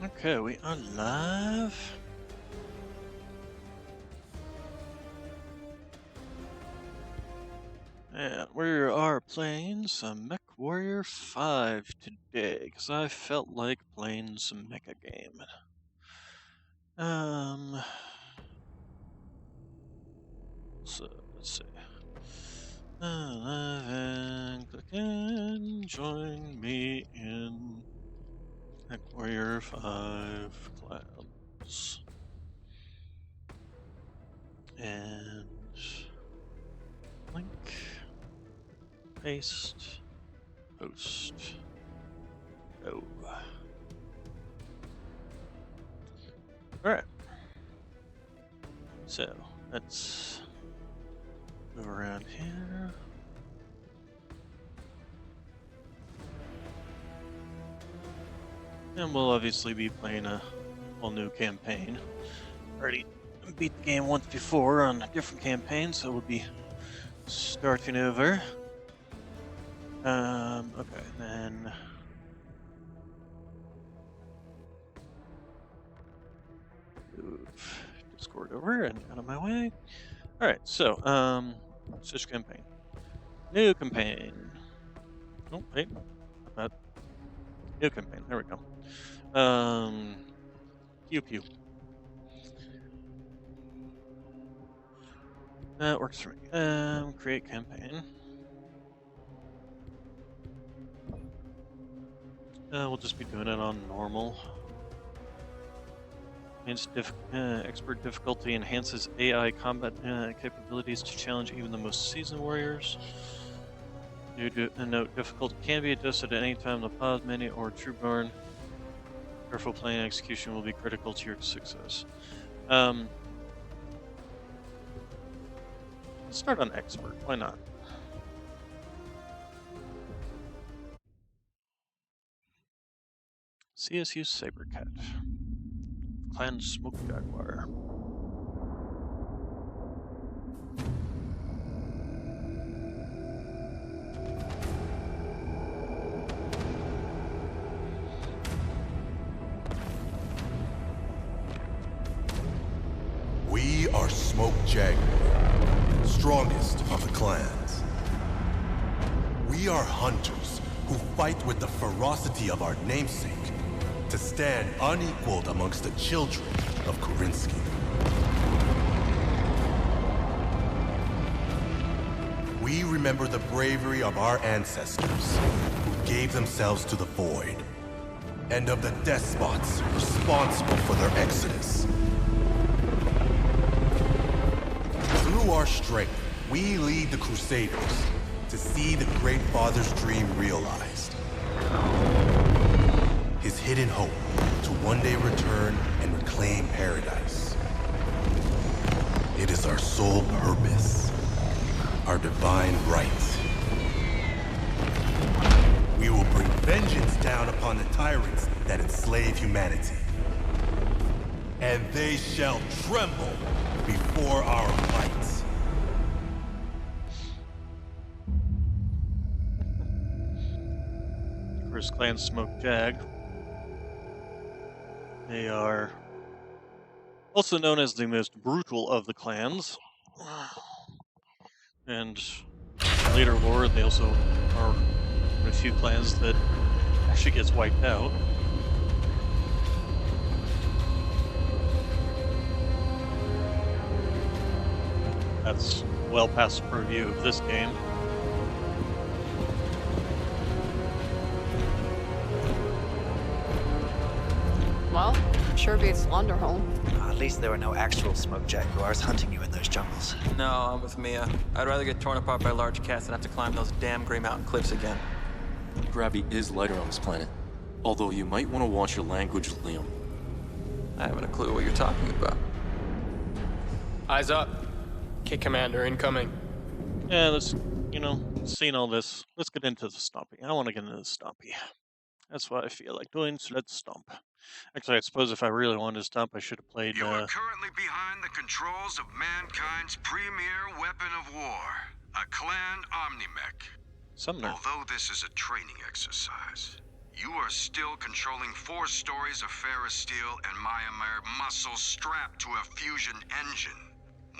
Okay, we are live. And we are playing some Mechwarrior 5 today, because I felt like playing some Mecha game. So let's see. Live and click and join me in Mechwarrior 5 Clouds. And link, paste, post. Oh. Alright. So, let's move around here. And we'll obviously be playing a whole new campaign. Already beat the game once before on a different campaign, so we'll be starting over. Okay, then move Discord over and out of my way. Alright, so, switch campaign. New campaign. Oh, wait. Not new campaign. There we go. Pew pew. That works for me. Create campaign. We'll just be doing it on normal. Expert difficulty enhances AI combat capabilities to challenge even the most seasoned warriors. Note, difficulty can be adjusted at any time in the pause menu or true burn. Careful playing and execution will be critical to your success. Let's start on expert. Why not? CSU Sabercat. Clan Smoke Jaguar. We are Smoke Jaguar, strongest of the clans. We are hunters who fight with the ferocity of our namesake to stand unequaled amongst the children of Korinsky. We remember the bravery of our ancestors who gave themselves to the void, and of the despots responsible for their exodus. Through our strength, we lead the Crusaders to see the Great Father's dream realized. His hidden hope to one day return and reclaim paradise. It is our sole purpose, our divine right. We will bring vengeance down upon the tyrants that enslave humanity. And they shall tremble before our might. First Clan Smoke Jag. They are also known as the most brutal of the clans. And in later lore, they also are a few clans that actually gets wiped out. That's well past the purview of this game. Well, sure beats Lunderholm. At least there were no actual smoke jaguars hunting you in those jungles. No, I'm with Mia. I'd rather get torn apart by large cats than have to climb those damn Grey Mountain cliffs again. Gravity is lighter on this planet. Although you might want to watch your language, Liam. I haven't a clue what you're talking about. Eyes up. Kit Commander incoming. Yeah, let's, seeing all this, let's get into the stomping. I want to get into the stompy. That's what I feel like doing, so let's stomp. Actually, I suppose if I really wanted to stomp, I should have played, You are currently behind the controls of mankind's premier weapon of war, a clan Omnimech. Summoner. Although this is a training exercise, You are still controlling 4 stories of ferrous steel and Myanmar muscle strapped to a fusion engine.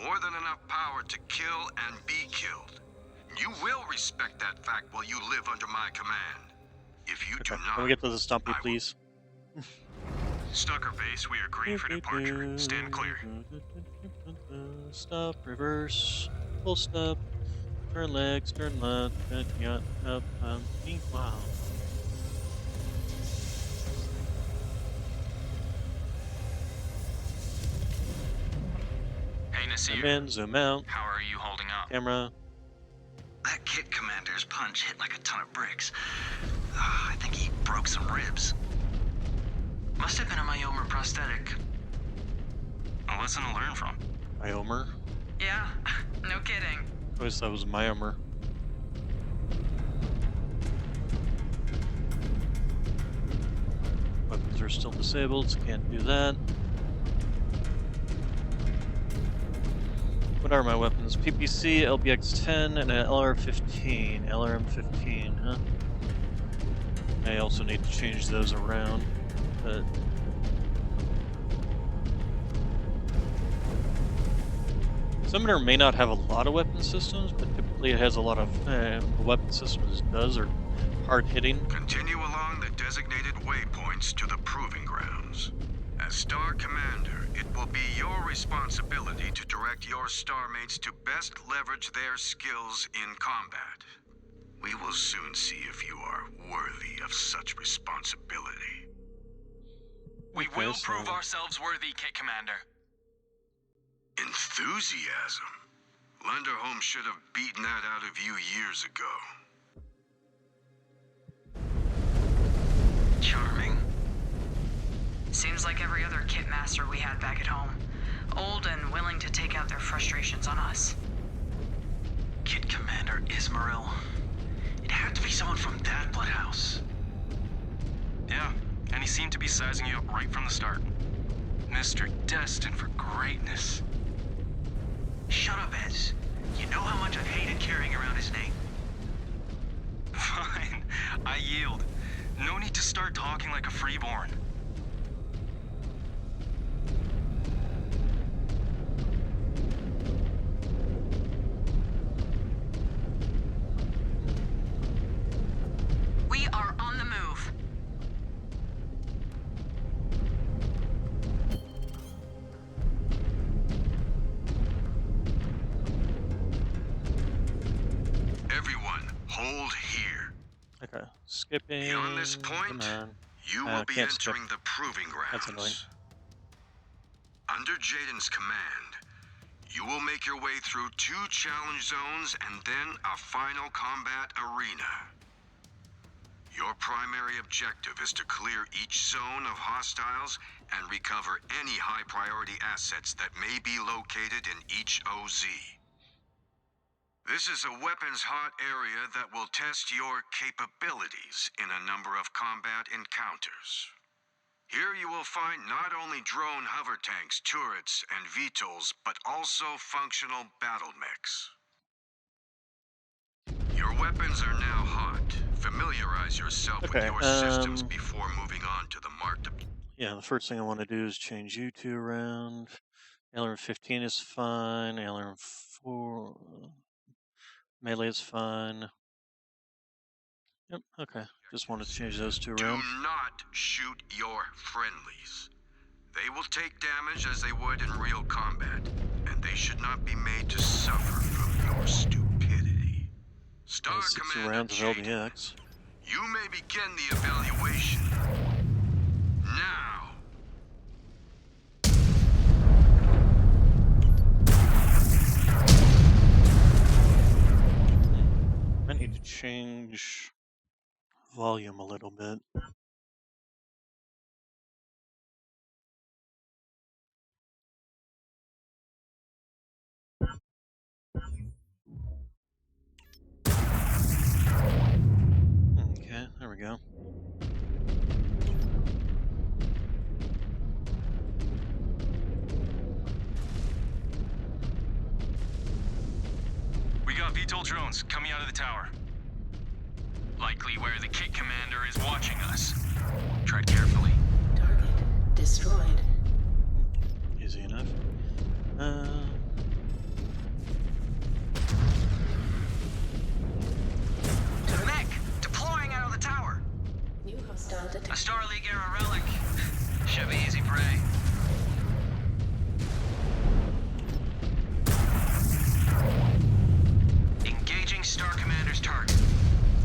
More than enough power to kill and be killed. You will respect that fact while you live under my command. If you do Okay, not, can we get to the Stompy, I will- please? Stucker base, we are green for departure. Stand clear. Stop, reverse, full stop, turn legs, turn left, yacht, up, wow. Hey, Zoom Nasir. in, zoom out, How are you holding up? camera. That kit commander's punch hit like a ton of bricks. I think he broke some ribs. Must have been a myomer prosthetic. A lesson to learn from. Myomer. Yeah, no kidding. I always thought it was Myomer. Weapons are still disabled, so can't do that. What are my weapons? PPC, LBX-10, and an LR-15. LRM-15, huh? I also need to change those around, but... Summoner may not have a lot of weapon systems, but typically it has a lot of the weapon systems it does are hard hitting. Continue along the designated waypoints to the proving grounds. As Star Commander, it will be your responsibility to direct your starmates to best leverage their skills in combat. We will soon see if you are worthy of such responsibility. We Okay, will so- prove ourselves worthy, Kit Commander. Enthusiasm? Lenderholm should have beaten that out of you years ago. Charming. Seems like every other kit master we had back at home. Old and willing to take out their frustrations on us. Kit Commander Ismail. It had to be someone from that blood house. Yeah, and he seemed to be sizing you up right from the start. Mr. Destined for greatness. Shut up, Ez. You know how much I've hated carrying around his name. Fine, I yield. No need to start talking like a freeborn. We are on the move. Everyone, hold here. Okay, skipping. Beyond this point, Come on. you will be can't skip. entering the proving That's annoying. grounds. Under Jaden's command, you will make your way through 2 challenge zones and then a final combat arena. Your primary objective is to clear each zone of hostiles and recover any high-priority assets that may be located in each OZ. This is a weapons-hot area that will test your capabilities in a number of combat encounters. Here you will find not only drone hover tanks, turrets, and VTOLs, but also functional battle mechs. Your weapons are now hot. Familiarize yourself with Okay, your systems before moving on to the marked Yeah, the first thing I want to do is change you two around. LRM-15 is fine. LRM-4... Melee is fine. Yep, okay. Just want to change those two Do around. not shoot your friendlies. They will take damage as they would in real combat, and they should not be made to suffer from your stupidity. Star 60 Commander rounds of Jaden, LBX. you may begin the evaluation. Now. I need to change volume a little bit. Okay, there we go. We got VTOL drones coming out of the tower. Likely where the Kit Commander is watching us. Tread carefully. Target destroyed. Easy enough. Mech, deploying out of the tower. New hostile A detected. Star League era relic. Should be easy prey. Engaging Star Commander's target.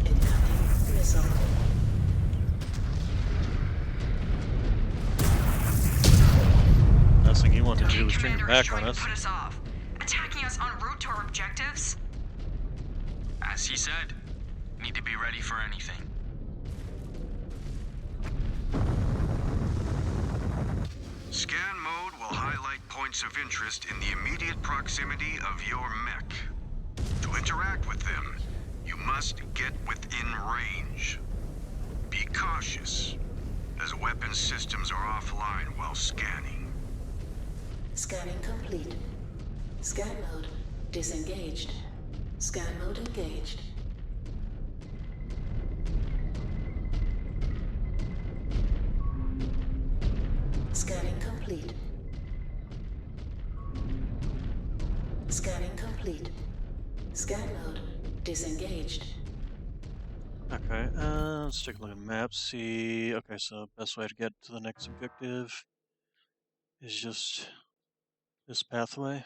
Incoming missile. Last thing you wanted to do Kit was turn your Commander is back on trying us. to put us off, attacking us en route to our objectives. As he said, need to be ready for anything. Scan mode will highlight points of interest in the immediate proximity of your mech. To interact with them, you must get within range. Be cautious, as weapon systems are offline while scanning. Scanning complete. Scan mode disengaged. Scan mode engaged. Scanning complete. Scanning complete. Scan mode disengaged. Okay, let's take a look at the map, see... Okay, so best way to get to the next objective is just this pathway.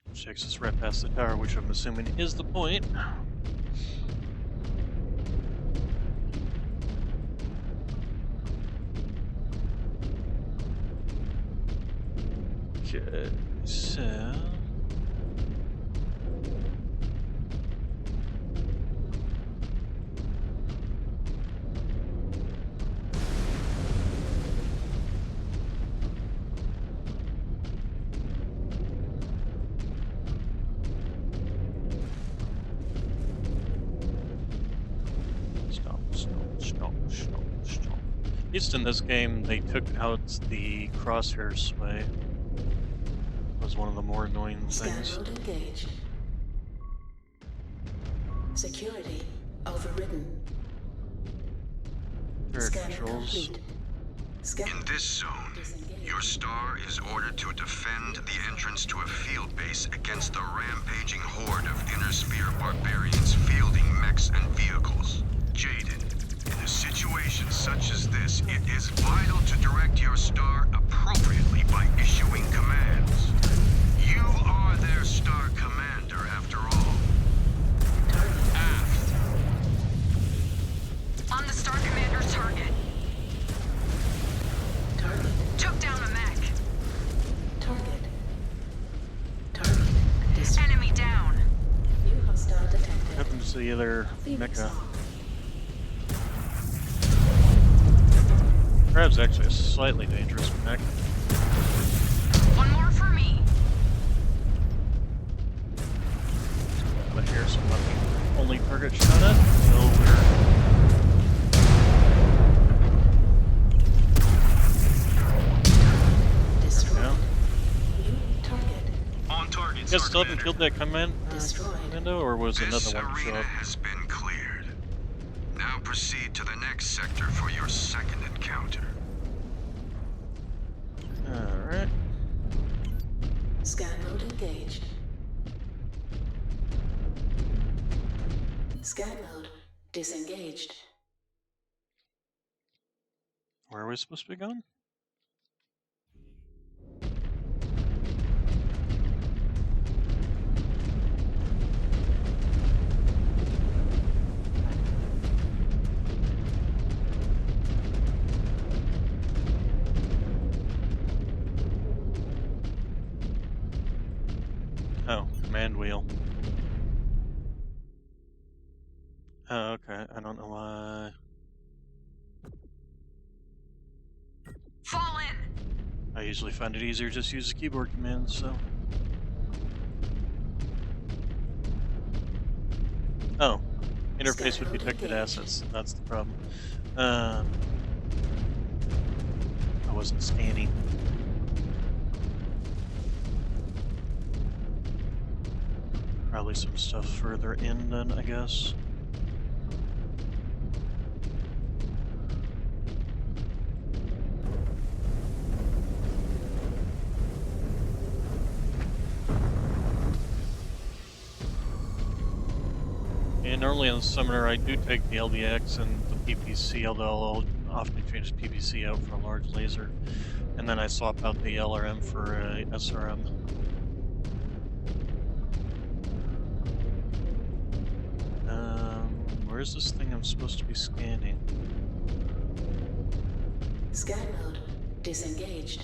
Which takes us right past the tower, which I'm assuming is the point. Okay, so... At least in this game, they took out the crosshair sway. Was one of the more annoying Scan things. mode engaged. Security overridden. Turret Scanning controls. complete. Scan In this zone, your star is ordered to defend the entrance to a field base against the rampaging horde of Inner Sphere barbarians fielding mechs and vehicles. Jaden, in a situation such as this, it is vital to direct your star appropriately by issuing commands. You are their star commander, after all. Aft. On the Star Commander's target. target. Took down a mech. Target. Target destroyed. Enemy down. New hostile detected. Happens to the other Phoenix mecha. off. Crab's actually a slightly dangerous mech. One more for me. But here's not the only target shot at, so we're... Destroyed. Yeah. New target On target, You guys Star still haven't Commander. killed that destroyed. commando, or was This another one show arena up? has been cleared. Now proceed to the next sector for your second encounter. Alright. Scan mode engaged. Scan mode disengaged. Where are we supposed to be going? Oh, command wheel. Oh, okay. I don't know why. Fall in. I usually find it easier just to use the keyboard commands, so. Oh, interface with detected assets. That's the problem. I wasn't scanning. Probably some stuff further in then, I guess. And normally on the Summoner, I do take the LDX and the PPC, although I'll often change the PPC out for a large laser. And then I swap out the LRM for SRM. Where's this thing I'm supposed to be scanning? Scan mode disengaged.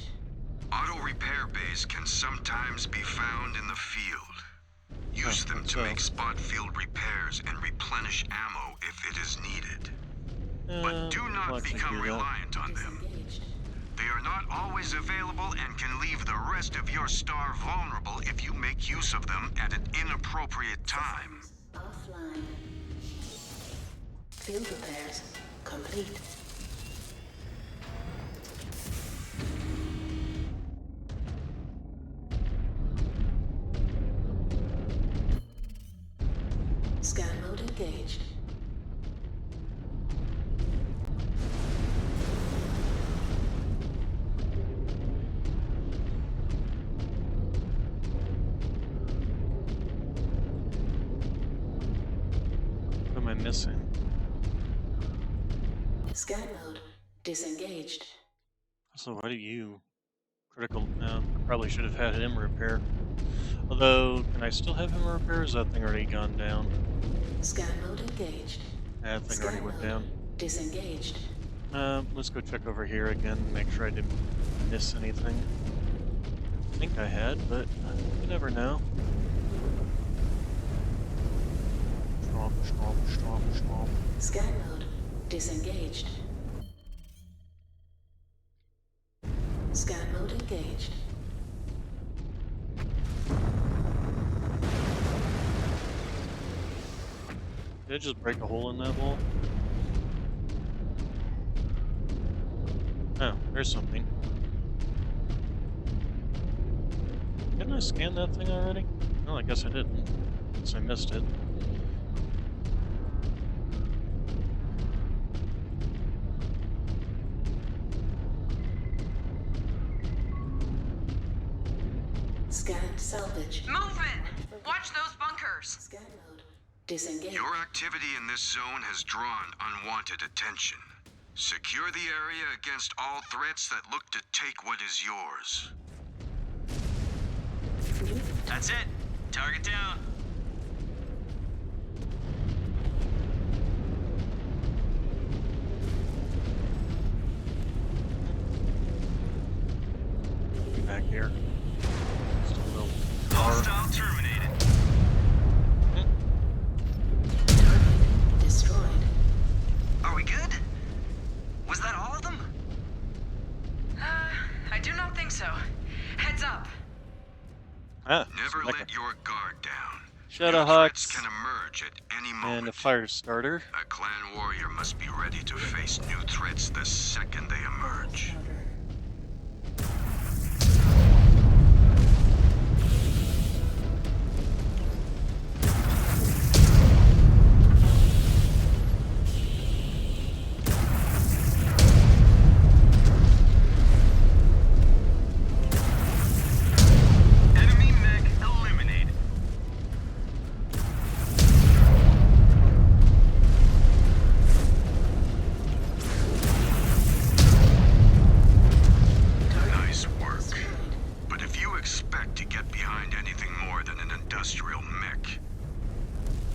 Auto repair bays can sometimes be found in the field. Use them to make spot field repairs and replenish ammo if it is needed. But do not become reliant on them. They are not always available and can leave the rest of your star vulnerable if you make use of them at an inappropriate time. Offline. Field repairs complete. Scan mode engaged. What am I missing? Scan mode disengaged. So why do you critical? I probably should have had him repair. Although, can I still have him repair? Or is that thing already gone down? Scan mode engaged. That thing already went down. Disengaged. Let's go check over here again, make sure I didn't miss anything. I think I had, but you never know. Stomp, stomp, stomp, stomp. Scan mode disengaged. Scan mode engaged. Did I just break a hole in that wall? Oh, there's something. Didn't I scan that thing already? No, I guess I didn't. Guess I missed it. Scan salvage. Movement! Watch those bunkers! Scan mode disengaged. Your activity in this zone has drawn unwanted attention. Secure the area against all threats that look to take what is yours. That's it. Target down. Back here. Just a little Hostile terminated. Destroyed. Are we good? Was that all of them? I do not think so. Heads up. Ah, Never Mecha. let your guard down. Shadow New Hawks threats can emerge at any moment. and a fire starter. A clan warrior must be ready to face new threats the second they emerge. Enemy mech eliminated. Nice work. But if you expect to get behind anything more than an industrial mech,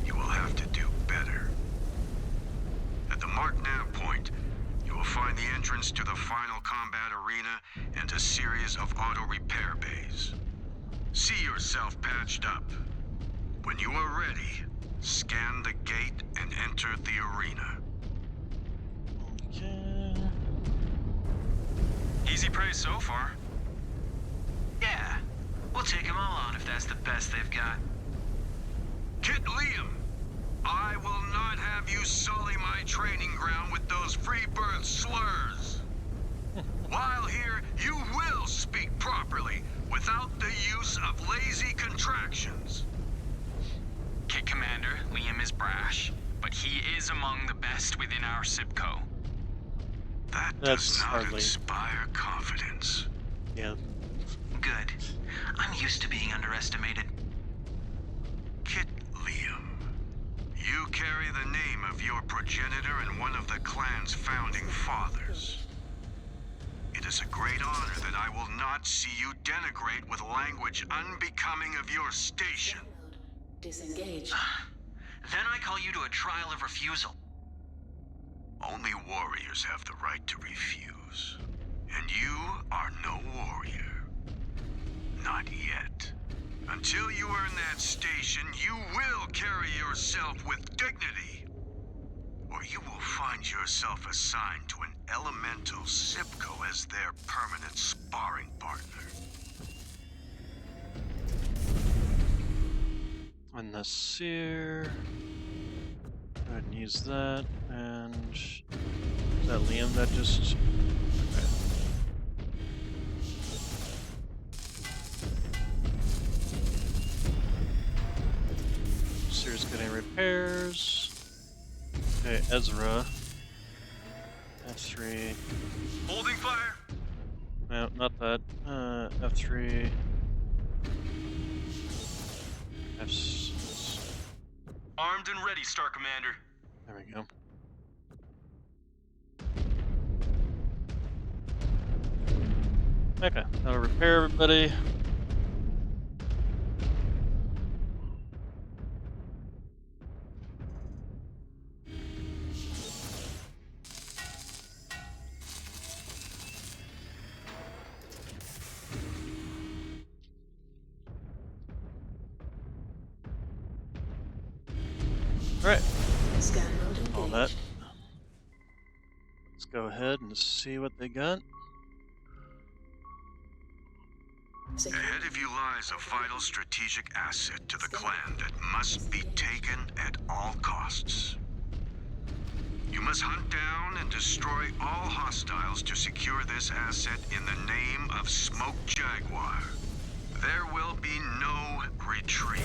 you will have to do better. At the Mark Nav point, you will find the entrance to the final combat arena and a series of auto repair bays. See yourself patched up. When you are ready, scan the gate and enter the arena. Okay. Easy prey so far. Yeah. We'll take them all on if that's the best they've got. Kit Liam, I will not have you sully my training ground with those free birth slurs. While here, you will speak properly without the use of lazy contractions. he is among the best within our SIBCO. That That's does not hardly- inspire confidence. Yeah. Good. I'm used to being underestimated. Kit Liam, you carry the name of your progenitor and one of the clan's founding fathers. It is a great honor that I will not see you denigrate with language unbecoming of your station. Disengage. Then I call you to a trial of refusal. Only warriors have the right to refuse. And you are no warrior. Not yet. Until you earn that station, you will carry yourself with dignity. Or you will find yourself assigned to an elemental SIBCO as their permanent sparring partner. And the seer. Go ahead and use that. And is that Liam that just? Okay. Seer's getting repairs. Okay, Ezra. F3. Holding fire. No, not that. F3. F. Armed and ready, Star Commander. There we go. Okay, that'll repair everybody. Alright, Scan mode engaged. all that. Let's go ahead and see what they got. Secure. Ahead of you lies a vital strategic asset to the clan that must be taken at all costs. You must hunt down and destroy all hostiles to secure this asset in the name of Smoke Jaguar. There will be no retreat.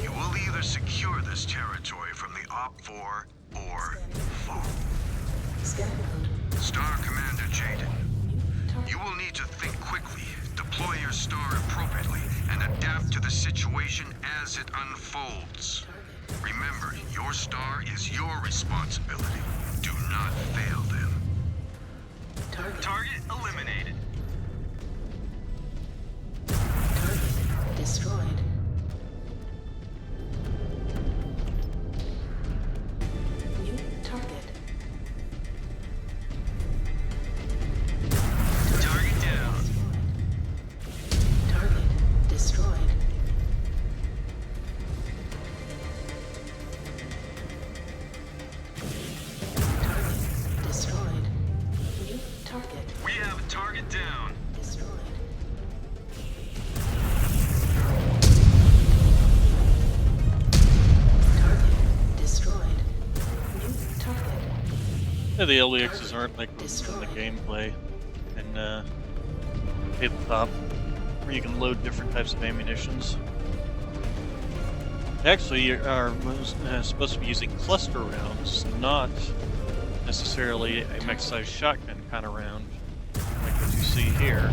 You will either secure this territory from the OP4 or fall. Scan mode. Star Commander Jaden, Target. you will need to think quickly, deploy your star appropriately, and adapt to the situation as it unfolds. Remember, your star is your responsibility. Do not fail them. Target eliminated. Target destroyed. New target. Target down. Target destroyed. Target destroyed. New target We have a target down. destroyed. Target destroyed. New target. Yeah, the LEXs aren't like those in the gameplay and tabletop, where you can load different types of ammunitions. Actually, you are supposed to be using cluster rounds, not necessarily a mech-sized shotgun kind of round, like what you see here.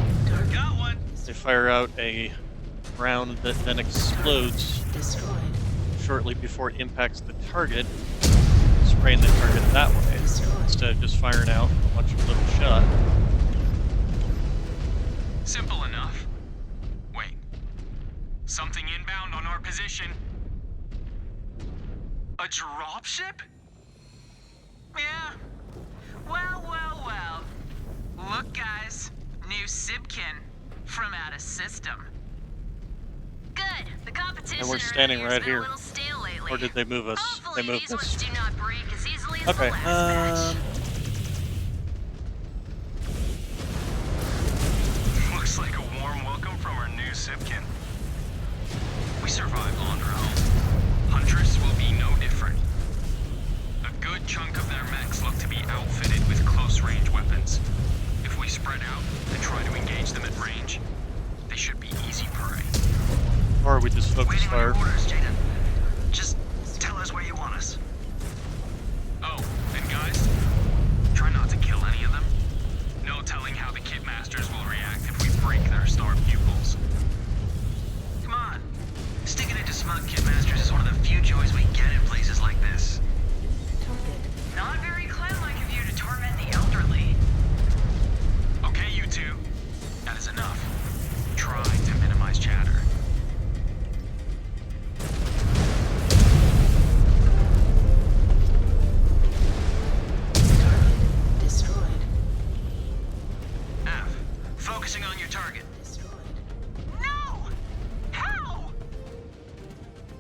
Got one. They fire out a round that then explodes Destroyed. shortly before it impacts the target, spraying the target that way, instead of just firing out a bunch of little shot. Simple enough. Wait. Something inbound on our position. A dropship? Yeah. Well. Look, guys. New Sibkin from out of system. Good. The competition And we're around standing here's right been here. a little stale lately. Or did they move us? Hopefully They moved these us. ones do not break as easily as Okay, the last batch. Looks like a warm welcome from our new Sibkin. We survived Laundrome. Huntress will be no different. A good chunk of their mechs look to be outfitted with close-range weapons. If we spread out and try to engage them at range, they should be easy prey. Or we just focus Waiting on fire. your orders, Jaden. Just tell us where you want us.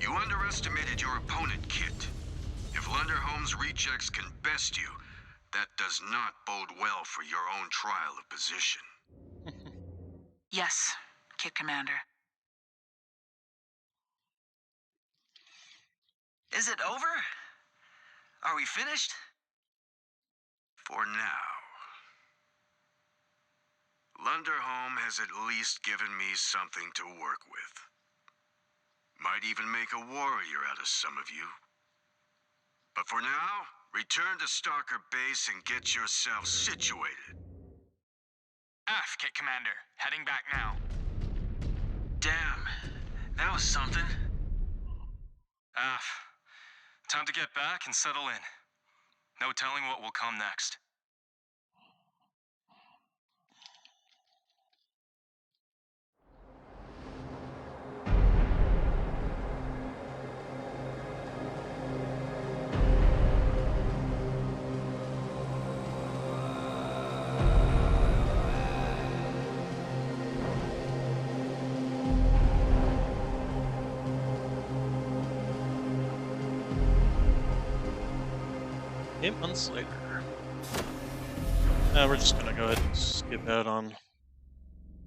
You underestimated your opponent, Kit. If Lunderholm's rejects can best you, that does not bode well for your own trial of position. Yes, Kit Commander. Is it over? Are we finished? For now. Lunderholm has at least given me something to work with. Might even make a warrior out of some of you. But for now, return to Stalker Base and get yourself situated. F, Kit Commander. Heading back now. Damn, that was something. F. Time to get back and settle in. No telling what will come next. Months later. We're just gonna go ahead and skip out on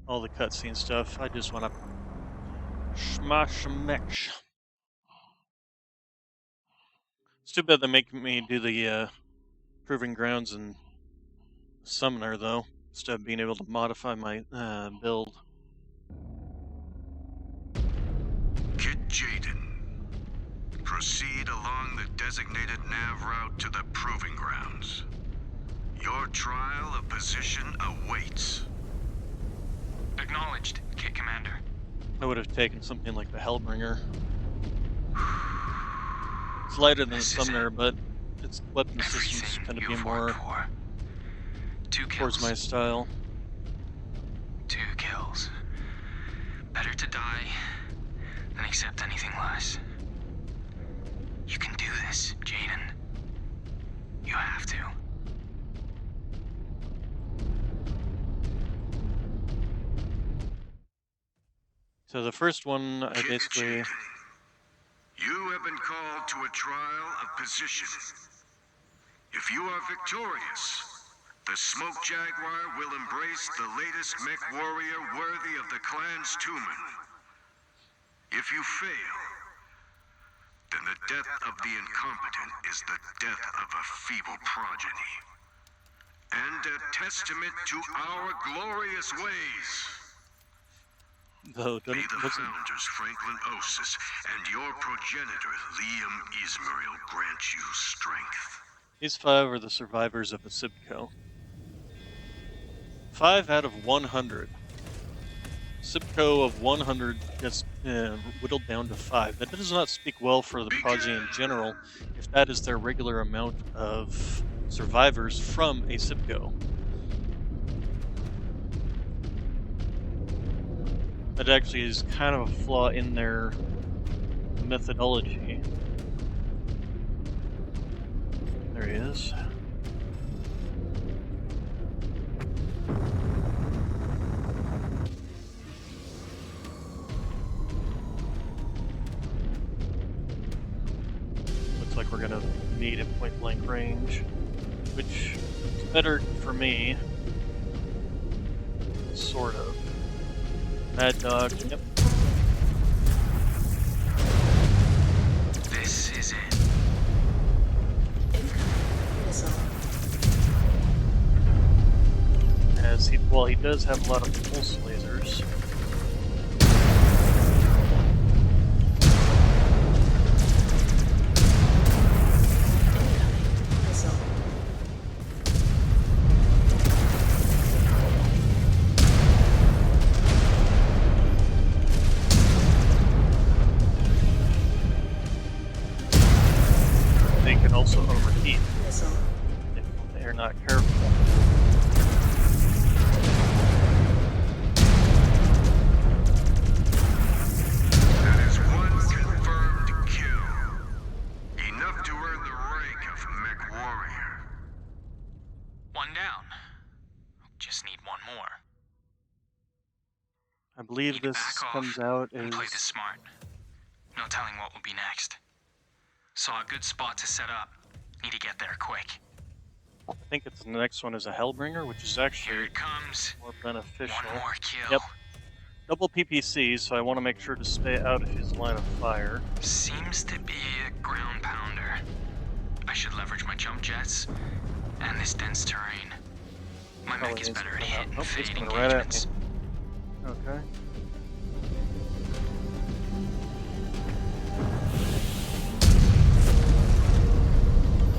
all the cutscene stuff. I just wanna smash some mechs. It's too bad they make me do the Proving Grounds and Summoner, though, instead of being able to modify my build. Kit Jaden. Proceed along the designated nav route to the Proving Grounds. Your trial of position awaits. Acknowledged, Kit Commander. I would have taken something like the Hellbringer. It's lighter than the Summoner, but its weapon systems tend to be more towards my style. 2 kills. Better to die than accept anything less. You can do this, Jaden. You have to. So the first one, I Kit basically... Jaden, you have been called to a trial of position. If you are victorious, the Smoke Jaguar will embrace the latest Mechwarrior worthy of the clan's Tumen. If you fail, then the death of the incompetent is the death of a feeble progeny. And a testament to our glorious ways. Though, May the founders Franklin Osis and your progenitor Liam Ismail grant you strength. These 5 are the survivors of the Sibco. 5 out of 100. Sibco of 100 gets whittled down to 5. That does not speak well for the progeny in general, if that is their regular amount of survivors from a Sibco. That actually is kind of a flaw in their methodology. There he is. Looks like we're gonna meet at point blank range, which is better for me. Sort of. Mad Dog, yep. This is it. Incoming missile. As he does have a lot of pulse lasers. Incoming missile. They can also overheat Missile. if they're not careful. That is one confirmed kill. Enough to earn the rank of Mechwarrior. 1 down. Just need 1 more. I believe Need to this back off comes out and play this as smart. No telling what will be next. Saw a good spot to set up. Need to get there quick. I think it's the next one is a Hellbringer, which is actually Here it comes. more beneficial. One more kill. Yep. Double PPC, so I want to make sure to stay out of his line of fire. Seems to be a ground pounder. I should leverage my jump jets and this dense terrain. My mech is better at hitting fade engagements. Okay.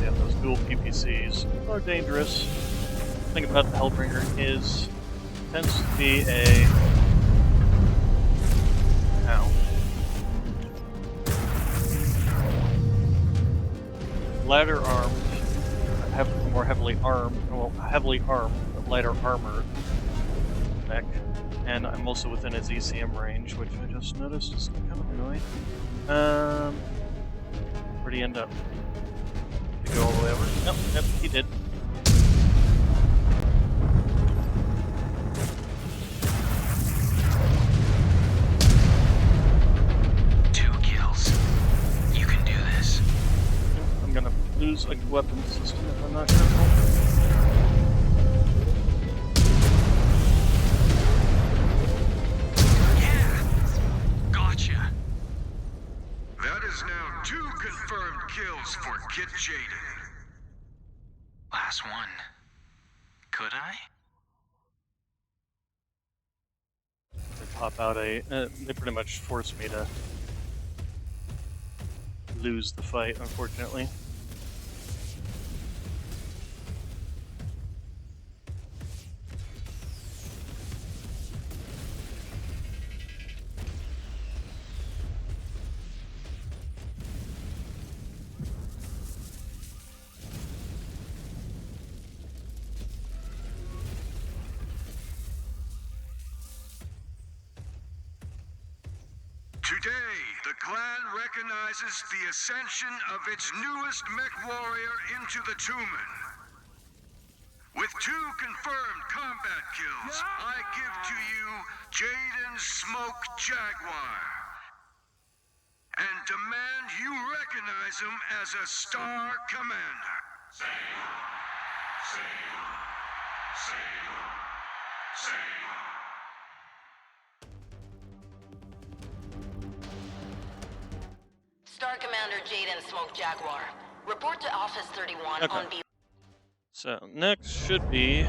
Yeah, those dual PPCs are dangerous. The thing about the Hellbringer is it tends to be a lighter armed, more heavily armed, but lighter armored mech, and I'm also within his ECM range, which I just noticed is kind of annoying. Where'd he end up? Did he go all the way over? Nope, he did. Lose a weapon system if I'm not careful. Yeah! Gotcha! That is now 2 confirmed kills for Kit Jaden. Last one. Could I? They pop out they pretty much forced me to lose the fight, unfortunately. Today, the clan recognizes the ascension of its newest Mechwarrior into the Tumen. With 2 confirmed combat kills, I give to you Jaden Smoke Jaguar. And demand you recognize him as a Star Commander. Star Commander Jaden Smoke Jaguar. Report to Office 31 on B. So, next should be...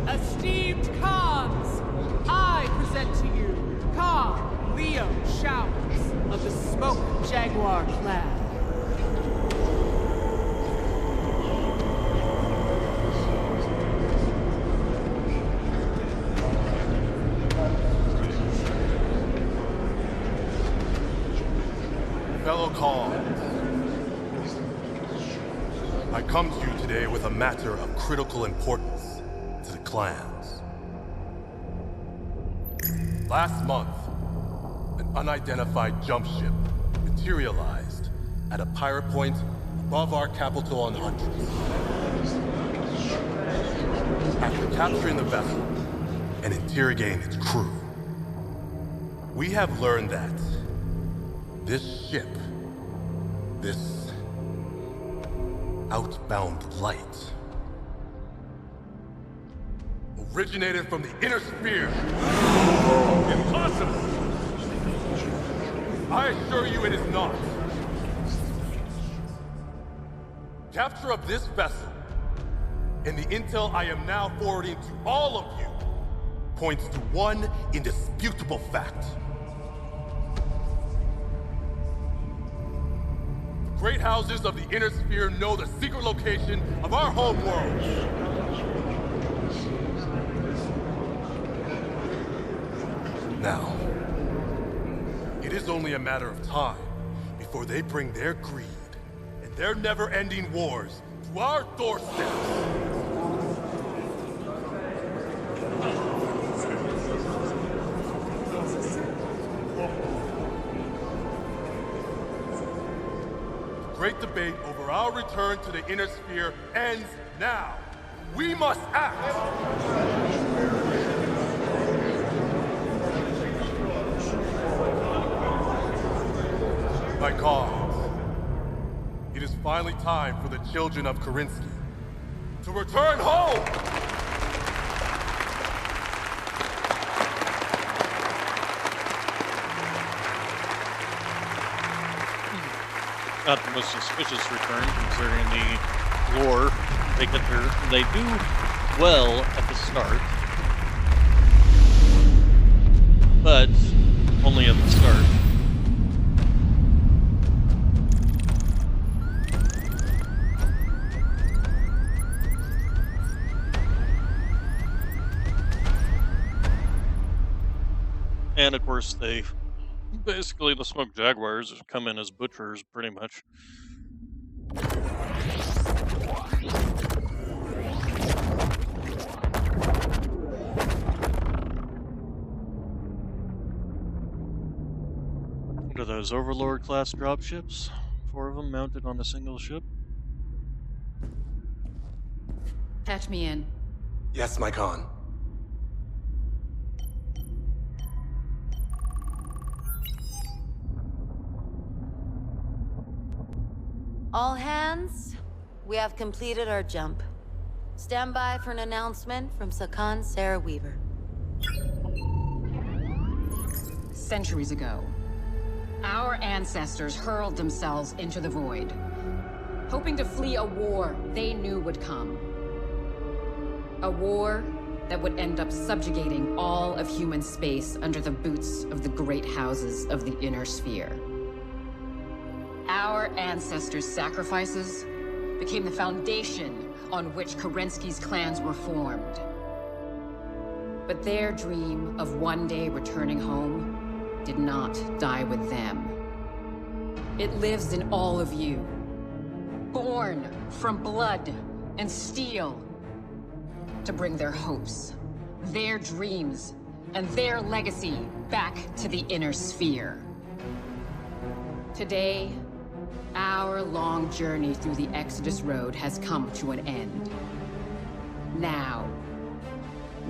Esteemed Khans, I present to you Khan Leo Showers of the Smoke Jaguar clan. Fellow Khans, I come to you today with a matter of critical importance to the clans. Last month, an unidentified jump ship materialized at a pirate point above our capital on Huntress. After capturing the vessel and interrogating its crew, we have learned that this ship, this outbound light, originated from the inner sphere. Impossible! I assure you it is not. Capture of this vessel, and the intel I am now forwarding to all of you, points to one indisputable fact. The great houses of the inner sphere know the secret location of our home world. Now, it is only a matter of time before they bring their greed and their never-ending wars to our doorsteps. The great debate over our return to the inner sphere ends now. We must act! My cause. It is finally time for the children of Karinsky to return home! Not the most suspicious return, considering the lore. They do well at the start, but only at the start. And of course, basically the Smoke Jaguars come in as butchers, pretty much. What are those Overlord class dropships? 4 of them mounted on a single ship. Patch me in. Yes, my Khan. All hands, we have completed our jump. Stand by for an announcement from Sakan Sarah Weaver. Centuries ago, our ancestors hurled themselves into the void, hoping to flee a war they knew would come. A war that would end up subjugating all of human space under the boots of the great houses of the inner sphere. Our ancestors' sacrifices became the foundation on which Kerensky's clans were formed. But their dream of one day returning home did not die with them. It lives in all of you, born from blood and steel, to bring their hopes, their dreams, and their legacy back to the inner sphere. Today, our long journey through the Exodus Road has come to an end. Now,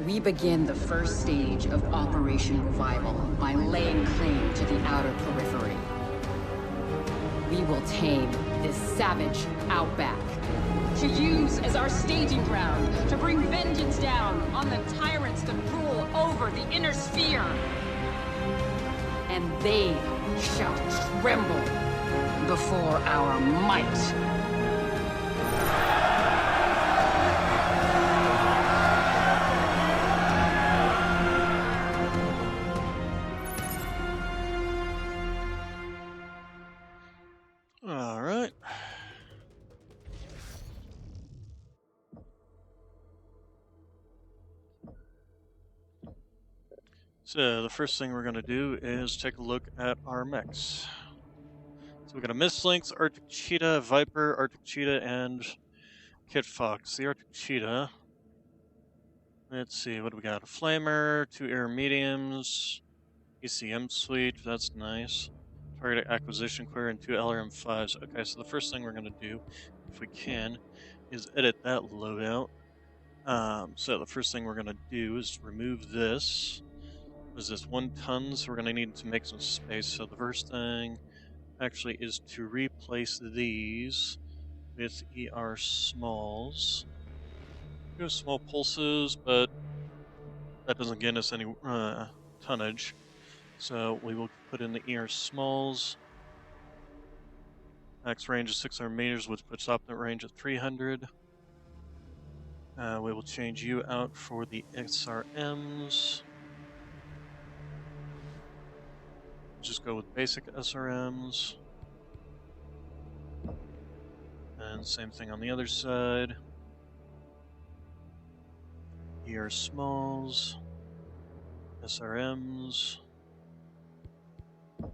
we begin the first stage of Operation Revival by laying claim to the outer periphery. We will tame this savage outback, to use as our staging ground to bring vengeance down on the tyrants that rule over the inner sphere. And they shall tremble before our might. All right. So the first thing we're going to do is take a look at our mechs. So we got a Mist Lynx, Arctic Cheetah, Viper, Arctic Cheetah, and Kit Fox. The Arctic Cheetah. Let's see, what do we got? A Flamer, 2 Air Mediums, ECM Suite, that's nice. Target Acquisition Query, and 2 LRM5s. Okay, so the first thing we're going to do, if we can, is edit that loadout. So the first thing we're going to do is remove this. What is this, 1 ton? So we're going to need to make some space. So the first thing actually is to replace these with ER smalls. We have small pulses, but that doesn't get us any tonnage. So we will put in the ER smalls. Max range is 600 meters, which puts optimum range at 300. We will change you out for the SRMs. Just go with basic SRMs. And same thing on the other side. ER smalls, SRMs, and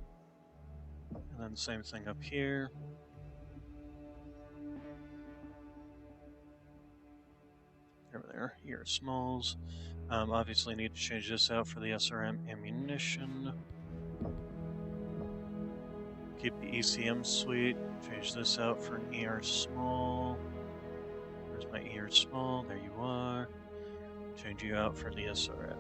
then same thing up here. Over there, ER smalls. Obviously need to change this out for the SRM ammunition. Keep the ECM suite, change this out for an ER small. Where's my ER small? There you are. Change you out for the SRM.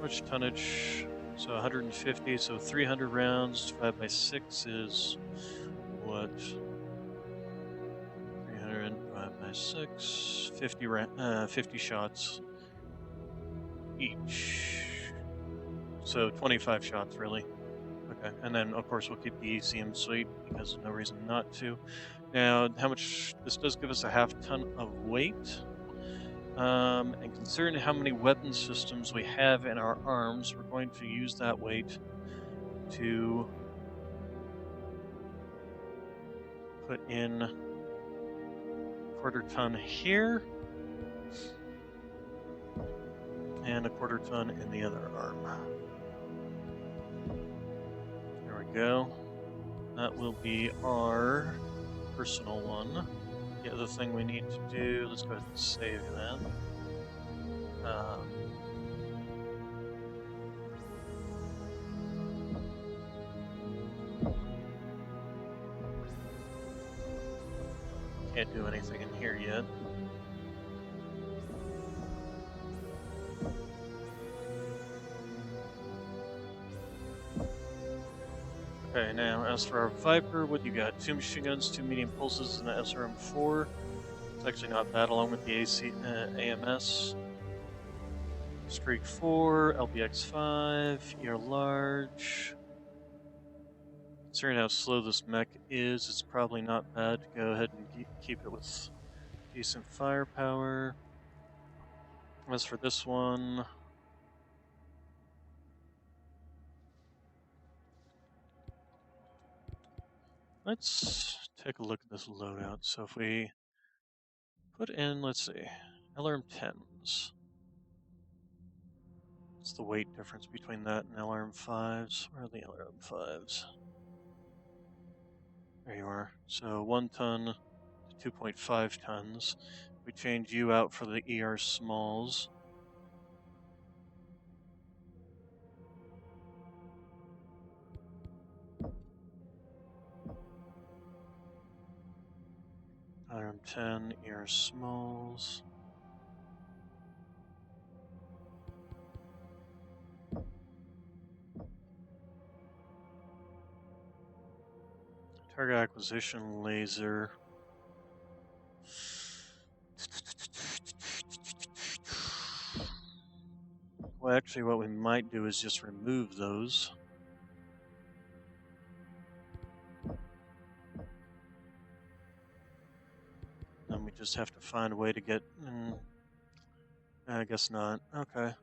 Which tonnage? So 150, so 300 rounds divided by 6 is what? 300 divided by 6, 50 shots each. So 25 shots, really. Okay, and then of course we'll keep the ECM suite because there's no reason not to. Now, how much? This does give us a half ton of weight. And considering how many weapon systems we have in our arms, we're going to use that weight to put in a quarter ton here and a quarter ton in the other arm. There we go. That will be our personal one. The other thing we need to do, let's go ahead and save that. Can't do anything in here yet. Okay, now as for our Viper, what you got? 2 machine guns, 2 medium pulses, and an SRM-4. It's actually not bad, along with the AMS. Streak 4, LBX-5, ER large. Considering how slow this mech is, it's probably not bad to go ahead and keep it with decent firepower. As for this one, let's take a look at this loadout. So if we put in, let's see, LRM-10s. What's the weight difference between that and LRM-5s? Where are the LRM-5s? There you are. So 1 ton to 2.5 tons. We change you out for the ER smalls. LRM-10, ER smalls. Target acquisition laser. Well, actually, what we might do is just remove those. Then we just have to find a way to get... I guess not. Okay.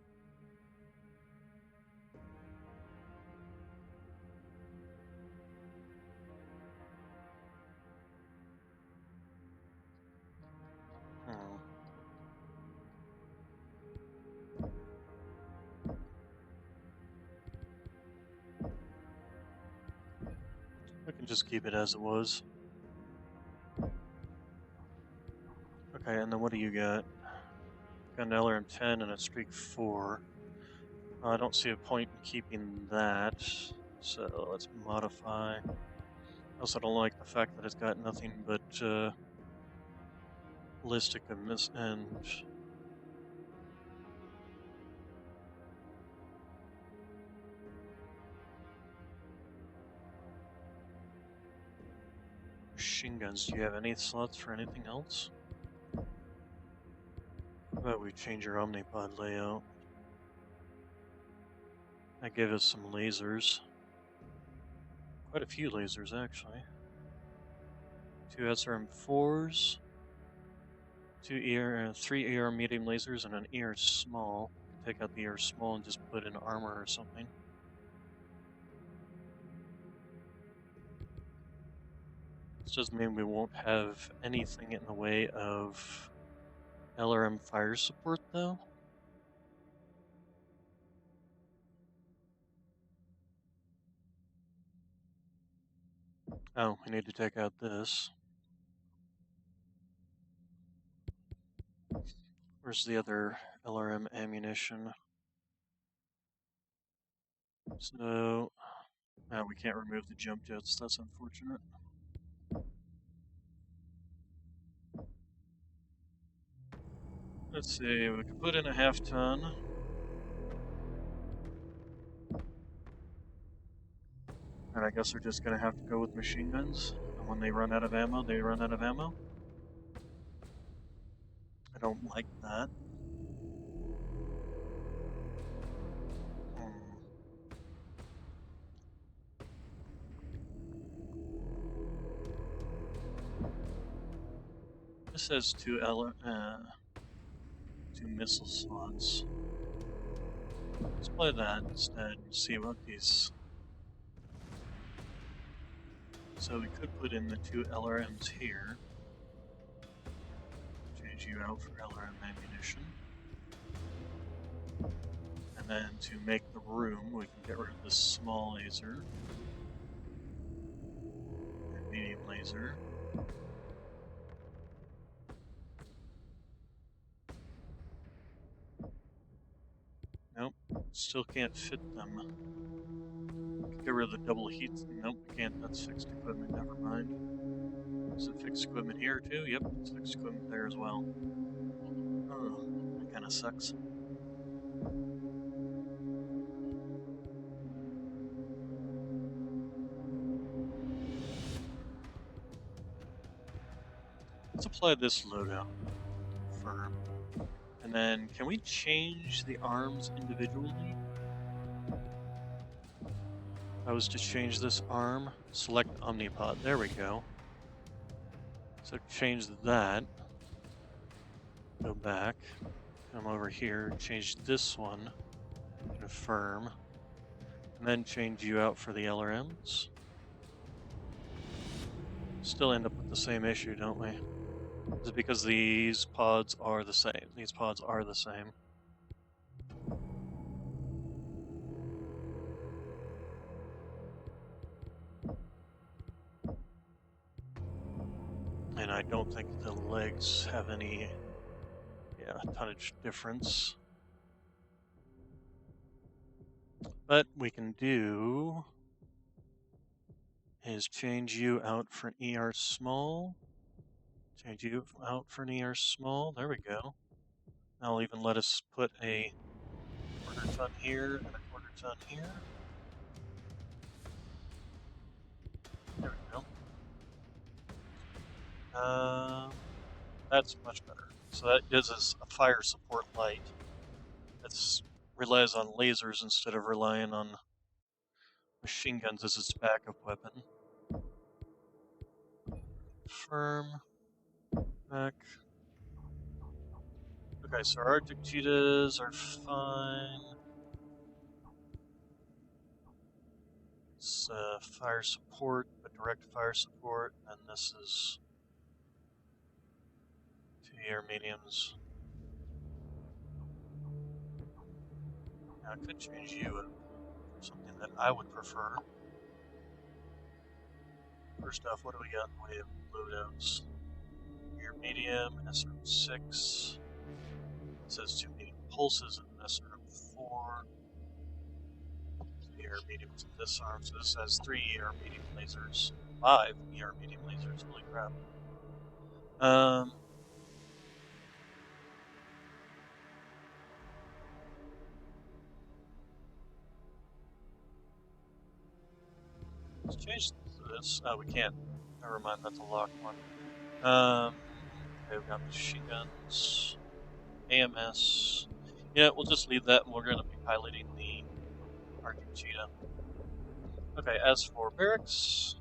We can just keep it as it was. Okay, and then what do you got? Got an LRM-10 and a Streak 4. I don't see a point in keeping that, so let's modify. I also don't like the fact that it's got nothing but ballistic and machine guns. Do you have any slots for anything else? How about we change your Omnipod layout? That gave us some lasers. Quite a few lasers, actually. 2 SRM-4s, 3 ER medium lasers, and an ER small. Take out the ER small and just put in armor or something. This doesn't mean we won't have anything in the way of LRM fire support, though. Oh, we need to take out this. Where's the other LRM ammunition? So, we can't remove the jump jets. That's unfortunate. Let's see, we can put in a half ton. And I guess they're just gonna have to go with machine guns. And when they run out of ammo, they run out of ammo. I don't like that. This has two missile slots. Let's play that instead and see what these. So we could put in the two LRMs here. Change you out for LRM ammunition. And then to make the room, we can get rid of this small laser. And medium laser. Nope, still can't fit them. Get rid of the double heats. Nope, we can't. That's fixed equipment. Never mind. Is it fixed equipment here too? Yep, it's fixed equipment there as well. Oh, that kind of sucks. Let's apply this loadout. Firm. And then, can we change the arms individually? If I was to change this arm, select Omnipod. There we go. So change that. Go back. Come over here. Change this one. Confirm. And then change you out for the LRMs. Still end up with the same issue, don't we? Is it because these pods are the same? These pods are the same. And I don't think the legs have any, tonnage difference. But we can do is change you out for an ER small. Change you out for an ER small. There we go. That'll even let us put a quarter ton here and a quarter ton here. There we go. That's much better. So that gives us a fire support light that relies on lasers instead of relying on machine guns as its backup weapon. Firm. Back. Okay, so our Arctic cheetahs are fine. It's fire support, but direct fire support, and this is 2 mediums. Now, I could change you for something that I would prefer. First off, what do we got in the way of loadouts? Air medium, SRM6. It says 2 medium pulses and SRM4. ER mediums in this arm, so this has 3 ER medium lasers. 5 ER medium lasers, holy crap. Let's change this. Oh, we can't. Never mind, that's a locked one. Okay, we've got machine guns, AMS. Yeah, we'll just leave that, and we're going to be piloting the Arctic Cheetah. Okay, as for barracks,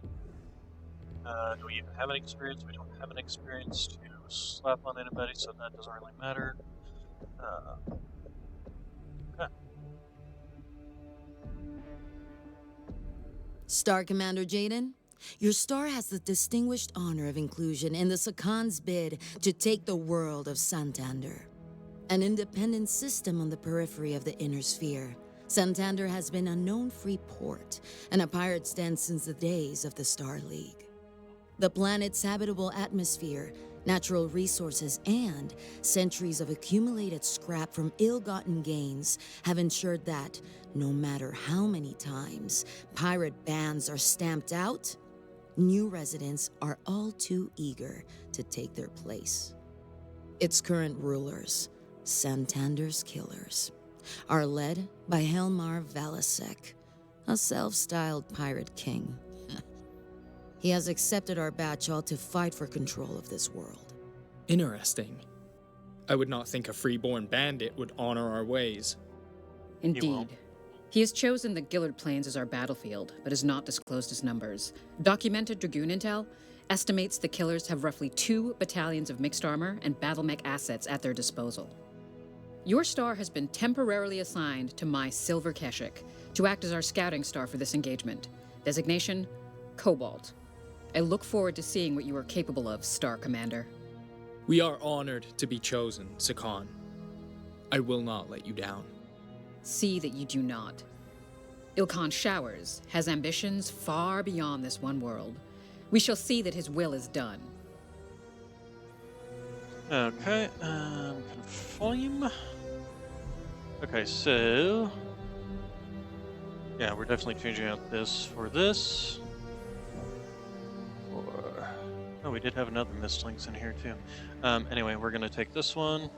do we even have any experience? We don't have any experience to slap on anybody, so that doesn't really matter. Okay. Star Commander Jaden, your star has the distinguished honor of inclusion in the Sakan's bid to take the world of Santander. An independent system on the periphery of the inner sphere, Santander has been a known free port and a pirate stand since the days of the Star League. The planet's habitable atmosphere, natural resources, and centuries of accumulated scrap from ill-gotten gains have ensured that, no matter how many times pirate bans are stamped out, new residents are all too eager to take their place. Its current rulers, Santander's Killers, are led by Helmar Valasek, a self-styled pirate king. He has accepted our bachelor to fight for control of this world. Interesting. I would not think a freeborn bandit would honor our ways. Indeed. He has chosen the Gillard Plains as our battlefield, but has not disclosed his numbers. Documented Dragoon intel estimates the killers have roughly 2 battalions of mixed armor and battle mech assets at their disposal. Your star has been temporarily assigned to my Silver Keshik to act as our scouting star for this engagement. Designation, Cobalt. I look forward to seeing what you are capable of, Star Commander. We are honored to be chosen, Sakan. I will not let you down. See that you do not. Ilkhan Showers has ambitions far beyond this one world. We shall see that his will is done. Okay, confirm. Okay, so... yeah, we're definitely changing out this for this. Or... oh, we did have another Mistlings in here too. Anyway, we're gonna take this one.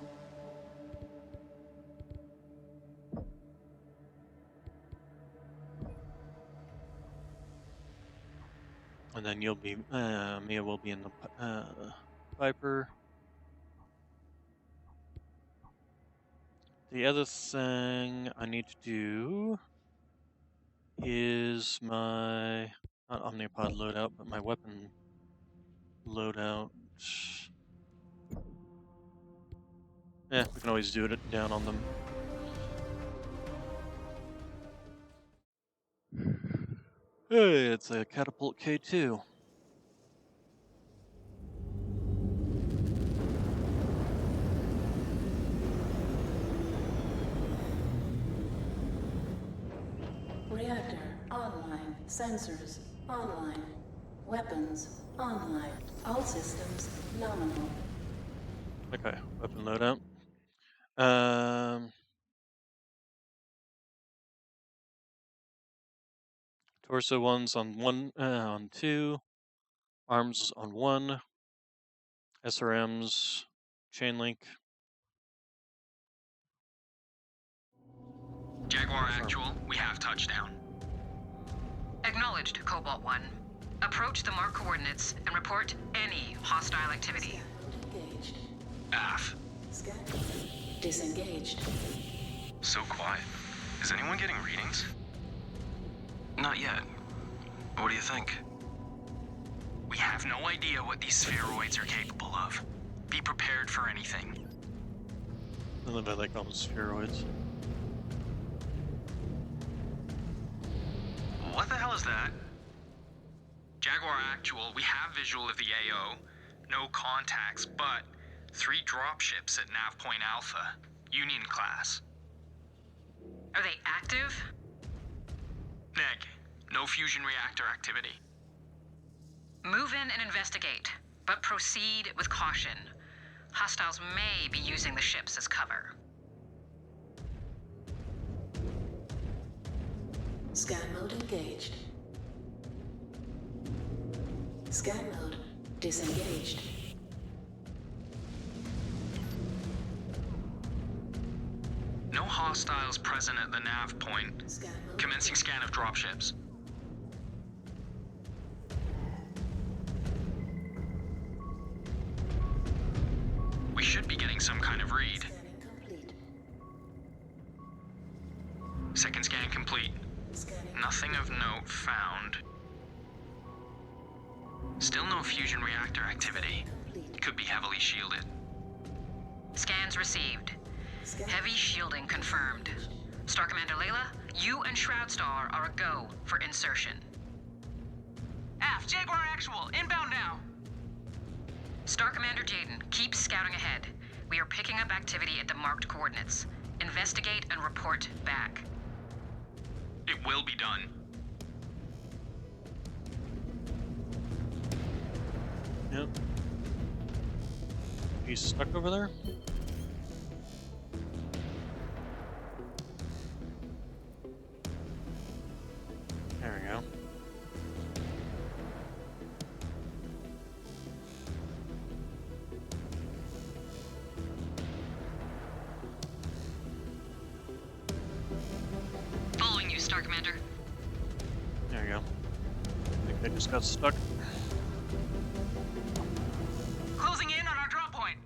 And then you'll be, Mia will be in the Viper. The other thing I need to do is my, not Omnipod loadout, but my weapon loadout. Yeah, we can always do it down on them. Hey, it's a Catapult K2. Reactor online. Sensors online. Weapons online. All systems nominal. Okay, weapon loadout. Torso one's on 2, arms on 1, SRMs, chain link. Jaguar Actual, we have touchdown. Acknowledged, Cobalt 1. Approach the marked coordinates and report any hostile activity. Engaged. AF. Scan. Disengaged. So quiet. Is anyone getting readings? Not yet. What do you think? We have no idea what these spheroids are capable of. Be prepared for anything. I love how they call them spheroids. What the hell is that? Jaguar Actual, we have visual of the AO. No contacts, but 3 dropships at Nav Point Alpha. Union class. Are they active? Neg. No fusion reactor activity. Move in and investigate, but proceed with caution. Hostiles may be using the ships as cover. Scan mode engaged. Scan mode disengaged. No hostiles present at the nav point. Commencing scan of dropships. We should be getting some kind of read. Second scan complete. Nothing of note found. Still no fusion reactor activity. Could be heavily shielded. Scans received. Heavy shielding confirmed. Star Commander Layla, you and Shroudstar are a go for insertion. Aft, Jaguar Actual, inbound now. Star Commander Jaden, keep scouting ahead. We are picking up activity at the marked coordinates. Investigate and report back. It will be done. Yep. He's stuck over there? There we go. Following you, Star Commander. There you go. I think they just got stuck. Closing in on our drop point.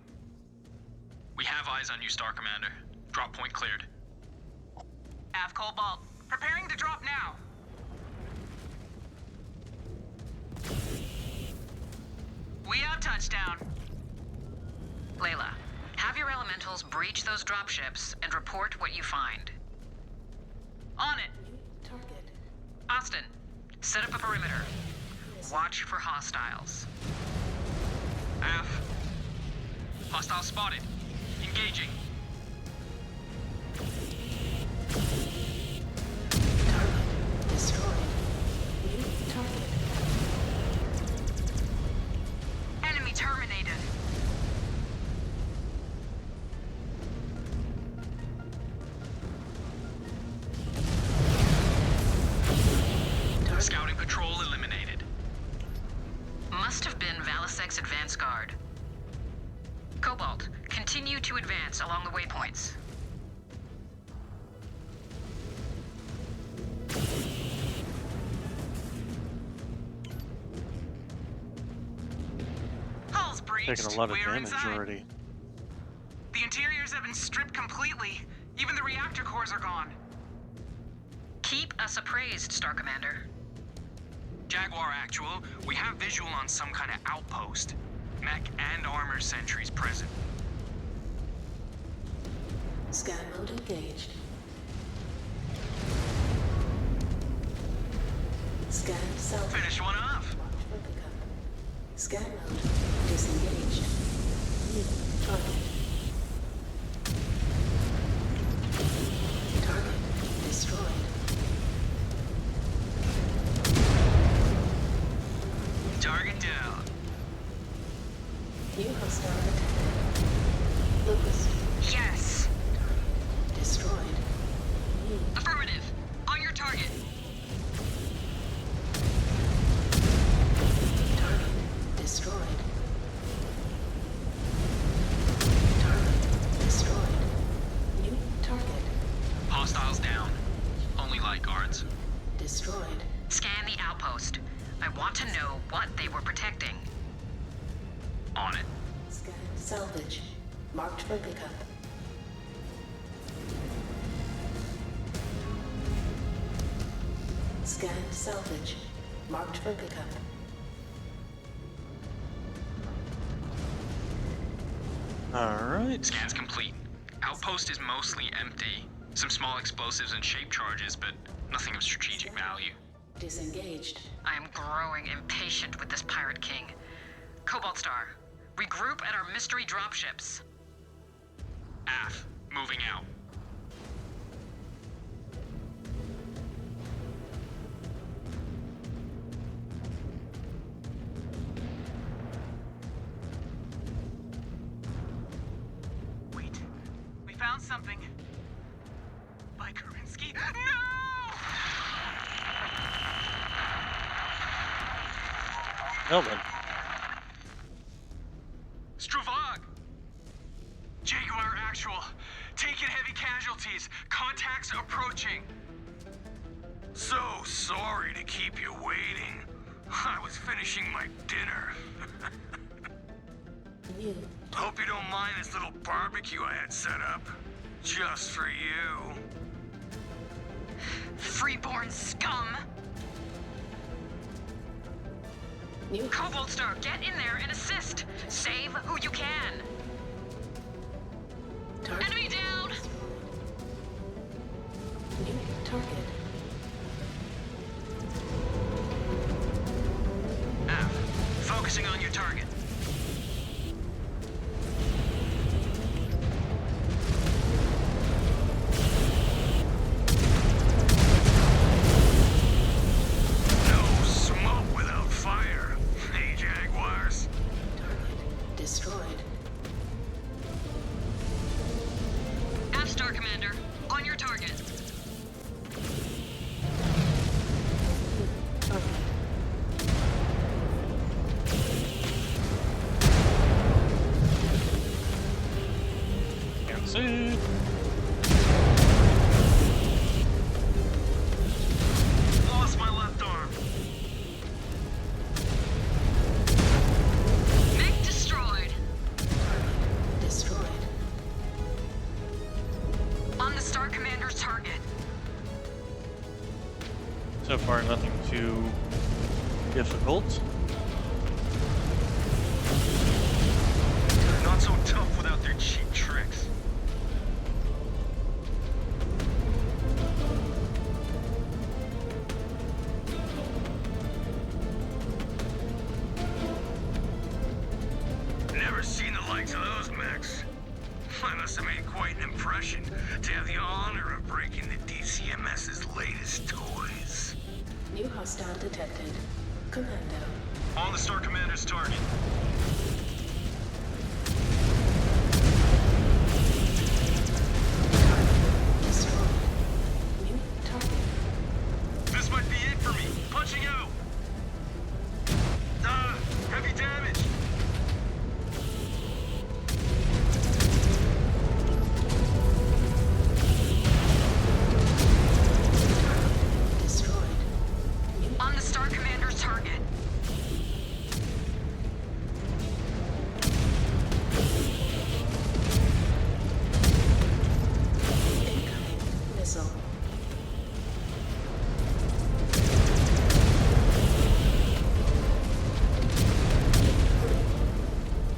We have eyes on you, Star Commander. Drop point cleared. Av Cobalt, preparing to drop now. We have touchdown. Layla, have your elementals breach those dropships and report what you find. On it. Target. Austin, set up a perimeter. Watch for hostiles. Af. Hostile spotted. Engaging. Target destroyed. New target. Enemy terminated. Scouting patrol eliminated. Must have been Valisec's advance guard. Cobalt, continue to advance along the waypoints. Hull's breached. Taking a lot of We are damage inside. already. The interiors have been stripped completely. Even the reactor cores are gone. Keep us appraised, Star Commander. Jaguar Actual, we have visual on some kind of outpost. Mech and armor sentries present. Scan mode engaged. Scan self. Finish one off. Marked for pickup. Scan mode disengaged. New target. Target destroyed. Target down. New hostile detected. Locust Yes! destroyed. New Affirmative. On your target. target destroyed. Target destroyed. New target Hostiles down. Only light guards. destroyed. Scan the outpost. I want to know what they were protecting. On it. Scan salvage. Marked for pickup. Scan salvage. Marked for pickup. Alright. Scan's complete. Outpost is mostly empty. Some small explosives and shape charges, but nothing of strategic value. Disengaged. I am growing impatient with this Pirate King. Cobalt Star, regroup at our mystery dropships. Af, moving out. Wait. We found something. By Kerensky. No! Melvin. Stravog! Jaguar Actual. Taking heavy casualties. Contacts approaching. So sorry to keep you waiting. I was finishing my dinner. New. Hope you don't mind this little barbecue I had set up. Just for you. Freeborn scum! New Cobalt Star, get in there and assist! Save who you can! target. Enemy down! New target. Af, focusing on your target. No smoke without fire. Hey, Jaguars. Target destroyed. Af Star Commander, on your target. Target. too difficult. Not so tough without their cheap tricks. Never seen the likes of those mechs. I must have made quite an impression to have the honor of breaking the DCMS's latest toys. New hostile detected. Commando. On the Star Commander's target. Destroyed. New target. This might be it for me. Punching out. Heavy damage. Destroyed. On the Star Commander's target. Incoming missile.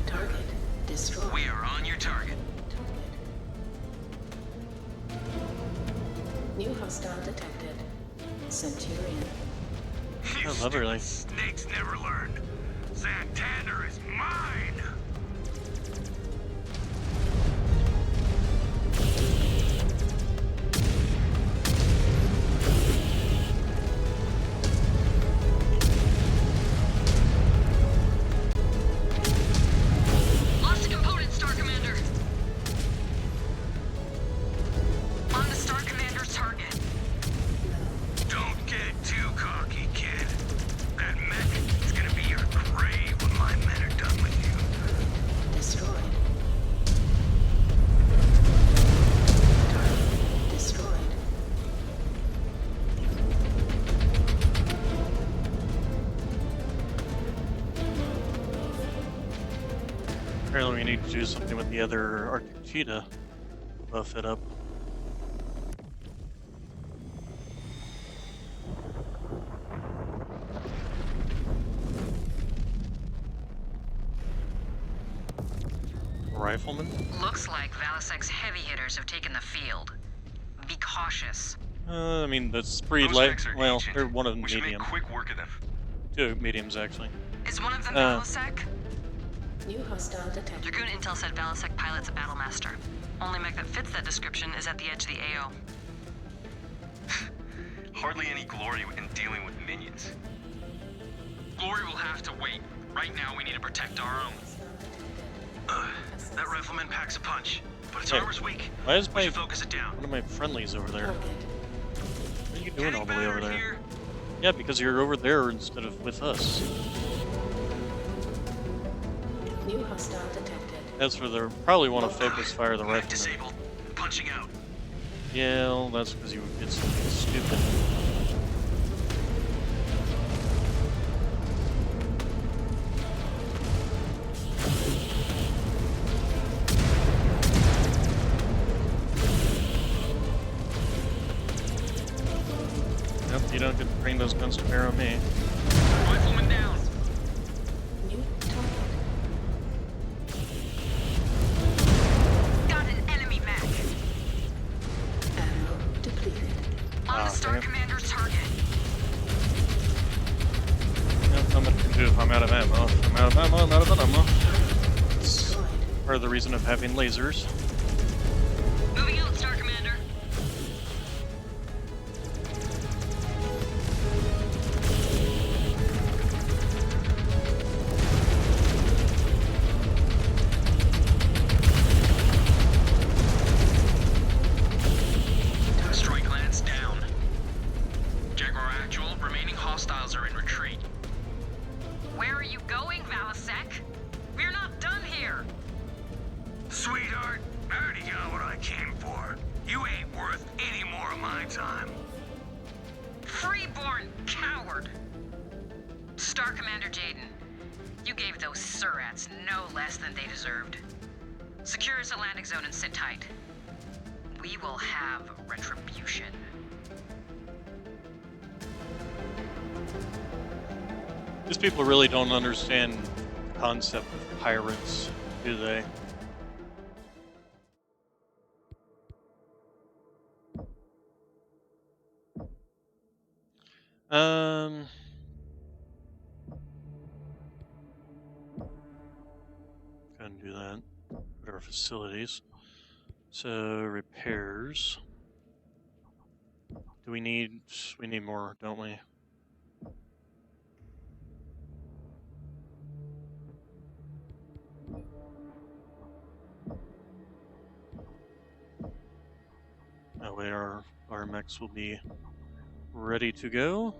Target destroyed. We are on your target. New hostile detected. Centurion. You I love her, like. snakes never learn. Santander is mine. Lost a component, Star Commander. On the Star Commander's target. Don't get too cocky, kid. That mech is gonna be your grave when my men are done with you. Destroyed. Target destroyed. Apparently we need to do something with the other Arctic cheetah. Buff it up. Rifleman? Looks like Valisek's heavy hitters have taken the field. Be cautious. I mean, that's pretty Those light. mechs are Well, ancient. they're one of them We should medium. make quick work of them. Two mediums, actually. Is one of them Uh. Valisek? New hostile detected. Dragoon Intel said Valisek pilot's a battlemaster. Only mech that fits that description is at the edge of the AO. Hardly any glory in dealing with minions. Glory will have to wait. Right now, we need to protect our own. That rifleman packs a punch, but its Hey, armor's weak. Why is We my should focus it down. one of my friendlies over there? Target. What are you doing all the way Getting over battered there? here. Yeah, because you're over there instead of with us. New hostile detected. That's where they probably want to focus fire the Mech rifleman. disabled. Punching out. Yeah, well, that's because you did something stupid. Nope, you don't get to bring those guns to bear on me. Rifleman down. New target. Got an enemy mech. Ammo depleted. On the Star dang it. Commander's target. Nope, I'm gonna do if I'm out of ammo. If I'm out of ammo, I'm out of ammo. It's Destroyed. part of the reason of having lasers. Moving out, Star Commander. Strike lance down. Jaguar actual. Remaining hostiles are in retreat. Where are you going, Valisek? We're not done here. Sweetheart, I already got what I came for. You ain't worth any more of my time. Freeborn coward. Star Commander Jaden, you gave those Surats no less than they deserved. Secure us a landing zone and sit tight. We will have retribution. These people really don't understand the concept of pirates, do they? Go and do that. Go to our facilities. So repairs. Do we need more, don't we? That way our mechs will be ready to go.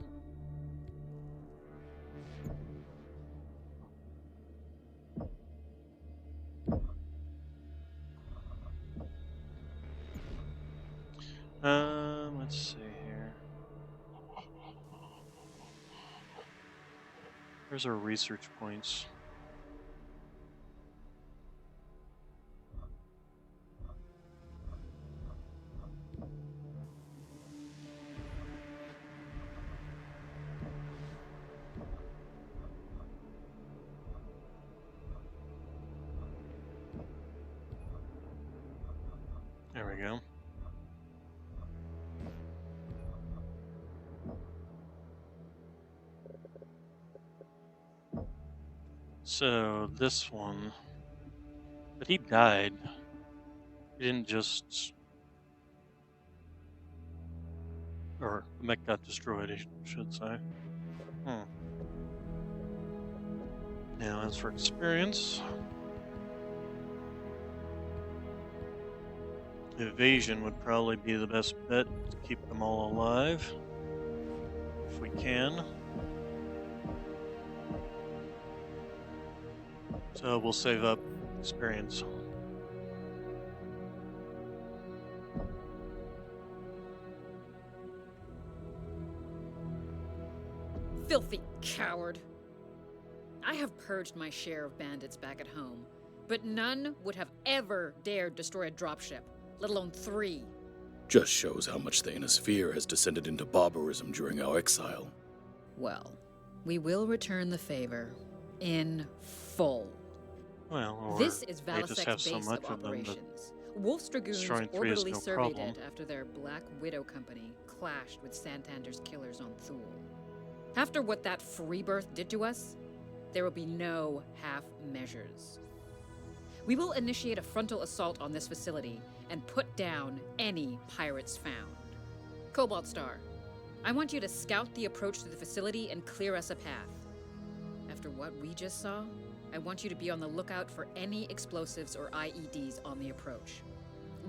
Let's see here. Where's our research points? There we go. So this one, but he died. He didn't just, or the mech got destroyed, I should say. Now as for experience, evasion would probably be the best bet to keep them all alive, if we can. So we'll save up experience. Filthy coward. I have purged my share of bandits back at home, but none would have ever dared destroy a dropship, let alone 3. Just shows how much the Inosphere has descended into barbarism during our exile. Well, we will return the favor in full. Well, or this is they just have Valisek's so base much of of them that operations. Wolf's Dragoons destroying 3 is orbitally no surveyed problem. it after their Black Widow company clashed with Santander's killers on Thule. After what that Freebirth did to us, there will be no half measures. We will initiate a frontal assault on this facility and put down any pirates found. Cobalt Star, I want you to scout the approach to the facility and clear us a path. After what we just saw, I want you to be on the lookout for any explosives or IEDs on the approach.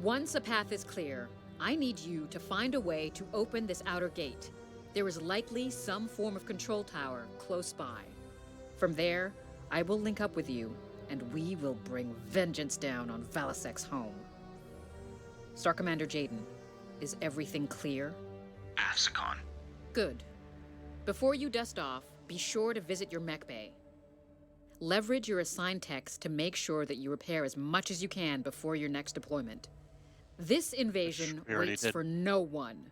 Once a path is clear, I need you to find a way to open this outer gate. There is likely some form of control tower close by. From there, I will link up with you, and we will bring vengeance down on Valisek's home. Star Commander Jaden, is everything clear? Afsicon. Good. Before you dust off, be sure to visit your mech bay. Leverage your assigned techs to make sure that you repair as much as you can before your next deployment. This invasion waits for no one,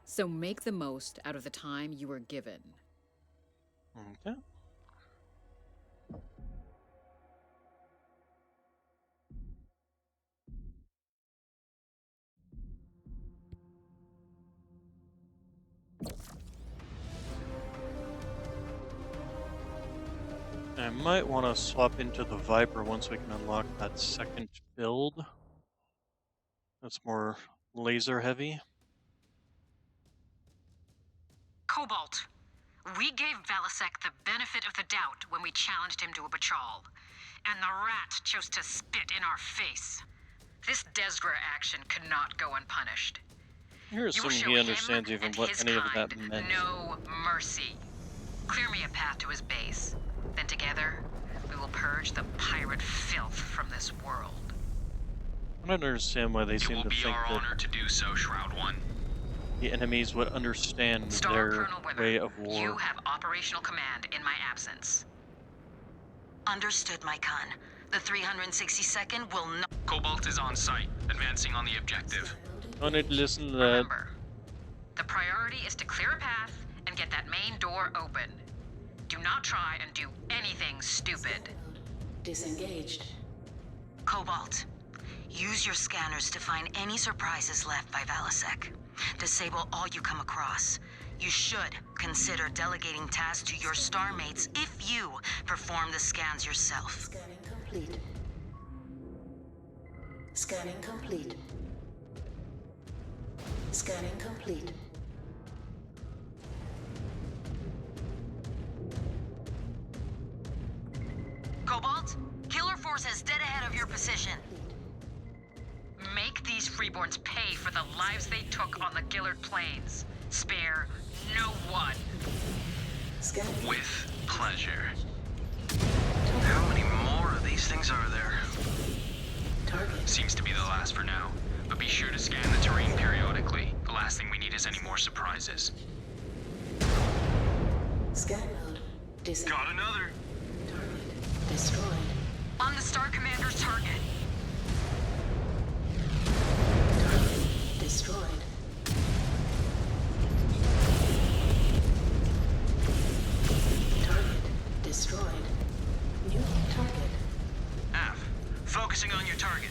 so make the most out of the time you are given. Okay. I might want to swap into the Viper once we can unlock that second build. That's more laser heavy. Cobalt, we gave Valisek the benefit of the doubt when we challenged him to a patrol, and the rat chose to spit in our face. This Desgra action could not go unpunished. You're assuming he understands even what any of that meant. No mercy. Clear me a path to his base. Then together, we will purge the pirate filth from this world. I don't understand why they seem to think It will be our that honor to do so, Shroud One. the enemies would understand Star their Colonel Wimmer, way of war. you have operational command in my absence. Understood, my con. The 362nd will not... Cobalt is on site, advancing on the objective. I need to listen to that. Remember, the priority is to clear a path and get that main door open. Do not try and do anything stupid. Disengaged. Cobalt, use your scanners to find any surprises left by Valasek. Disable all you come across. You should consider delegating tasks to your star mates if you perform the scans yourself. Scanning complete. Scanning complete. Scanning complete. Cobalt, Killer Force is dead ahead of your position. Make these freeborns pay for the lives they took on the Gillard Plains. Spare no one. Scanning. With pleasure. How many more of these things are there? Target. Seems to be the last for now. But be sure to scan the terrain periodically. The last thing we need is any more surprises. Scan mode. Disengaged. Got another! Target destroyed. On the Star Commander's target. Target destroyed. Target destroyed. New target. Av, focusing on your target.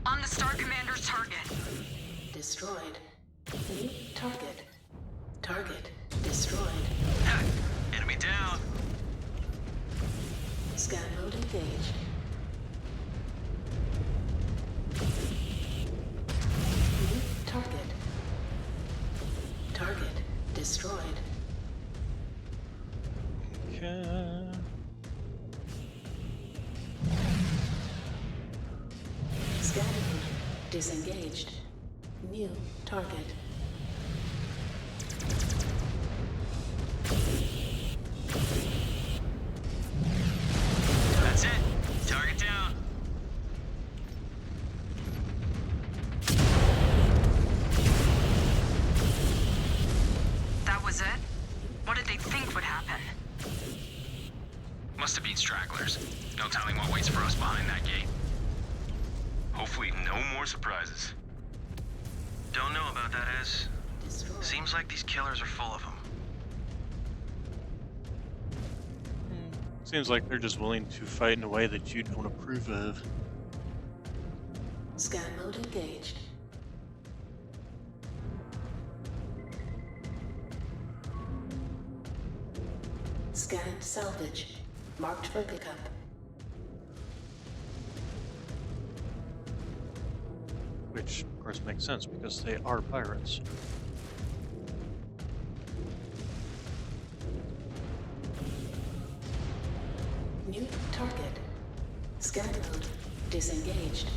On the Star Commander's target. Destroyed. New target. Target destroyed. Enemy down. Scan mode engaged. New target. Target destroyed. Okay. Scan mode disengaged. New target. That's it. Target down. That was it? What did they think would happen? Must have been stragglers. No telling what waits for us behind that gate. Hopefully no more surprises. Don't know about that, Ez. Destroyed. Seems like these killers are full of them. Seems like they're just willing to fight in a way that you don't approve of. Scan mode engaged. Scan salvage. Marked for pickup. Which, of course, makes sense because they are pirates. New target. Scan mode disengaged.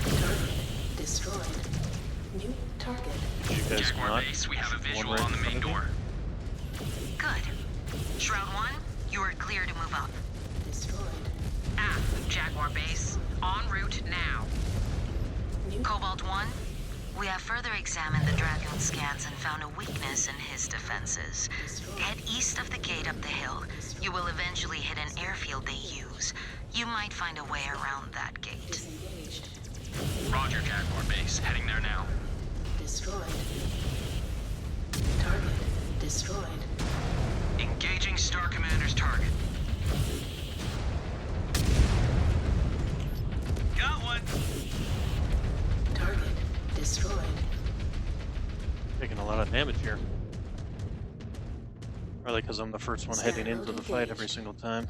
Target destroyed. New target. Did you guys Jaguar not? base, we have a One visual right on the in main front of door. Good. Shroud 1, you are clear to move up. Destroyed. Jaguar base. En route now. New Cobalt 1, we have further examined the Dragoon scans and found a weakness in his defenses. Head east of the gate up the hill. You will eventually hit an airfield they use. You might find a way around that gate. disengaged. Roger, Jaguar base. Heading there now. Destroyed. Target destroyed. Engaging Star Commander's target. Got one. Target destroyed. Taking a lot of damage here. Probably because I'm the first one heading into the fight every single time.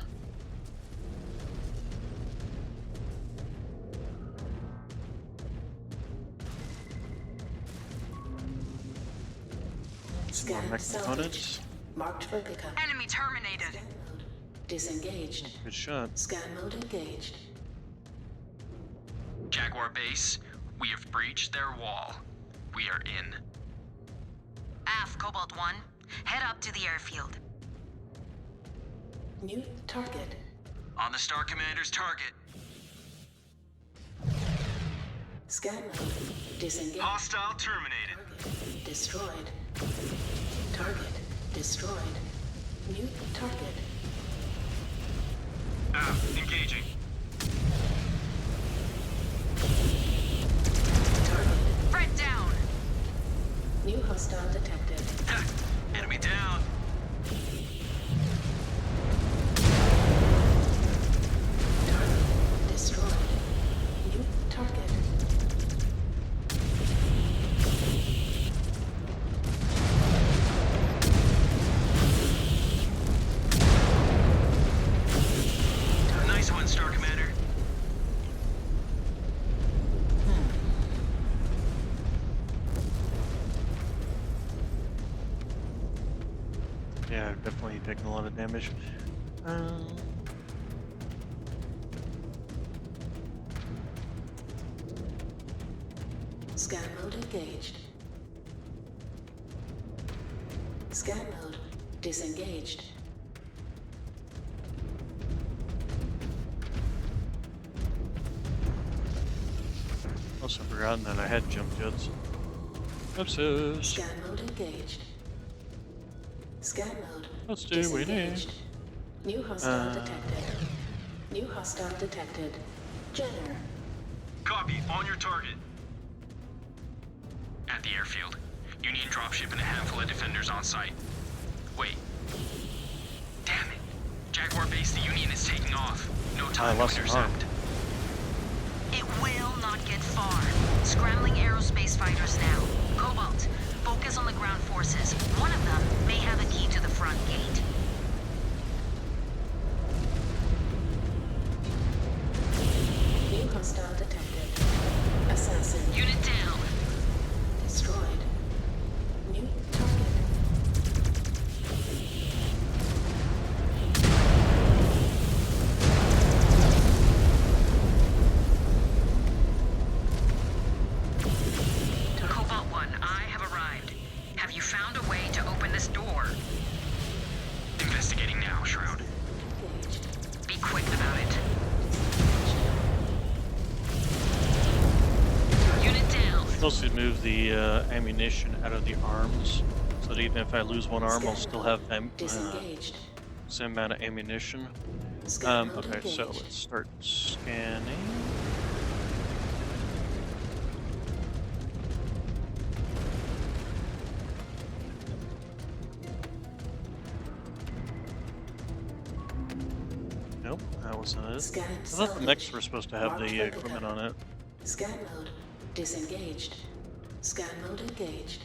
Some more Scan mech salvage. components. Marked for pickup. Enemy terminated. Scan mode disengaged. Good shot. Scan mode engaged. Jaguar base, we have breached their wall. We are in. Aft, Cobalt 1, head up to the airfield. New target. On the Star Commander's target. Scan mode disengaged. Hostile terminated. Target destroyed. Target destroyed. New target. Engaging. Threat down. New hostile detected. Enemy down. Target destroyed. New target. Nice one, Star Commander. Yeah, definitely taking a lot of damage. Scan mode engaged. Scan mode disengaged. Also forgotten that I had jump jets. Oopsies. Scan mode engaged. Scan mode Let's do what we need. disengaged. New hostile detected. New hostile detected. Jenner. Copy. On your target. At the airfield. Union dropship and a handful of defenders on site. Wait. Damn it. Jaguar base, the Union is taking off. No time to lost an arm. intercept. It will not get far. Scrambling aerospace fighters now. Cobalt, focus on the ground forces. One of them may have a key to the front gate. New hostile detected. Assassin. Unit down. Destroyed. New target. Cobalt 1, I have arrived. Have you found a way to open this door? Investigating now, Shroud. Engaged. Be quick about it. Unit down. Supposed to move the ammunition out of the arms, so that even if I lose one arm, I'll still have Disengaged. same amount of ammunition. Scan mode Okay, so engaged. let's start scanning. Nope, that wasn't it. Scan I thought the salvage. mechs were supposed to have Marked the replica. equipment on it. Scan mode disengaged. Scan mode engaged.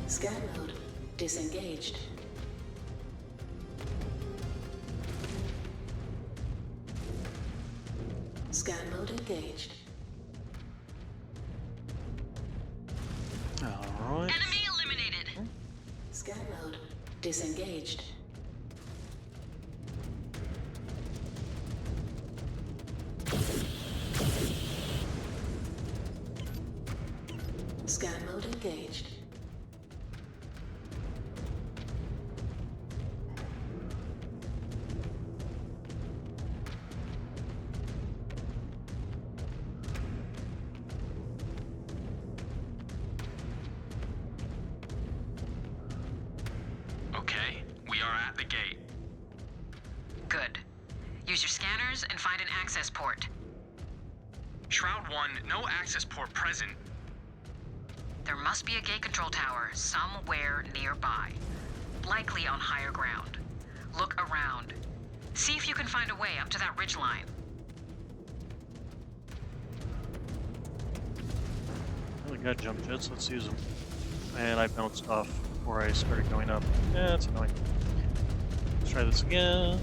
Scan mode disengaged. Scan mode engaged. Alright. Enemy eliminated. Scan mode disengaged. Scan mode engaged. Okay, we are at the gate. Good. Use your scanners and find an access port. Shroud 1, no access port present. There must be a gate control tower somewhere nearby. Likely on higher ground. Look around. See if you can find a way up to that ridgeline. We got jump jets, let's use them. And I bounced off before I started going up. Yeah, that's annoying. Let's try this again.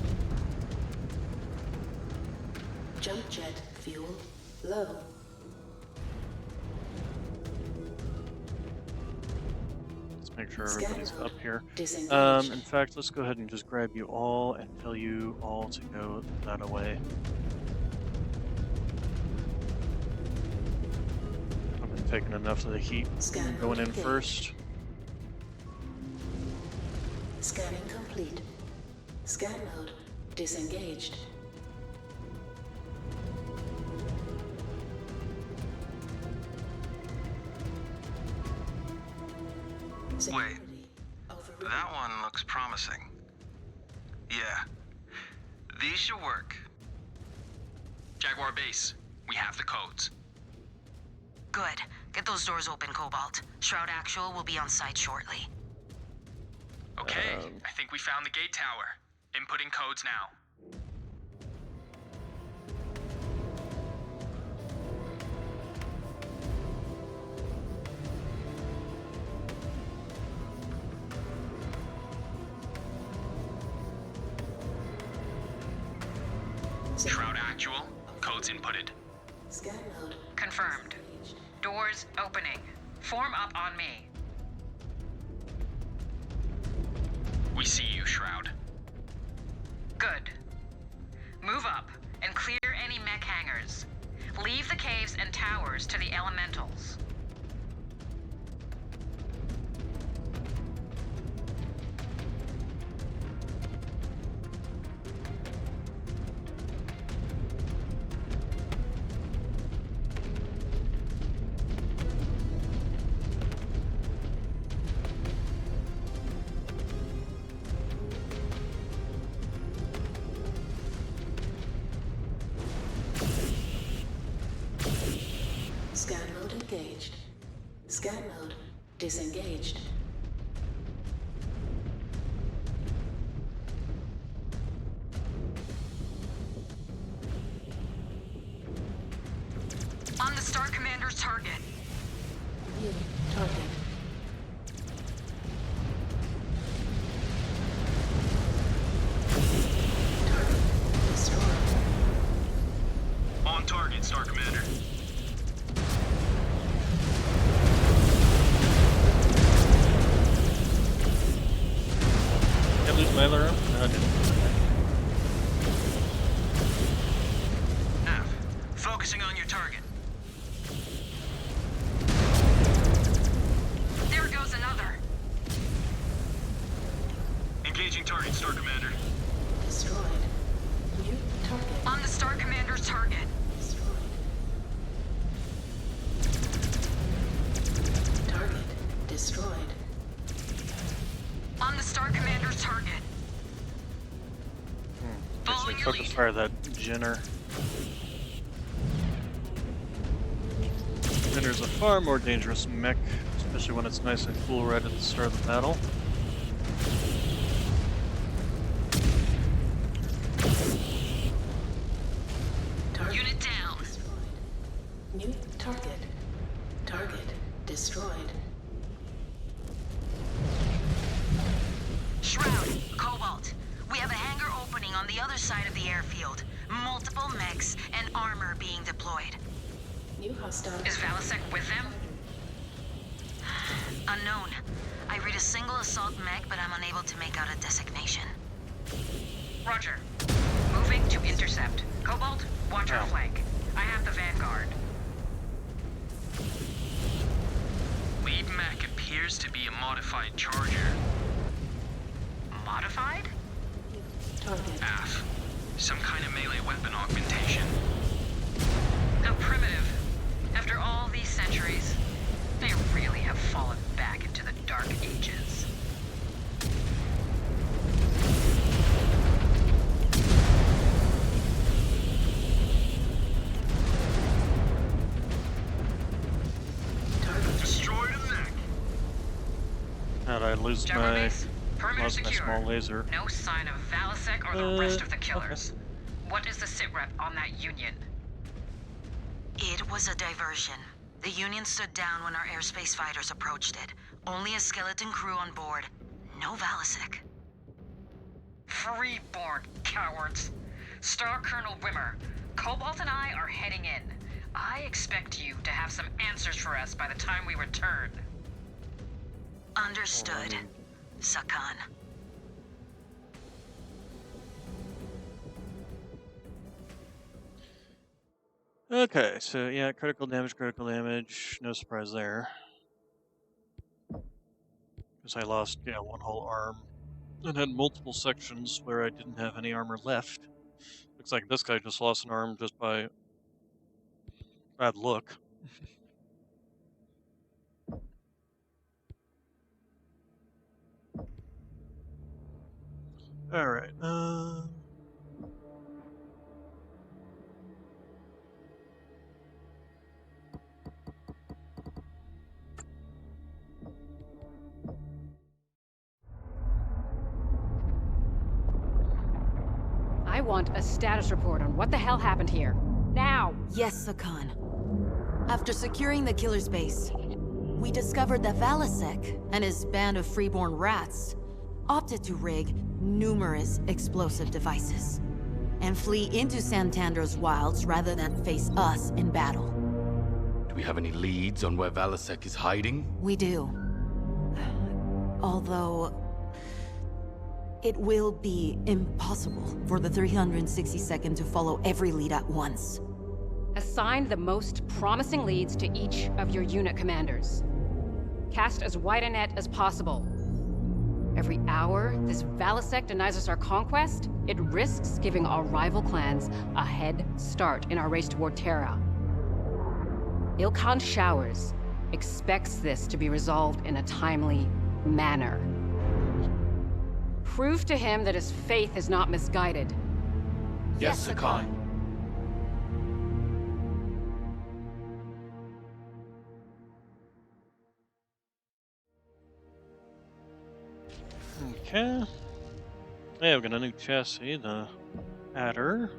Jump jet fuel low. Let's make sure everybody's up here. Disengaged. In fact, let's go ahead and just grab you all and tell you all to go that away. I've been taking enough of the heat Scan going in engaged. first. Scanning complete. Scan mode disengaged. Wait, that one looks promising. Yeah, these should work. Jaguar Base, we have the codes. Good. Get those doors open, Cobalt. Shroud Actual will be on site shortly. Okay, I think we found the gate tower. Inputting codes now. Shroud Actual, codes inputted. Scan mode. Confirmed. Doors opening. Form up on me. We see you, Shroud. Good. Move up and clear any mech hangars. Leave the caves and towers to the elementals. Scan mode engaged. Scan mode disengaged. On the Star Commander's target. New target. Target destroyed. On target, Star Commander. Did I lose my other arm? No, I didn't. F, focusing on your target. There goes another. Engaging target, Star Commander. Destroyed. New target On the Star Commander's target. destroyed. Target destroyed. On the Star Commander's target. Actually, focus fire that Jenner. Jenner's a far more dangerous mech, especially when it's nice and cool right at the start of the battle. Target Unit down. destroyed. New target. Target destroyed. Shroud, Cobalt. We have a hangar opening on the other side of the airfield. Multiple mechs and armor being deployed. New hostile. Is Valasek with them? Unknown. I read a single assault mech, but I'm unable to make out a designation. Roger. Moving to intercept. Cobalt, watch our flank. I have the Vanguard. Lead mech appears to be a modified charger. Modified? Target. AF. Some kind of melee weapon augmentation. How primitive. After all these centuries, they really have fallen back into the Dark Ages. Target. Destroyed a mech. How'd I lose Jaguar my base, perimeter lost my secure. small laser? No sign of Valasek or the rest of the Okay. killers. What is the sitrep on that Union? It was a diversion. The Union stood down when our airspace fighters approached it. Only a skeleton crew on board. No Valasek. Freeborn cowards. Star Colonel Wimmer, Cobalt and I are heading in. I expect you to have some answers for us by the time we return. Understood. Sakan. Okay, so yeah, critical damage, no surprise there. Because I lost, one whole arm. And had multiple sections where I didn't have any armor left. Looks like this guy just lost an arm just by bad luck. Alright, I want a status report on what the hell happened here. Now! Yes, Sakan. After securing the killer's base, we discovered that Valasek and his band of freeborn rats opted to rig numerous explosive devices and flee into Santander's wilds rather than face us in battle. Do we have any leads on where Valasek is hiding? We do. Although it will be impossible for the 362nd to follow every lead at once. Assign the most promising leads to each of your unit commanders. Cast as wide a net as possible. Every hour this Valasek denies us our conquest, it risks giving our rival clans a head start in our race toward Terra. Ilkhan Showers expects this to be resolved in a timely manner. Prove to him that his faith is not misguided. Yes, Sakan. okay. Yeah, we've got a new chassis, the Adder.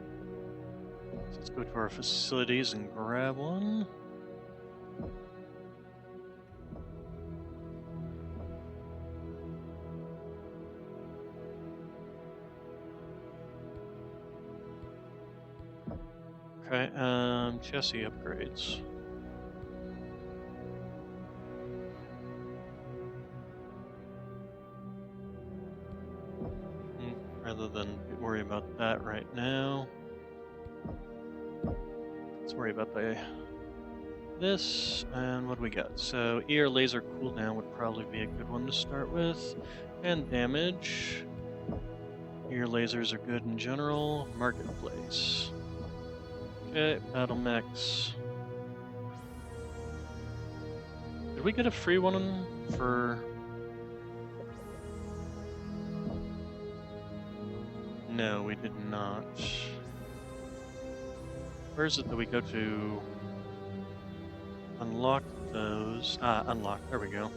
So let's go to our facilities and grab one. Okay, chassis upgrades. Rather than worry about that right now, let's worry about this, and what do we got? So, ER laser cooldown would probably be a good one to start with, and damage. ER lasers are good in general. Marketplace. Okay, battle mechs. Did we get a free one for... No, we did not. Where is it that we go to unlock those? Ah, unlock. There we go.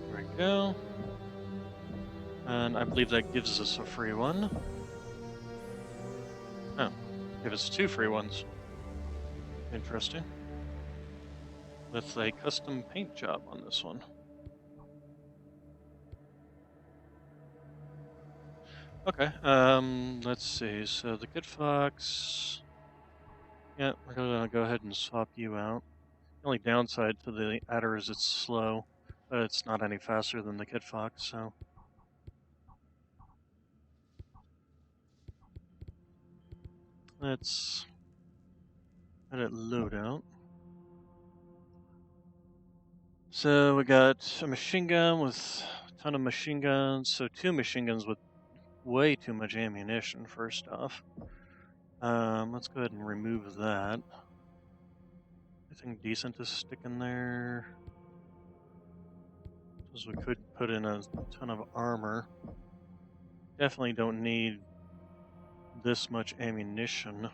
There we go. And I believe that gives us a free one. Oh, gives us 2 free ones. Interesting. With a custom paint job on this one. Okay, let's see. So the Good Fox. Yeah, we're gonna go ahead and swap you out. The only downside to the Adder is it's slow, but it's not any faster than the Kid Fox, so. Let's let it load out. So we got a machine gun with a ton of machine guns, so 2 machine guns with way too much ammunition, first off. Let's go ahead and remove that. Anything decent to stick in there? Because we could put in a ton of armor. Definitely don't need this much ammunition.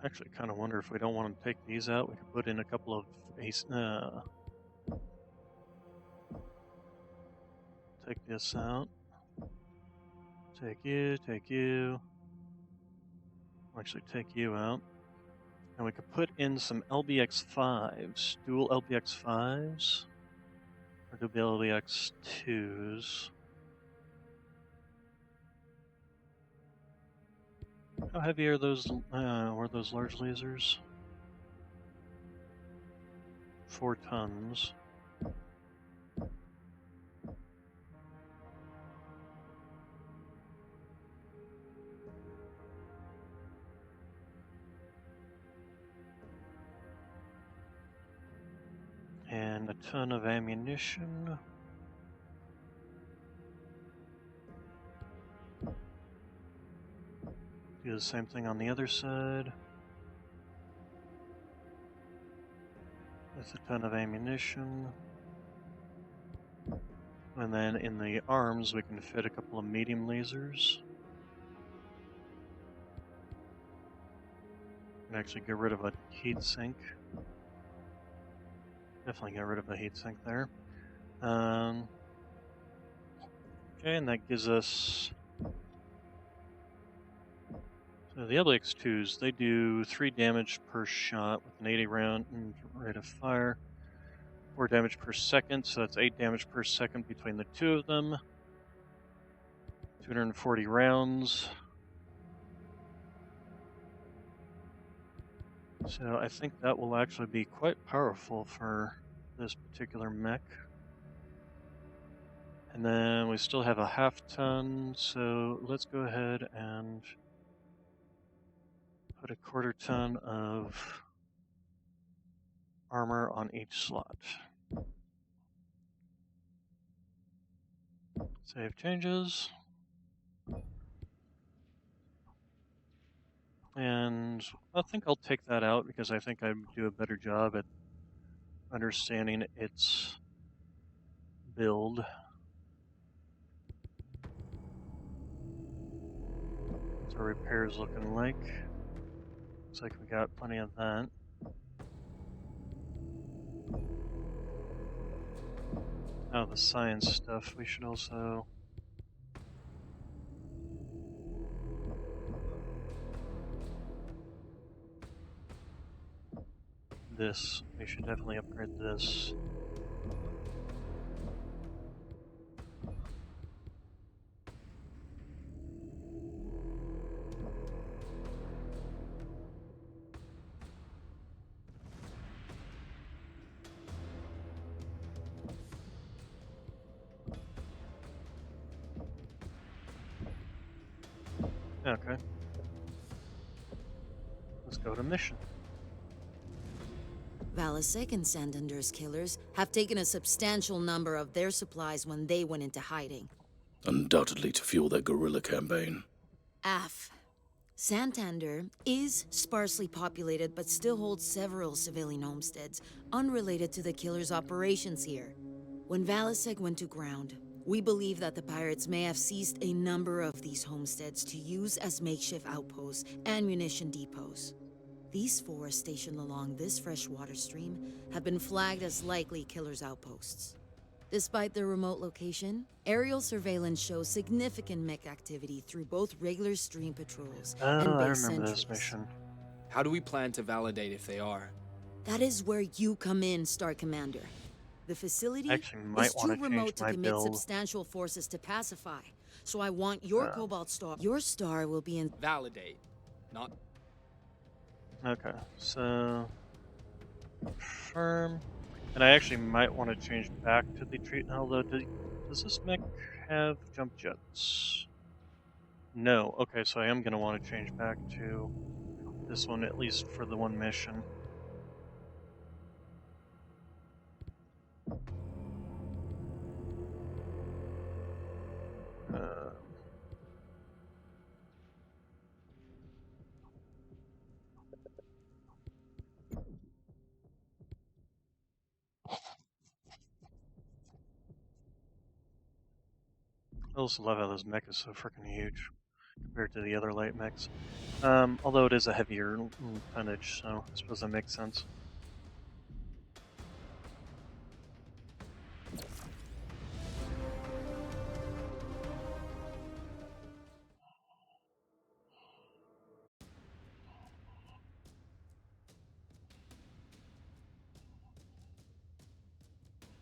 Actually, kind of wonder if we don't want to take these out. We could put in a couple of take this out. Take you. I'll actually take you out. And we could put in some LBX5s, dual LBX5s, or dual LBX2s. How heavy are those? Were those large lasers? 4 tons. And a ton of ammunition. Do the same thing on the other side. with a ton of ammunition. And then in the arms, we can fit a couple of medium lasers. And actually get rid of a heat sink. Definitely get rid of the heat sink there. Okay, and that gives us... So the LX2s, they do 3 damage per shot with an 80 round rate of fire. 4 damage per second, so that's 8 damage per second between the two of them. 240 rounds. So I think that will actually be quite powerful for this particular mech. And then we still have a half ton, so let's go ahead and put a 1/4 ton of armor on each slot. Save changes. And I think I'll take that out because I think I do a better job at understanding its build. What's our repairs looking like? Looks like we got plenty of that. Now the science stuff, we should also... This, we should definitely upgrade this. Okay. Let's go to mission. Valasek and Santander's killers have taken a substantial number of their supplies when they went into hiding. Undoubtedly to fuel their guerrilla campaign. Santander is sparsely populated but still holds several civilian homesteads unrelated to the killers' operations here. When Valasek went to ground, we believe that the pirates may have seized a number of these homesteads to use as makeshift outposts and munition depots. These 4 stationed along this freshwater stream have been flagged as likely killers' outposts. Despite their remote location, aerial surveillance shows significant mech activity through both regular stream patrols and I base remember sentries. this mission. How do we plan to validate if they are? That is where you come in, Star Commander. The facility might is wanna too remote change to my commit build. substantial forces to pacify. So I want your Cobalt Star. Your star will be in... Validate, not... Okay, so... Confirm. And I actually might want to change back to the treat, although does this mech have jump jets? No. Okay, so I am going to want to change back to this one, at least for the one mission. I also love how this mech is so freaking huge compared to the other light mechs. Although it is a heavier tonnage, so I suppose that makes sense.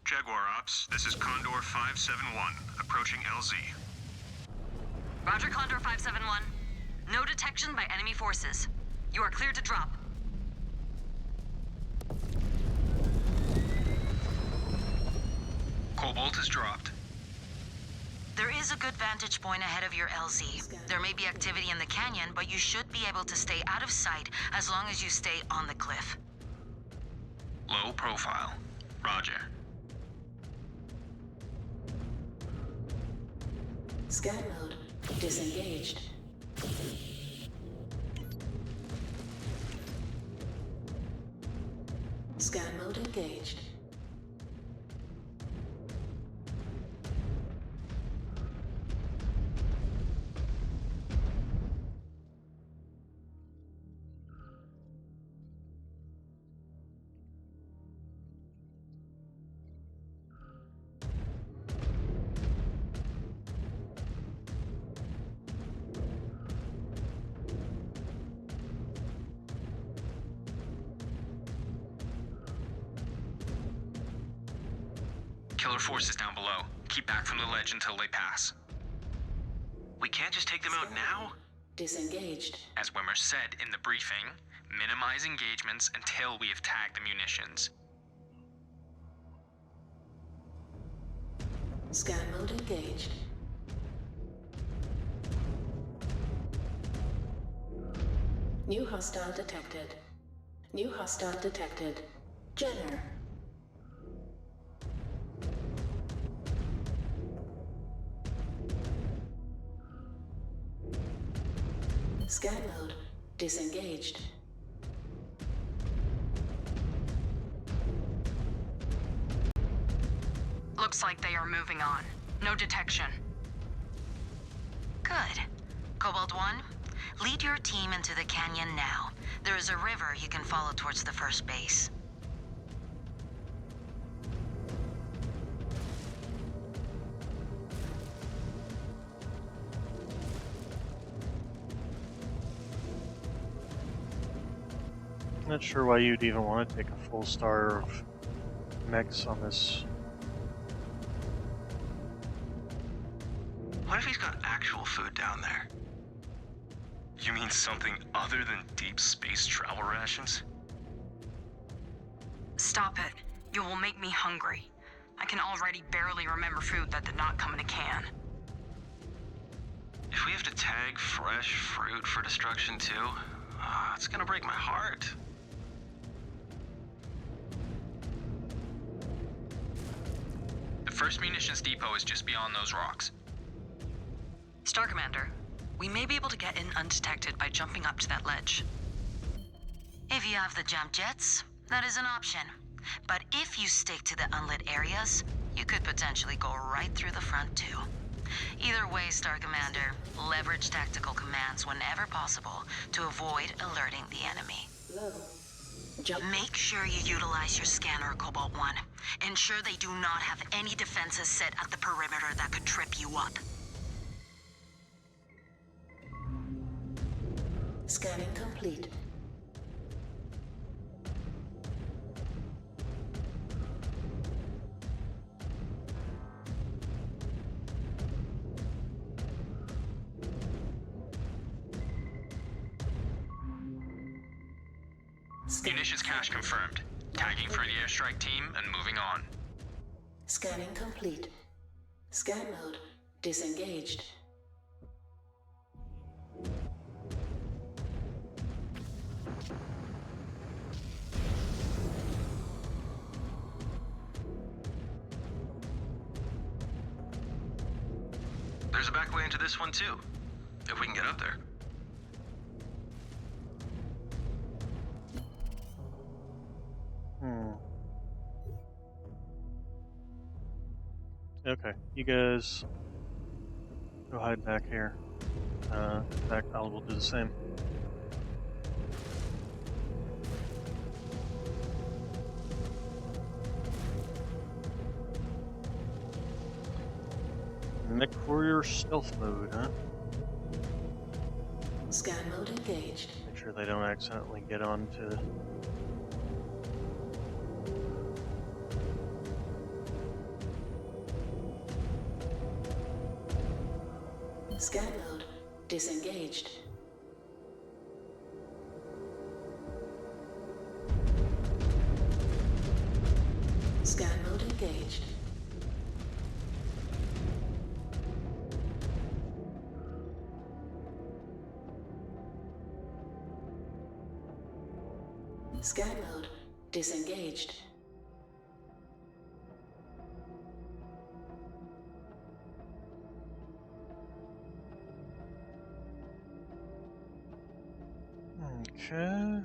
Jaguar Ops, this is Condor 571, approaching LZ. Roger, Condor 571. No detection by enemy forces. You are cleared to drop. Cobalt is dropped. There is a good vantage point ahead of your LZ. There may be activity in the canyon, but you should be able to stay out of sight as long as you stay on the cliff. Low profile. Roger. Scan mode disengaged. Scan mode engaged. Killer forces down below. Keep back from the ledge until they pass. We can't just take them out now? Disengaged. As Wimmer said in the briefing, minimize engagements until we have tagged the munitions. Scan mode engaged. New hostile detected. New hostile detected. Jenner. Scan mode disengaged. Looks like they are moving on. No detection. Good. Cobalt 1, lead your team into the canyon now. There is a river you can follow towards the first base. Not sure why you'd even want to take a full star of mechs on this. What if he's got actual food down there? You mean something other than deep space travel rations? Stop it. You will make me hungry. I can already barely remember food that did not come in a can. If we have to tag fresh fruit for destruction too, it's gonna break my heart. The first munitions depot is just beyond those rocks. Star Commander, we may be able to get in undetected by jumping up to that ledge. If you have the jump jets, that is an option. But if you stick to the unlit areas, you could potentially go right through the front too. Either way, Star Commander, leverage tactical commands whenever possible to avoid alerting the enemy. Low. Make sure you utilize your scanner, Cobalt 1. Ensure they do not have any defenses set at the perimeter that could trip you up. Scanning complete. Munitions cache confirmed. Tagging for the airstrike team and moving on. Scanning complete. Scan mode disengaged. There's a back way into this one too, if we can get up there. Okay, you guys go hide back here. In fact, I will do the same. Mechwarrior stealth mode, huh? Scan mode engaged. Make sure they don't accidentally get onto. Scan mode disengaged. Scan mode engaged. Scan mode disengaged. Okay.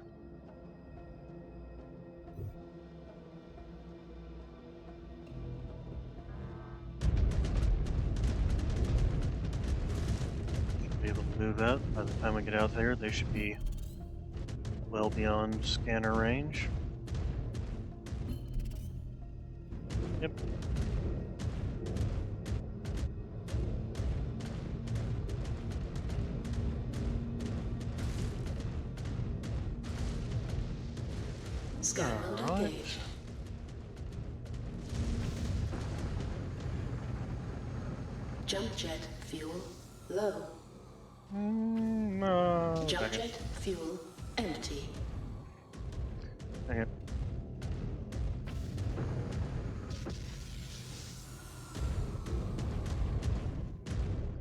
be able to move out. By the time we get out there, they should be well beyond scanner range. Yep. Scan mode engaged. Jump jet fuel low. No. Jump jet fuel empty. Dang it.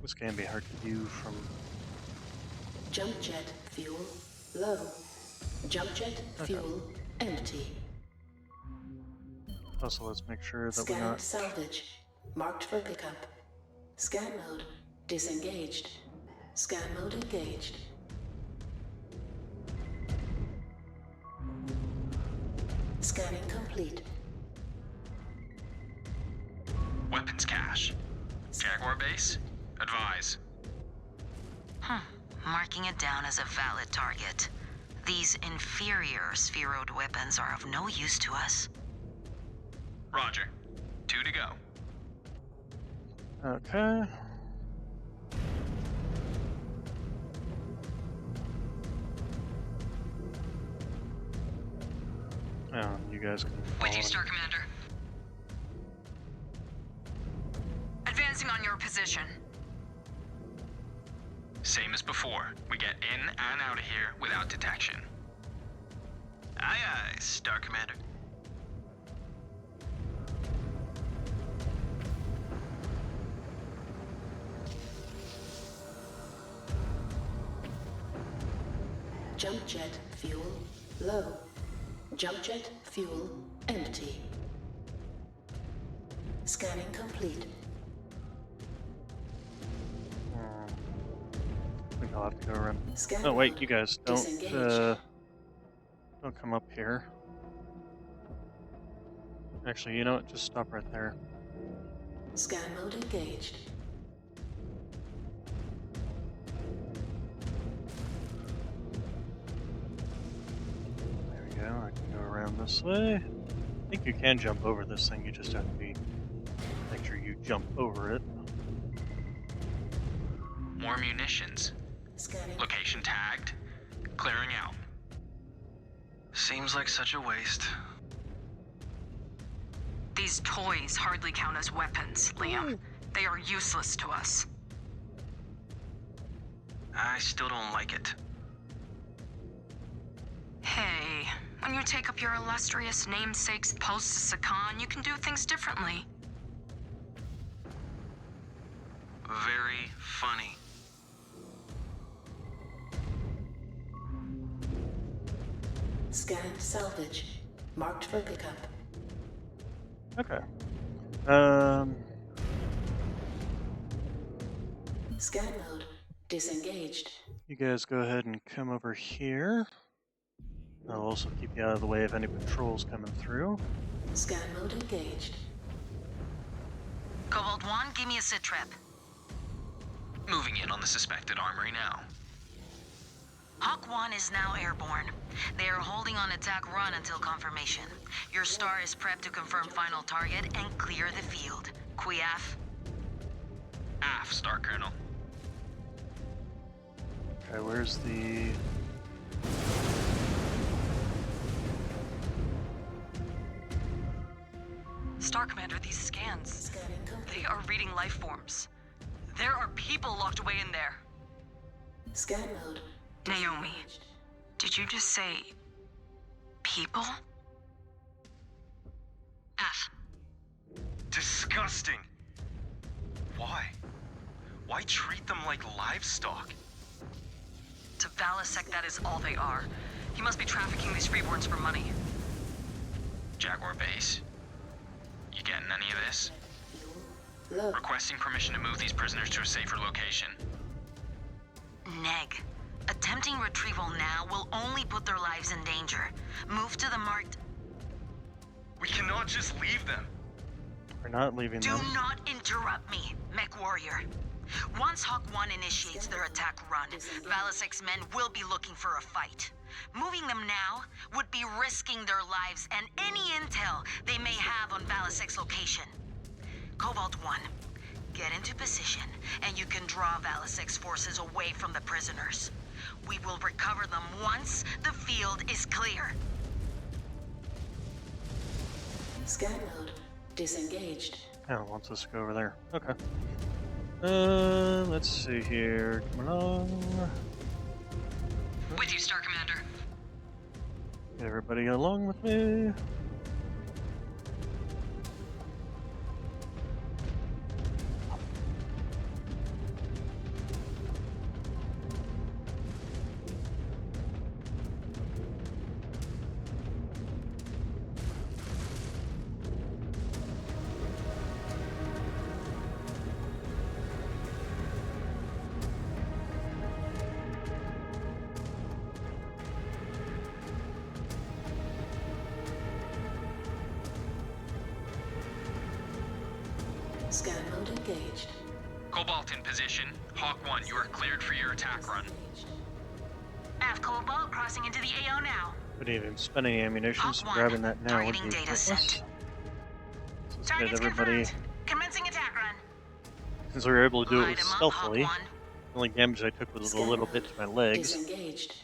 This can be hard to do from. Jump jet fuel low. Jump jet fuel empty. Also, let's make sure that we're Scan not. salvage marked for pickup. Scan mode disengaged. Scan mode engaged. Scanning complete. Weapons cache. Jaguar base? Advise. Marking it down as a valid target. These inferior spheroid weapons are of no use to us. Roger. 2 to go. Okay. You guys can. With you, Star Commander. Advancing on your position. Same as before. We get in and out of here without detection. Aye, aye, Star Commander. Jump jet fuel low. Jump jet fuel empty. Scanning complete. I think I'll have to go around. Scan Oh wait, mode you guys don't disengaged. don't come up here. Actually, you know what? Just stop right there. Scan mode engaged. There we go. I can go around this way. I think you can jump over this thing. You just have to make sure you jump over it. More munitions. Scanning. Location tagged. Clearing out. Seems like such a waste. These toys hardly count as weapons, Liam. They are useless to us. I still don't like it. Hey, when you take up your illustrious namesake's post to Sakan, you can do things differently. Very funny. Scan salvage marked for pickup. Okay. Scan mode disengaged. You guys go ahead and come over here. I'll also keep you out of the way of any patrols coming through. Scan mode engaged. Cobalt 1, give me a sit trip. Moving in on the suspected armory now. Hawk 1 is now airborne. They are holding on attack run until confirmation. Your star is prepped to confirm final target and clear the field. Quiaf. Aft, Star Colonel. Okay, where's the... Star Commander, these scans, they are reading life forms. There are people locked away in there. Scan mode. Naomi, did you just say people? F. Disgusting. Why? Why treat them like livestock? To Valasek, that is all they are. He must be trafficking these freeborns for money. Jaguar base. You getting any of this? Low. Requesting permission to move these prisoners to a safer location. Neg. Attempting retrieval now will only put their lives in danger. Move to the marked... We cannot just leave them. We're not leaving Do them. not interrupt me, Mechwarrior. Once Hawk 1 initiates their attack run, Valisek's men will be looking for a fight. Moving them now would be risking their lives and any intel they may have on Valisek's location. Cobalt 1, get into position, and you can draw Valisek's forces away from the prisoners. We will recover them once the field is clear. Scan mode disengaged. Oh, it wants us to go over there. Okay. Let's see here. Coming on. With you, Star Commander. Get everybody along with me. Scan mode engaged. Cobalt in position. Hawk 1, you are cleared for your attack run. Av Cobalt crossing into the AO now. But even spending ammunition, so grabbing that now would be Targeting data pointless. sent. So let's get Targets everybody. confirmed. Commencing attack run. Since we were able to do it Light 'em up, stealthily, Hawk 1. the only damage I took was a little bit to my legs. Disengaged.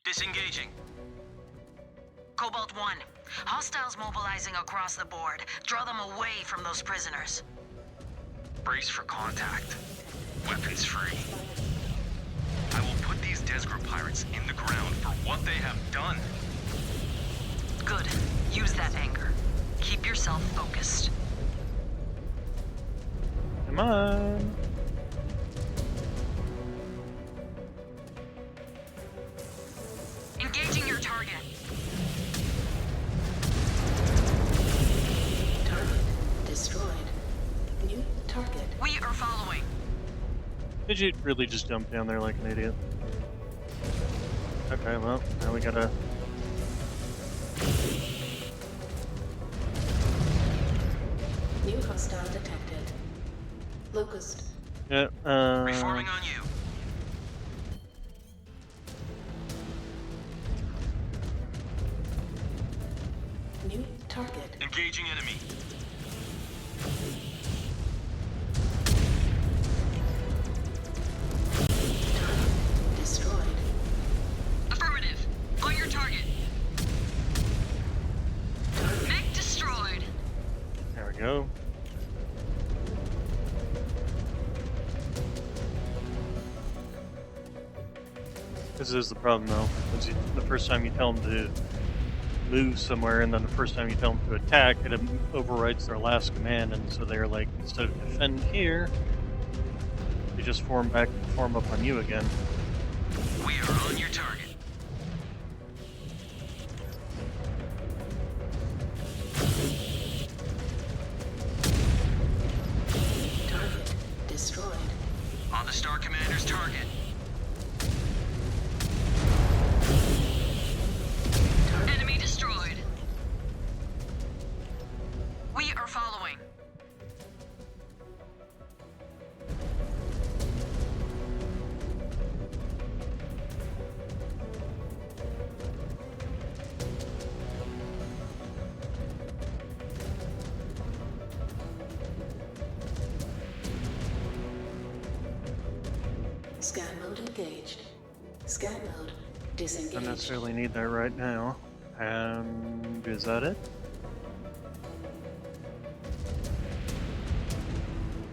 Disengaging. Cobalt 1, hostiles mobilizing across the board. Draw them away from those prisoners. Brace for contact. Weapons free. I will put these Desgro pirates in the ground for what they have done. Good. Use that anger. Keep yourself focused. Come on. Engaging your target. Target destroyed. New target. We are following. Did you really just jump down there like an idiot? Okay, well, now we gotta... New hostile detected. Locust. Yeah, Reforming on you. New target. Engaging enemy. Target destroyed. Affirmative. On your target. Mech destroyed. there we go. This is the problem, though. Is the first time you tell them to move somewhere, and then the first time you tell them to attack, it overrides their last command, and so they're like, instead of defend here, they just form back and form up on you again. We are on your target. Target destroyed. On the Star Commander's target. Enemy destroyed. We are following. Scan mode engaged. Scan mode disengaged. Don't necessarily need that right now. And is that it?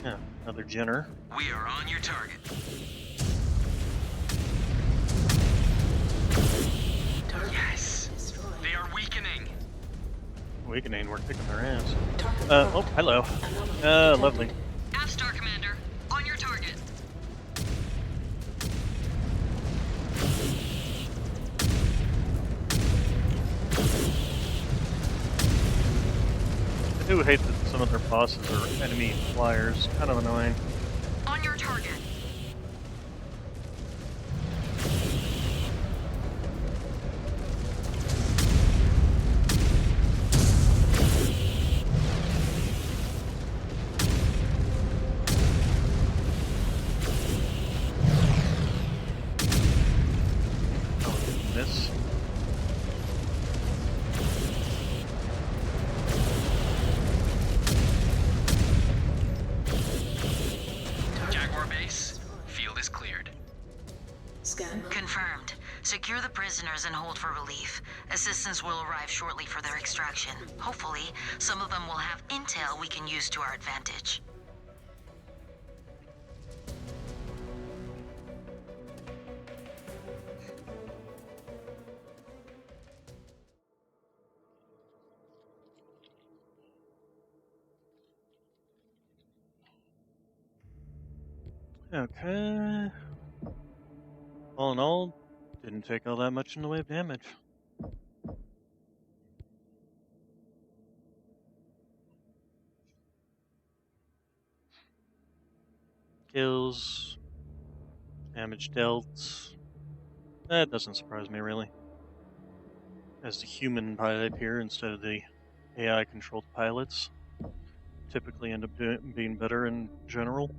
Yeah, another Jenner. We are on your target. Target Yes. destroyed. They are weakening. Weakening, we're kicking their ass. Target Oh, hello. Lovely. Av Star Commander. On your target. I do hate that some of their bosses are enemy flyers. Kind of annoying. On your target. Scan mode. Confirmed. Secure the prisoners and hold for relief. Assistance will arrive shortly for their extraction. Hopefully, some of them will have intel we can use to our advantage. Okay. All in all, didn't take all that much in the way of damage. Kills, damage dealt. That doesn't surprise me, really. As the human pilot here instead of the AI-controlled pilots typically end up being better in general.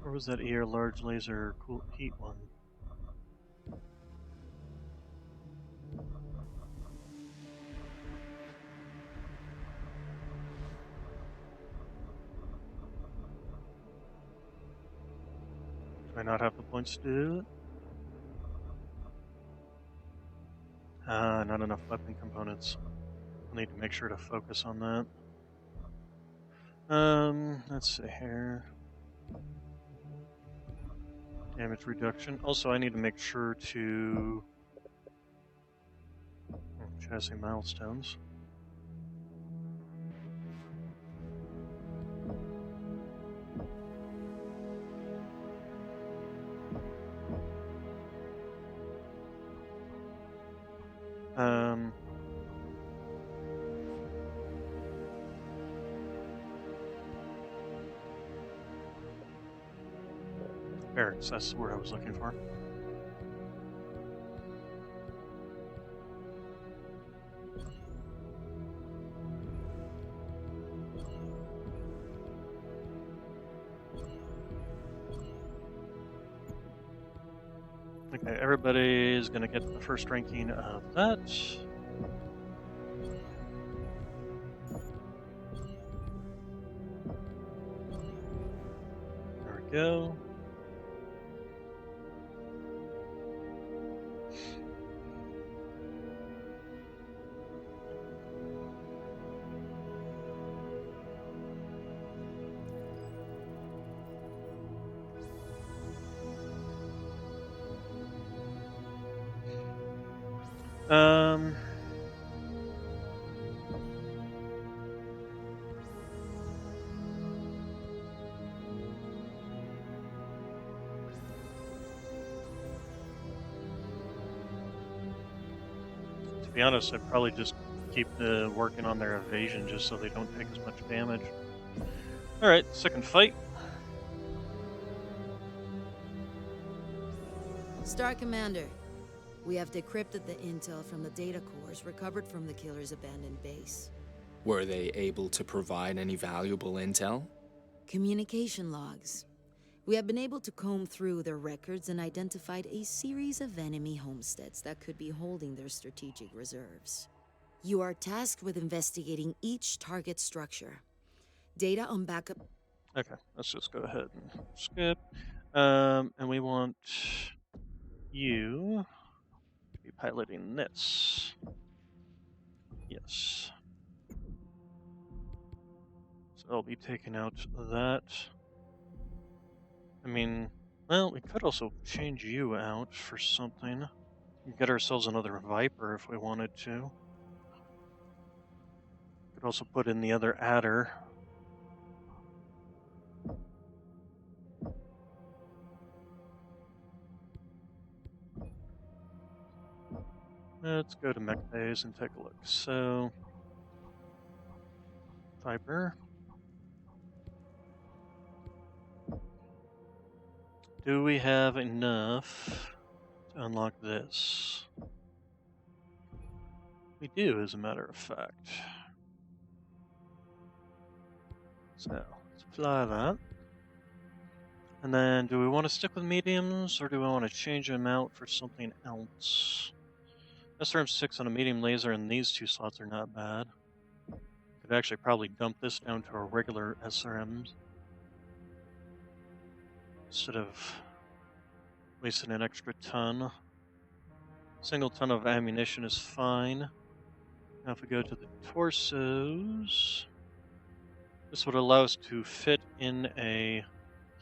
Or was that ER large laser cool heat one? Do I not have the points to do it? Not enough weapon components. I'll need to make sure to focus on that. Let's see here. Damage reduction. Also, I need to make sure to chassis milestones. Barracks, that's the word I was looking for. Okay, everybody's gonna get the first ranking of that. There we go. Um, to be honest, I'd probably just keep working on their evasion just so they don't take as much damage. Alright, second fight. Star Commander, we have decrypted the intel from the data cores recovered from the killer's abandoned base. Were they able to provide any valuable intel? Communication logs. We have been able to comb through their records and identified a series of enemy homesteads that could be holding their strategic reserves. You are tasked with investigating each target structure. Data on backup... Okay, let's just go ahead and skip. And we want you to be piloting this. Yes. So I'll be taking out that. I mean, well, we could also change you out for something. Get ourselves another Viper if we wanted to. Could also put in the other adder. Let's go to Mech Bays and take a look. So, Viper. Do we have enough to unlock this? We do, as a matter of fact. So, let's fly that. And then, do we want to stick with mediums, or do we want to change them out for something else? SRM-6 on a medium laser, and these two slots are not bad. Could actually probably dump this down to our regular SRMs instead of wasting an extra ton. Single ton of ammunition is fine. Now if we go to the torsos, this would allow us to fit in a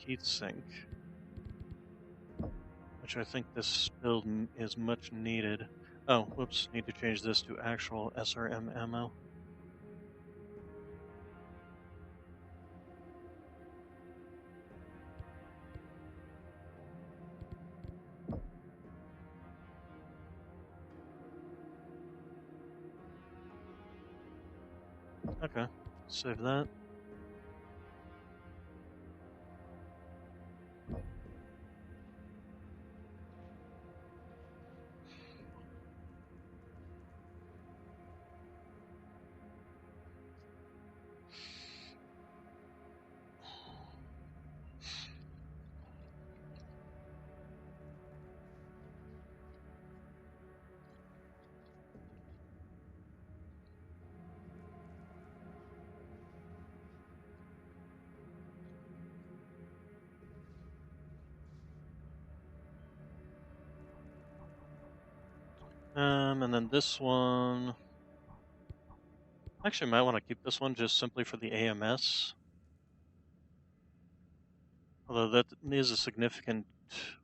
heatsink, which I think this build is much needed. Oh, whoops, need to change this to actual SRM ammo. Okay, save that. And then this one, actually might want to keep this one just simply for the AMS. Although that is a significant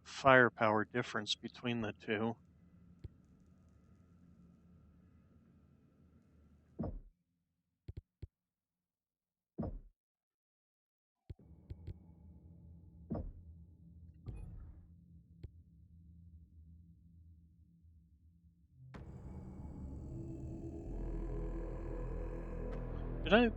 firepower difference between the two. Did I?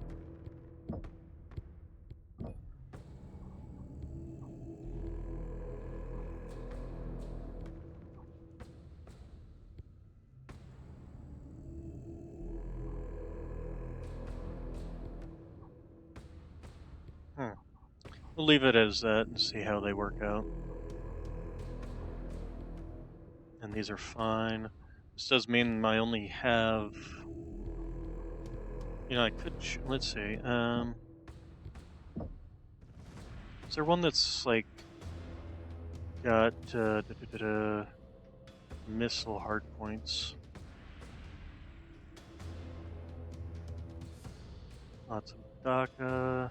We'll leave it as that and see how they work out. And these are fine. This does mean I only have... You know, I could... let's see. Is there one that's, like, got missile hardpoints? Lots of DACA.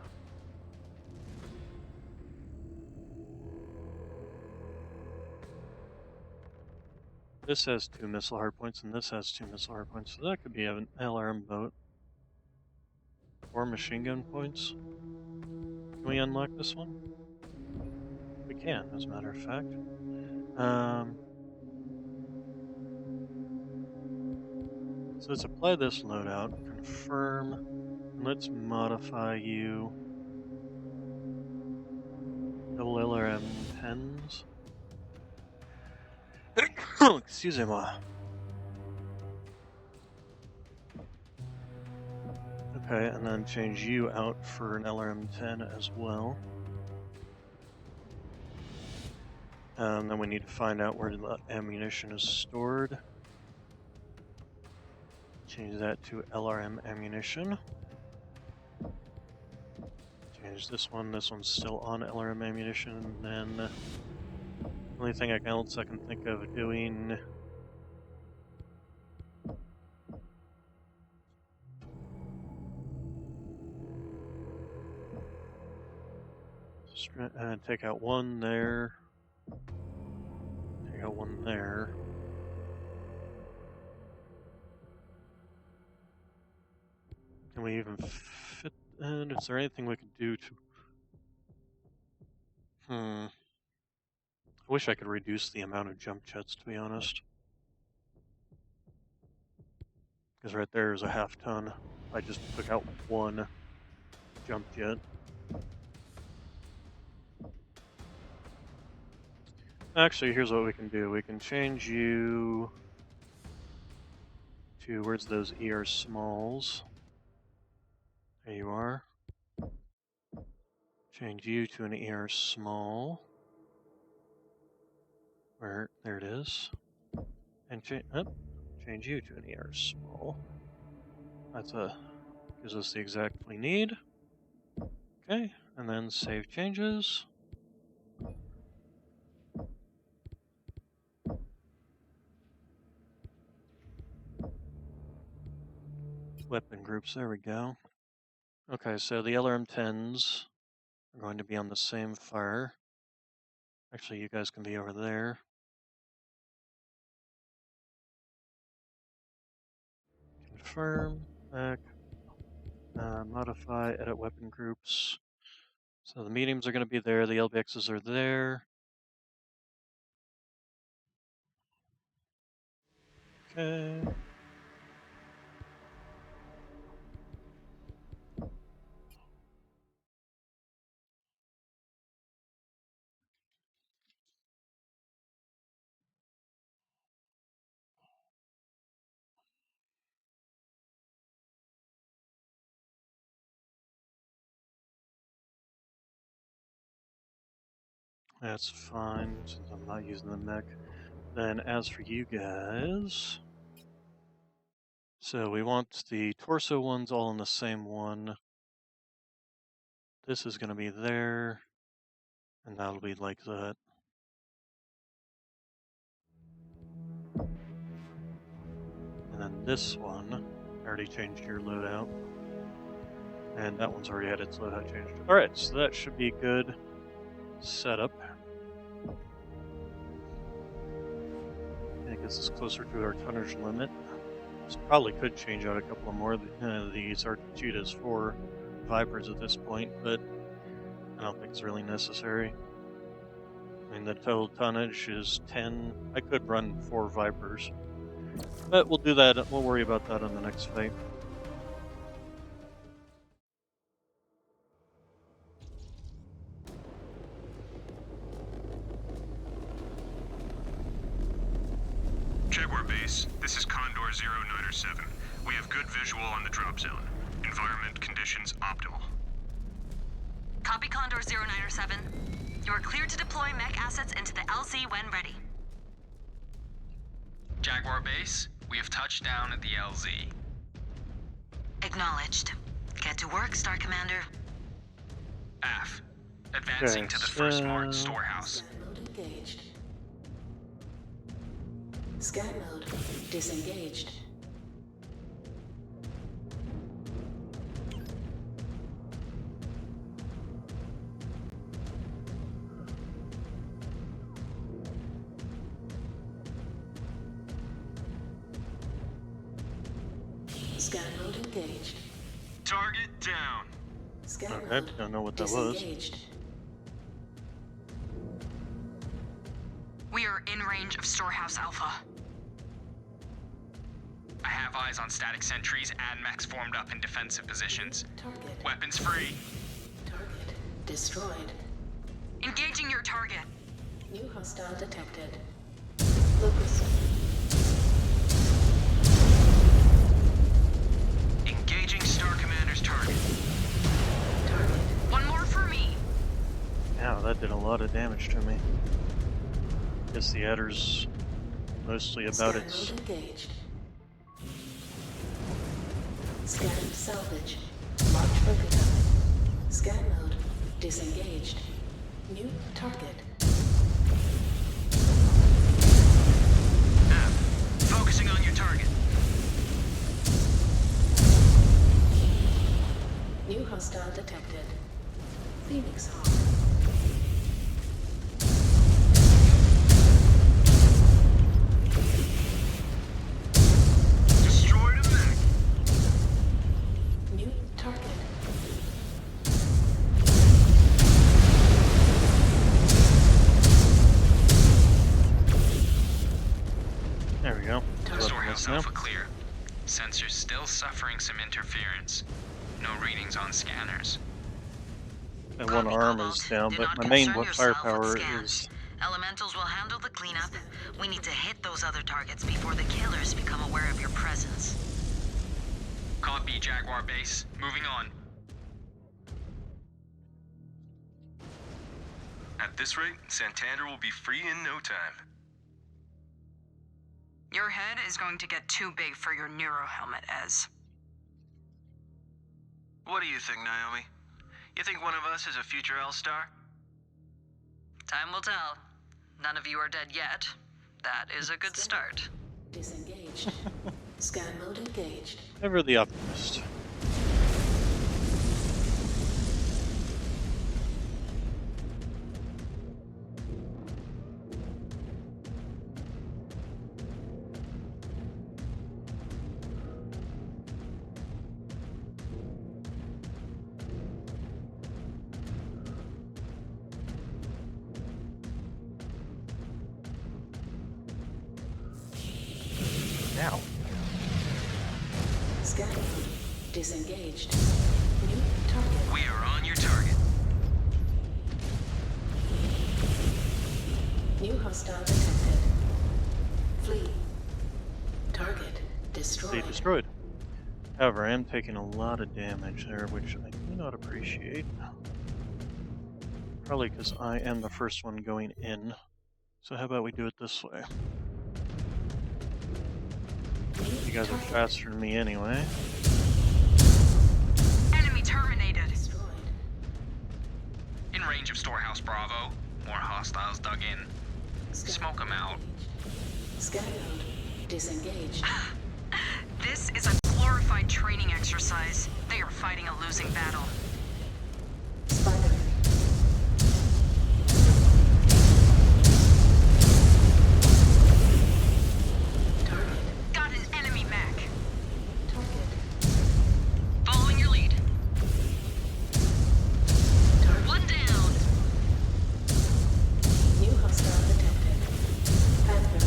This has 2 missile hardpoints, and this has 2 missile hardpoints, so that could be an LRM boat. Or machine gun points. Can we unlock this one? We can, as a matter of fact. So let's apply this loadout, confirm, and let's modify you. Double LRM 10s. Excusez-moi. Okay, and then change you out for an LRM 10 as well. And then we need to find out where the ammunition is stored. Change that to LRM ammunition. Change this one's still on LRM ammunition, and then the only thing else I can think of doing take out one there, take out one there. Can we even fit? And is there anything we could do to? I wish I could reduce the amount of jump jets, to be honest. Because right there is a half ton. I just took out one jump jet. Actually, here's what we can do. We can change you to, where's those ER smalls? There you are. Change you to an ER small. Where, there it is. And change you to an ER small. That's gives us the exact we need. Okay, and then save changes. Weapon groups, there we go. Okay, so the LRM-10s are going to be on the same fire. Actually, you guys can be over there. Confirm, back, modify, edit weapon groups. So the mediums are going to be there, the LBXs are there. Okay. That's fine, since I'm not using the mech. Then as for you guys, so we want the torso ones all in the same one. This is going to be there, and that'll be like that. And then this one, I already changed your loadout. And that one's already had its loadout changed. Alright, so that should be a good setup. I guess it's closer to our tonnage limit. This probably could change out a couple of more of these Archeetas for Vipers at this point, but I don't think it's really necessary. I mean, the total tonnage is 10. I could run 4 Vipers, but we'll do that. We'll worry about that on the next fight. Jaguar Base, this is Condor 0907. We have good visual on the drop zone. Environment conditions optimal. Copy Condor 0907. You are cleared to deploy mech assets into the LZ when ready. Jaguar Base, we have touched down at the LZ. Acknowledged. Get to work, Star Commander. AF. Advancing to the first marked storehouse. Scan mode engaged. Scan mode disengaged. Scan mode engaged. Target down. Scan Okay, mode don't know what that was. disengaged. We are in range of Storehouse Alpha. I have eyes on static sentries and mechs formed up in defensive positions. Target. Weapons free. Target destroyed. Engaging your target. New hostile detected. Locus. Engaging Star Commander's target. Target. One more for me. Yeah, that did a lot of damage to me. Guess the adder's mostly about Scan its. mode engaged. Scan salvage. March vertical. Scan mode disengaged. New target. Focusing on your target. New hostile detected. Phoenix Hawk. Destroyed a mech. New target. There we go. Storehouse Alpha clear. Sensors still suffering some interference. No readings on scanners. And one arm is down, Do but not my main concern yourself firepower with scans. is. Elementals will handle the cleanup. We need to hit those other targets before the killers become aware of your presence. Copy, Jaguar Base. Moving on. At this rate, Santander will be free in no time. Your head is going to get too big for your neuro helmet, Ez. What do you think, Naomi? You think one of us is a future L-Star? Time will tell. None of you are dead yet. That is a good start. Disengaged. Scan mode engaged. Ever the optimist. Now. Scan mode disengaged. New target. We are on your target. New hostile detected. Flee. Target destroyed. They destroyed. However, I am taking a lot of damage there, which I do not appreciate. Probably because I am the first one going in. So how about we do it this way? You guys are faster than me anyway. Enemy terminated. In range of Storehouse Bravo. More hostiles dug in. Smoke them out. Scan mode disengaged. This is a glorified training exercise. They are fighting a losing battle. Spider. Got an enemy mech. Target. Following your lead. Target. One down. New hostile detected. Panther.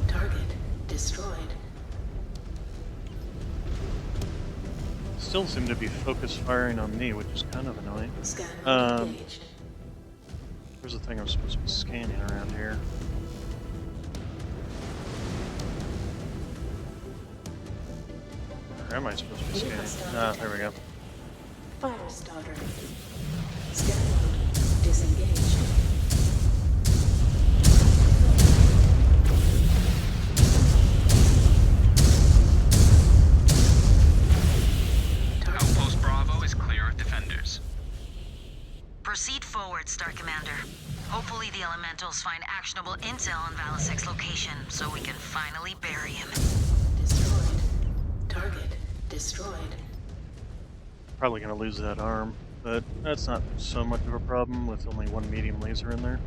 Target destroyed. Still seem to be focus firing on me, which is kind of annoying. Scan mode engaged. There's a thing I'm supposed to be scanning around here. Where am I supposed to be scanning? Ah, there we go. Fire starter. Scan mode disengaged. Outpost Bravo is clear of defenders. Proceed forward, Star Commander. Hopefully the Elementals find actionable intel on Valisek's location, so we can finally bury him. Destroyed. Target destroyed. Probably going to lose that arm, but that's not so much of a problem with only one medium laser in there.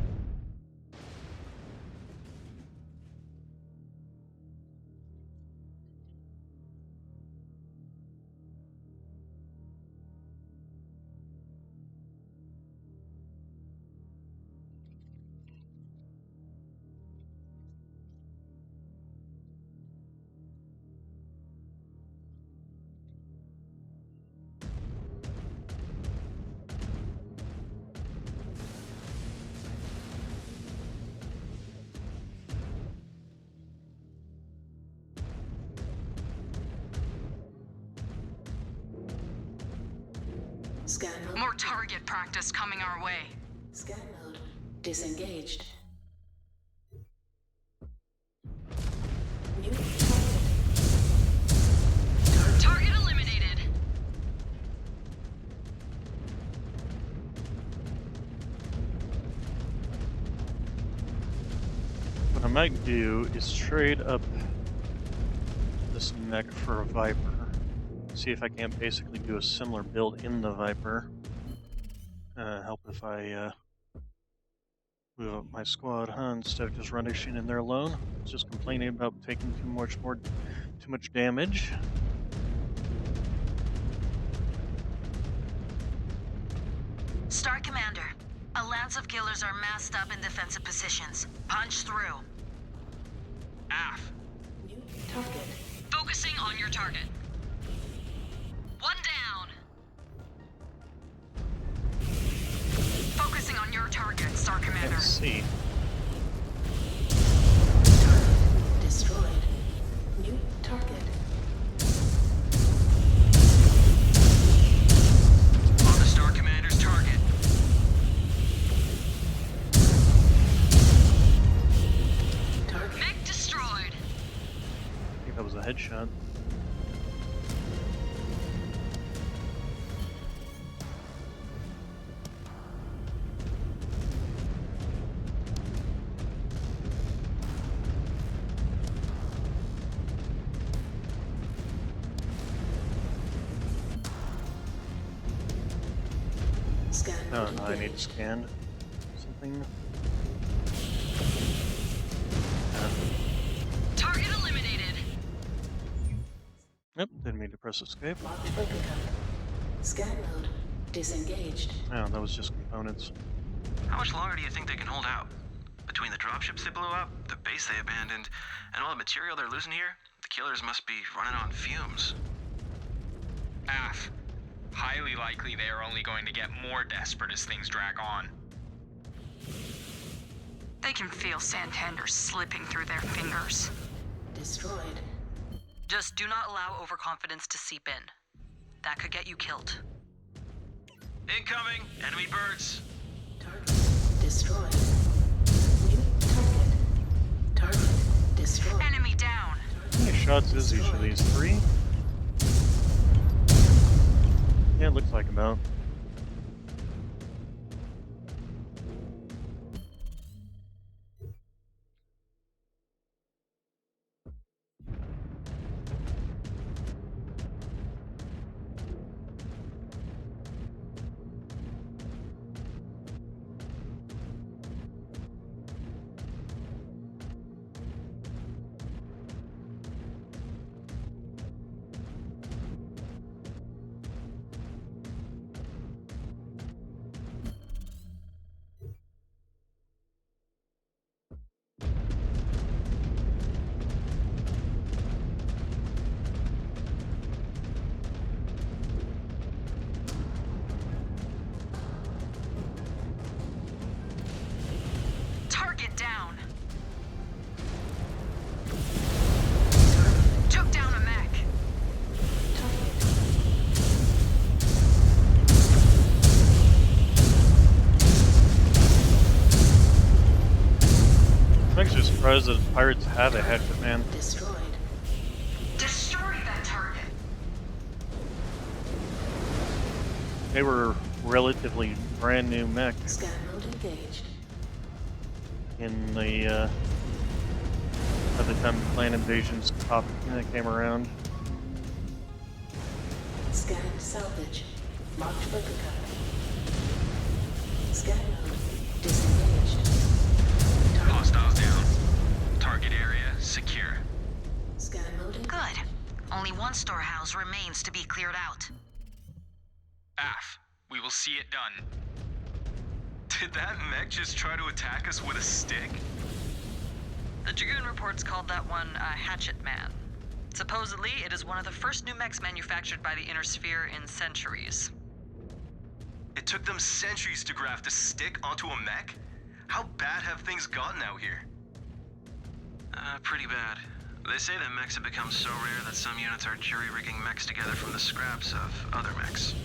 Scan mode. More target practice coming our way. Scan mode disengaged. New target. Target eliminated. What I might do is trade up this mech for a Viper. See if I can't basically do a similar build in the Viper. Help if I move up my squad, instead of just rushing in there alone. Just complaining about taking too much damage. Star Commander, a lance of killers are massed up in defensive positions. Punch through. AF. New target. Focusing on your target. One down. Focusing on your target, Star Commander. Let's see. Target destroyed. New target. On the Star Commander's target. headshot. Oh, no, I need to scan something. Target eliminated. Yep, didn't mean to press escape. Scan mode disengaged. Oh, that was just components. How much longer do you think they can hold out? Between the dropships they blew up, the base they abandoned, and all the material they're losing here, the killers must be running on fumes. Af. Highly likely they are only going to get more desperate as things drag on. They can feel Santander slipping through their fingers. Destroyed. Just do not allow overconfidence to seep in. That could get you killed. Incoming! Enemy birds! Target destroyed. New target. Target destroyed. Enemy down. How many shots is each of these? 3? Yeah, it looks like about. Target down. Took down a mech. I'm actually surprised that pirates have a hatchet man. Destroyed. Destroy that target. They were relatively brand new mech Scan mode engaged. in the by the time Clan Invasions came around. Scan salvage. Marked for pickup. Scan mode disengaged. Hostiles down. Target area secure. Scan mode engaged. Good. Only one storehouse remains to be cleared out. Af. We will see it done. Did that mech just try to attack us with a stick? The Dragoon reports called that one a Hatchet Man. Supposedly, it is one of the first new mechs manufactured by the Inner Sphere in centuries. It took them centuries to graft a stick onto a mech? How bad have things gotten out here? Pretty bad. They say that mechs have become so rare that some units are jury-rigging mechs together from the scraps of other mechs.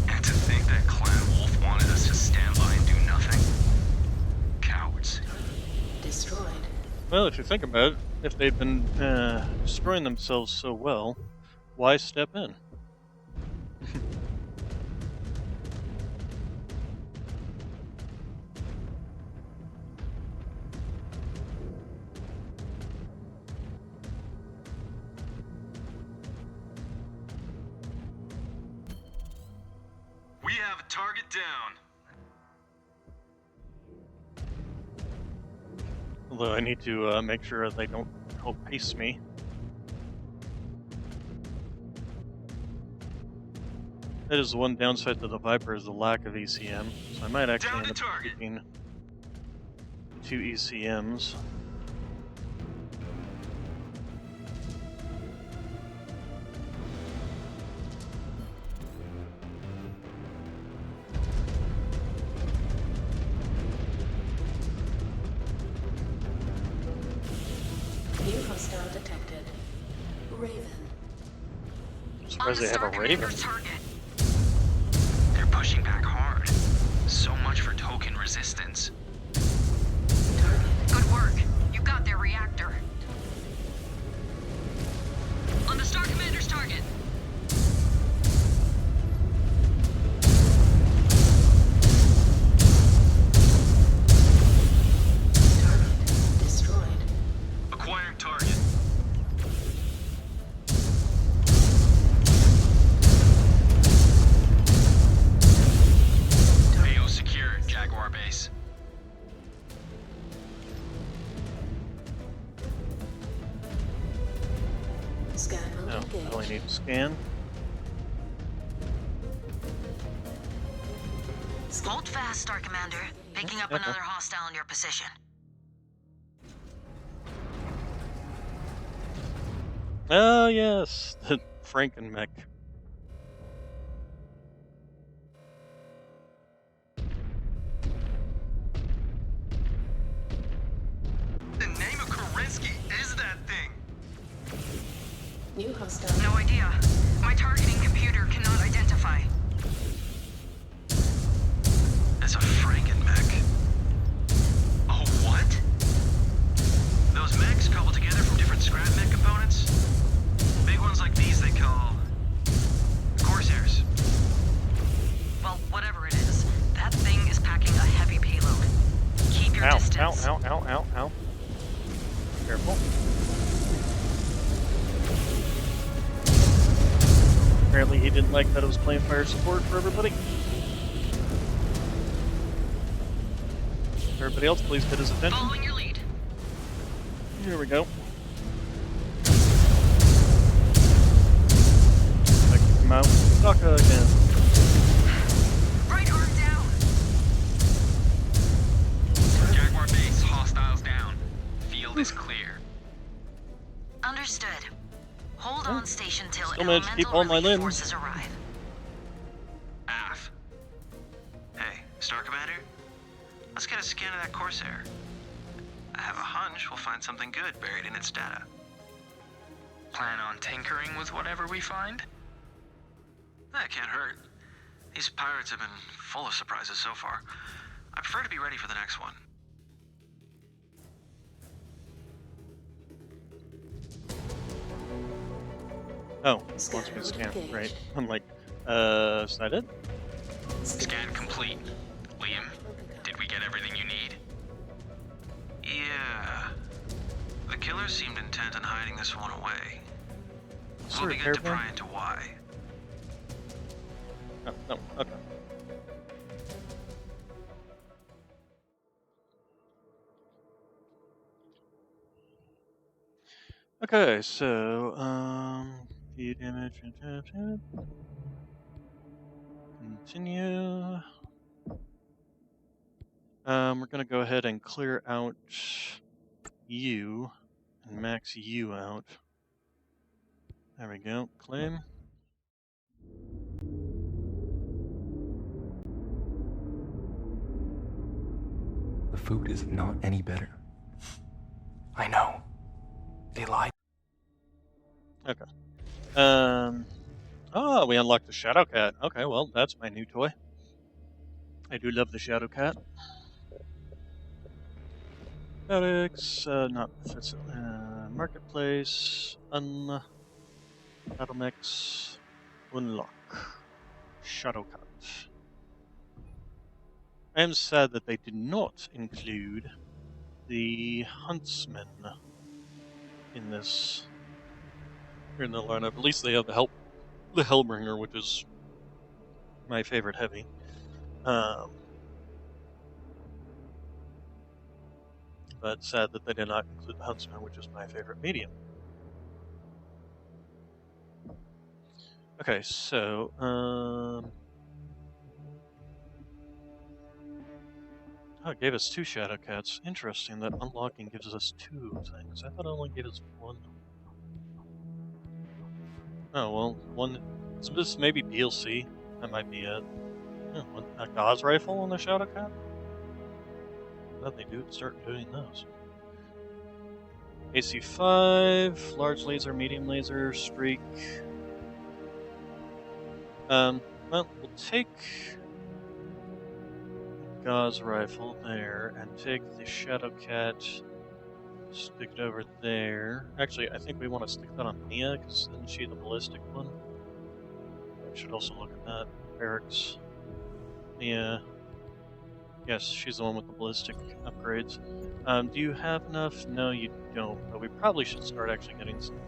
And to think that Clan Wolf wanted us to stand by and do nothing? Cowards. Destroyed. Well, if you think about it, if they've been destroying themselves so well, why step in? We have a target down. Although I need to make sure they don't outpace me. That is the one downside to the Viper, is the lack of ECM. So I might actually end up keeping 2 ECMs. New hostile detected. Raven. I'm surprised they have a Raven. They're pushing back hard. So much for token resistance. Good work. You got their reactor. I only need to scan. Hold fast, Star Commander. Picking up another hostile in your position. Oh yes, the Frankenmech. The name of Kerensky is that thing? New hostile. No idea. My targeting computer cannot identify. It's a Frankenmech. Oh, what? Those mechs cobbled together from different scrap mech components? Big ones like these they call... Corsairs. Well, whatever it is, that thing is packing a heavy payload. Keep your distance. Ow. Careful. Apparently he didn't like that I was playing fire support for everybody. Everybody else, please get his attention. Following your lead. Here we go. I kick him out. Saka again. Right arm down. Jaguar base, hostiles down. Field is clear. Understood. Hold on station till Still managed to keep elemental all my relief limbs. forces arrive. AF. Hey, Star Commander? Let's get a scan of that Corsair. I have a hunch we'll find something good buried in its data. Plan on tinkering with whatever we find? That can't hurt. These pirates have been full of surprises so far. I prefer to be ready for the next one. Oh, wants me to scan. Right. I'm like, is that it? Scan complete. Liam, did we get everything you need? Yeah. The killers seemed intent on hiding this one away. Is We'll there be a good to caravan? pry into why. No, okay. Okay, so, view damage, continue. We're gonna go ahead and clear out you and max you out. There we go, claim. The food is not any better. I know. They lied. Okay. Oh, we unlocked the Shadow Cat. Okay, well, that's my new toy. I do love the Shadow Cat. Codex, not marketplace, Battlemechs, unlock, Shadow Cat. I am sad that they did not include the Huntsman in this, here in the lineup. At least they have the Hellbringer, which is my favorite heavy. But sad that they did not include the Huntsman, which is my favorite medium. Okay, so, oh, it gave us 2 Shadow Cats. Interesting that unlocking gives us 2 things. I thought it only gave us 1. Oh, well, 1. So this may be DLC. That might be it. Oh, a Gauss rifle on the Shadow Cat? Glad they do start doing those. AC5, large laser, medium laser, streak. Well, we'll take Gauss rifle there and take the Shadow Cat, stick it over there. Actually, I think we want to stick that on Mia, because isn't she the ballistic one? We should also look at that. Barracks. Mia. Yes, she's the one with the ballistic upgrades. Do you have enough? No, you don't. But we probably should start actually getting some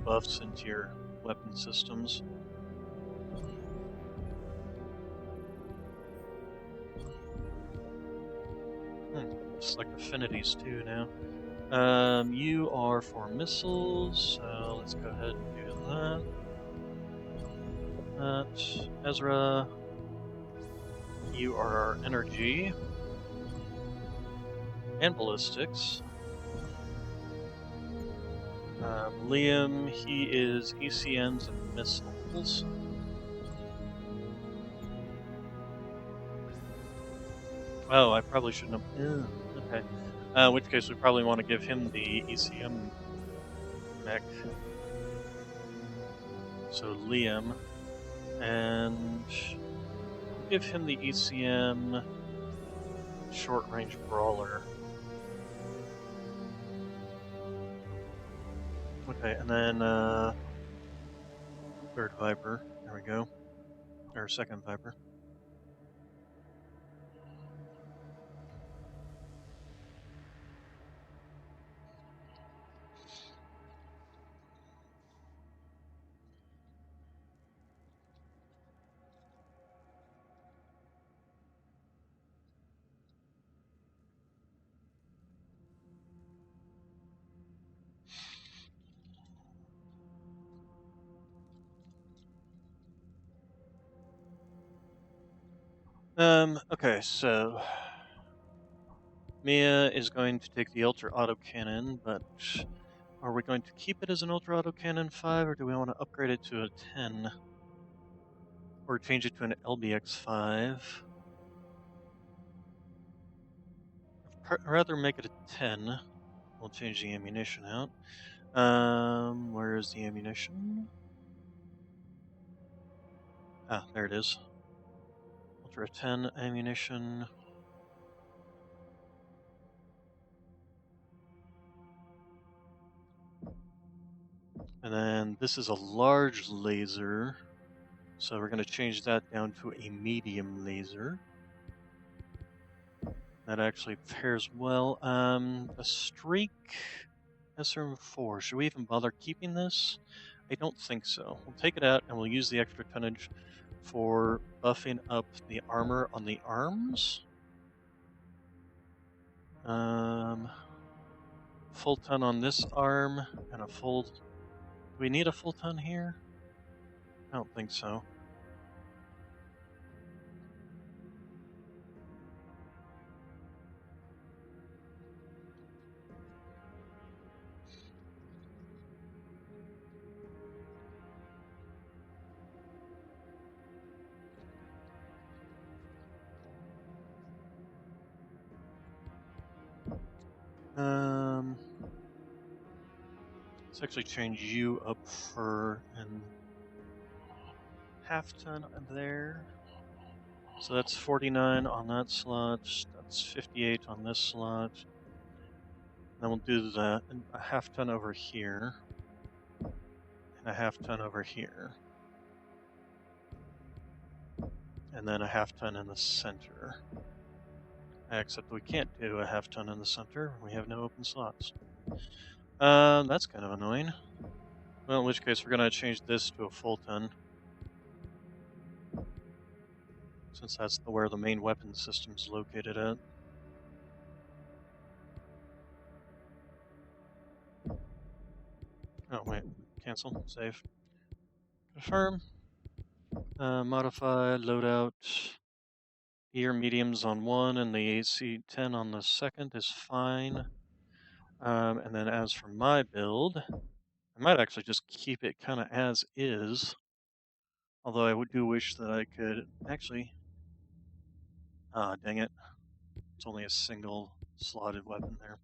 buffs into your weapon systems. Select affinities too now. You are for missiles, so let's go ahead and do Ezra, you are our energy and ballistics. Liam, he is ECNs and missiles. Oh, I probably shouldn't have. Okay. In which case, we probably want to give him the ECM mech. So Liam, and we'll give him the ECM short-range brawler. Okay, and then third Viper. There we go. Or second Viper. Okay, so Mia is going to take the Ultra Autocannon, but are we going to keep it as an Ultra Autocannon 5, or do we want to upgrade it to a 10? Or change it to an LBX 5? I'd rather make it a 10. We'll change the ammunition out. Where is the ammunition? Ah, there it is. Ultra 10 ammunition. And then this is a large laser, so we're going to change that down to a medium laser. That actually pairs well. A streak SRM4. Should we even bother keeping this? I don't think so. We'll take it out and we'll use the extra tonnage for buffing up the armor on the arms. Full ton on this arm and a full. Do we need a full ton here? I don't think so. Let's actually change you up for an half ton there. So that's 49 on that slot. That's 58 on this slot. Then we'll do a half ton over here. And a half ton over here. And then a half ton in the center. Except we can't do a half ton in the center. We have no open slots. That's kind of annoying. Well, in which case we're going to change this to a full ton. Since that's where the main weapon system is located at. Oh, wait. Cancel. Save. Confirm. Modify. Loadout. Ear mediums on one and the AC-10 on the second is fine. And then as for my build, I might actually just keep it kind of as is. Although I do wish that I could actually. Ah, dang it. It's only a single slotted weapon there.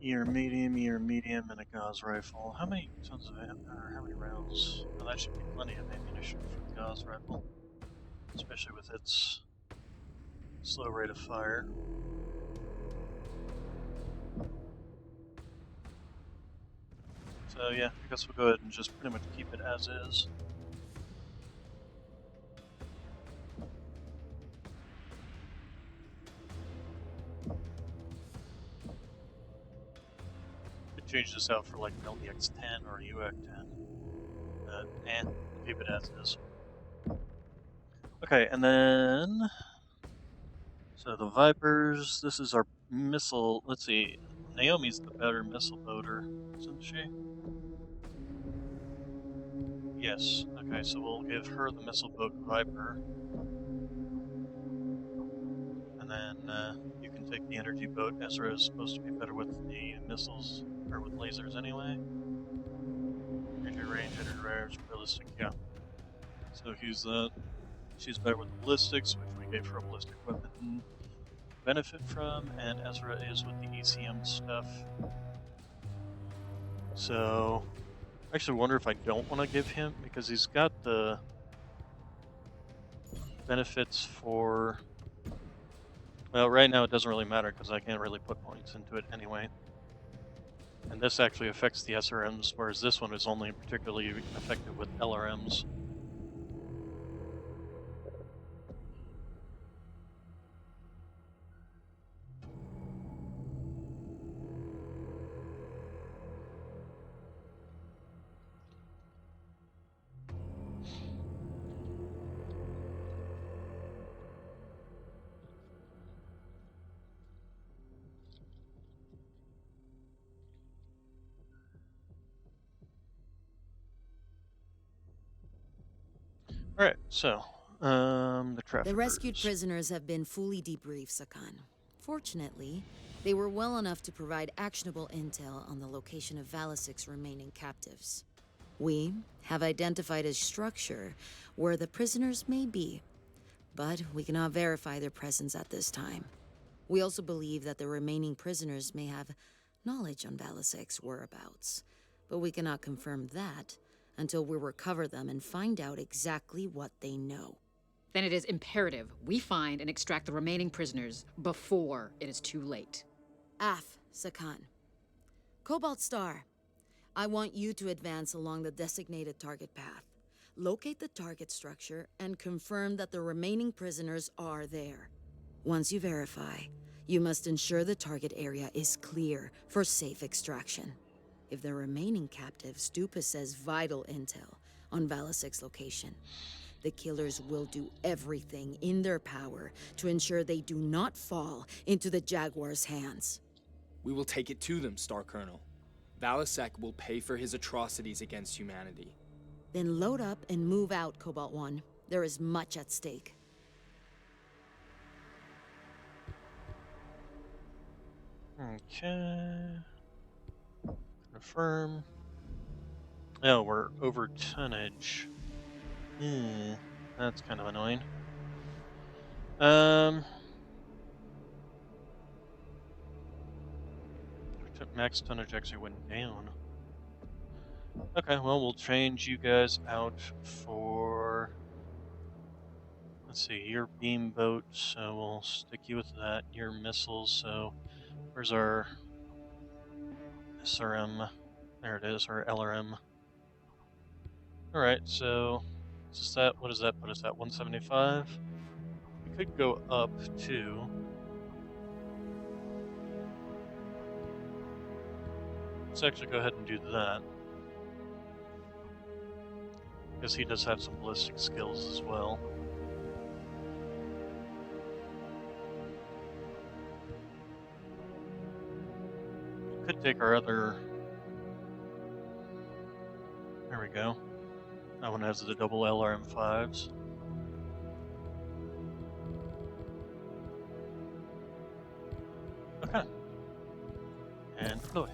Ear medium, and a Gauss rifle. How many tons of or how many rounds? Well, that should be plenty of ammunition for the Gauss rifle, especially with its slow rate of fire. So yeah, I guess we'll go ahead and just pretty much keep it as is. could change this out for like an LDX-10 or a UX-10. Keep it as is. Okay, and then... So the Vipers, this is our missile. Let's see, Naomi's the better missile boater, isn't she? Yes. Okay, so we'll give her the missile boat Viper. And then you can take the energy boat. Ezra is supposed to be better with the missiles, or with lasers anyway. Energy range, energy range, ballistic, yeah. So use that. She's better with the ballistics, which we gave her a ballistic weapon benefit from, and Ezra is with the ECM stuff. So, I actually wonder if I don't want to give him, because he's got the benefits for... Well, right now it doesn't really matter, because I can't really put points into it anyway. And this actually affects the SRMs, whereas this one is only particularly effective with LRMs. Alright, so, the traffickers. The rescued prisoners have been fully debriefed, Sakan. Fortunately, they were well enough to provide actionable intel on the location of Valasic's remaining captives. We have identified a structure where the prisoners may be, but we cannot verify their presence at this time. We also believe that the remaining prisoners may have knowledge on Valasic's whereabouts, but we cannot confirm that until we recover them and find out exactly what they know. Then it is imperative we find and extract the remaining prisoners before it is too late. Sakan. Cobalt Star, I want you to advance along the designated target path. Locate the target structure and confirm that the remaining prisoners are there. Once you verify, you must ensure the target area is clear for safe extraction. If the remaining captives do possess vital intel on Valasic's location, the killers will do everything in their power to ensure they do not fall into the Jaguar's hands. We will take it to them, Star Colonel. Valasek will pay for his atrocities against humanity. Then load up and move out, Cobalt 1. There is much at stake. Okay. Confirm. Oh, we're over tonnage. That's kind of annoying. Max tonnage actually went down. Okay, well, we'll change you guys out for... Let's see, your beam boat, so we'll stick you with that. Your missiles, so... Where's our... SRM? There it is, our LRM. Alright, so... What does that put us at? 175? We could go up to... Let's actually go ahead and do that. Because he does have some ballistic skills as well. Could take our other... There we go. That one has the double LRM5s. Okay. And deploy.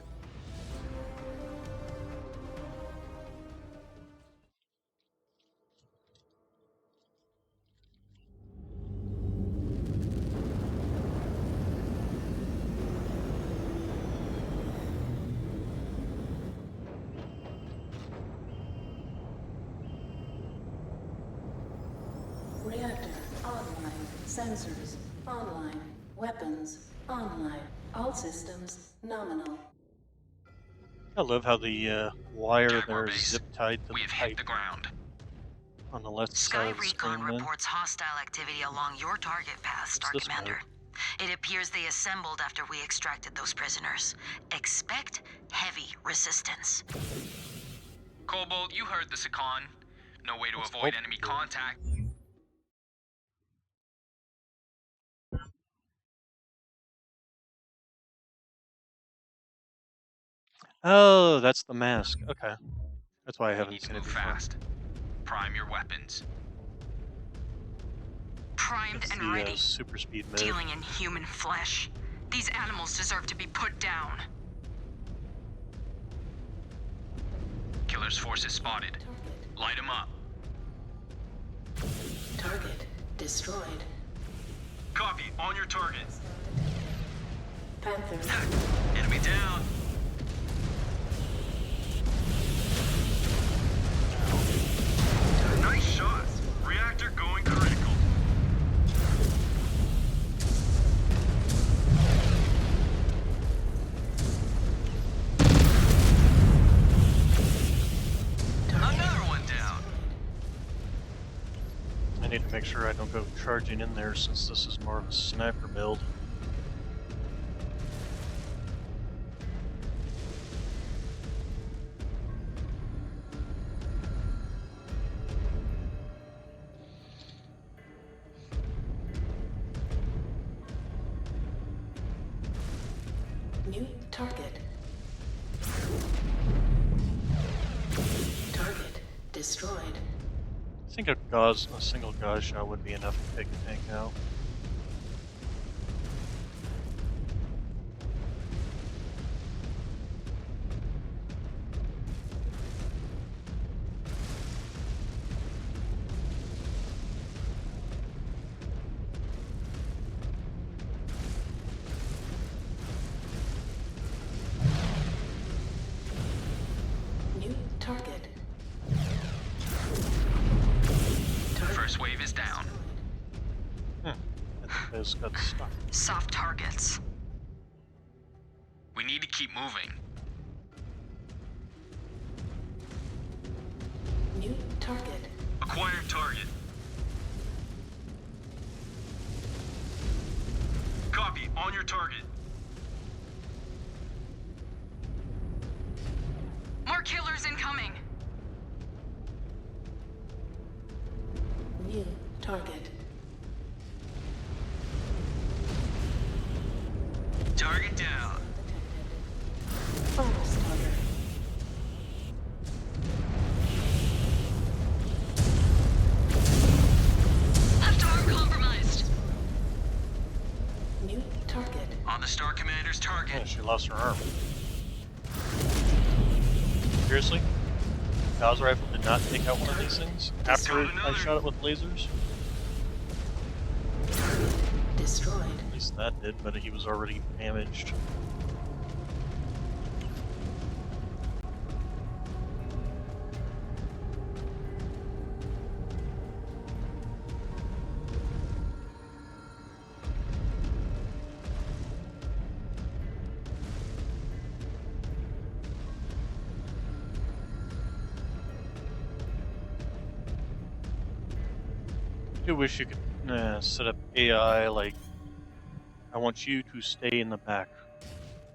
Reactor online. Sensors online. Weapons online. All systems nominal. I love how the wire Jaguar there is base. zip-tied to We the have hit pipe the ground. on the left Sky side of the Recon screen then. reports hostile activity along your target path, Star this Commander. It appears they assembled after we extracted those prisoners. Expect heavy resistance. Cobalt, you heard the Sakan. No way to avoid enemy contact. Oh, that's the mask. Okay. That's why I We haven't need to seen it move before. fast. Prime your weapons. Primed It's and the ready. super speed mode. Dealing in human flesh. These animals deserve to be put down. Killer's forces spotted. Light them up. Target destroyed. Copy. On your target. Panther. Enemy down. Nice shot. Reactor going critical. Another one down. I need to make sure I don't go charging in there since this is more of a sniper build. New target. Target destroyed. I think a single gauze shot would be enough to take a tank out. New target. First wave is down. I think those got stuck. Soft targets. We need to keep moving. New target. Acquired target. Copy. On your target. More killers incoming. New target. Target down. Final starter. Left arm compromised. New target. On the Star Commander's target. Yeah, she lost her arm. Seriously? Gauss rifle did not take out one of these things after I shot it with lasers? Destroyed. At least that did, but he was already damaged. I do wish you could set up AI like, I want you to stay in the back,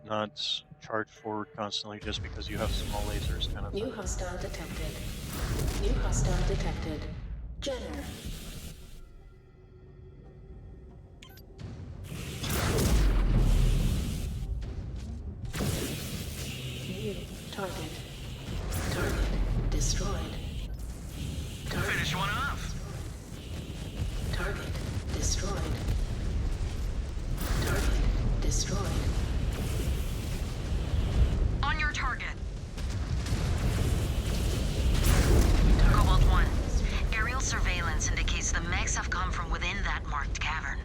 not charge forward constantly just because you have small lasers kind of New thing. hostile detected. New hostile detected. Jenner. New target. Target destroyed. Target. Finish one off. Target destroyed. Target destroyed. On your target. Cobalt 1. Aerial surveillance indicates the mechs have come from within that marked cavern.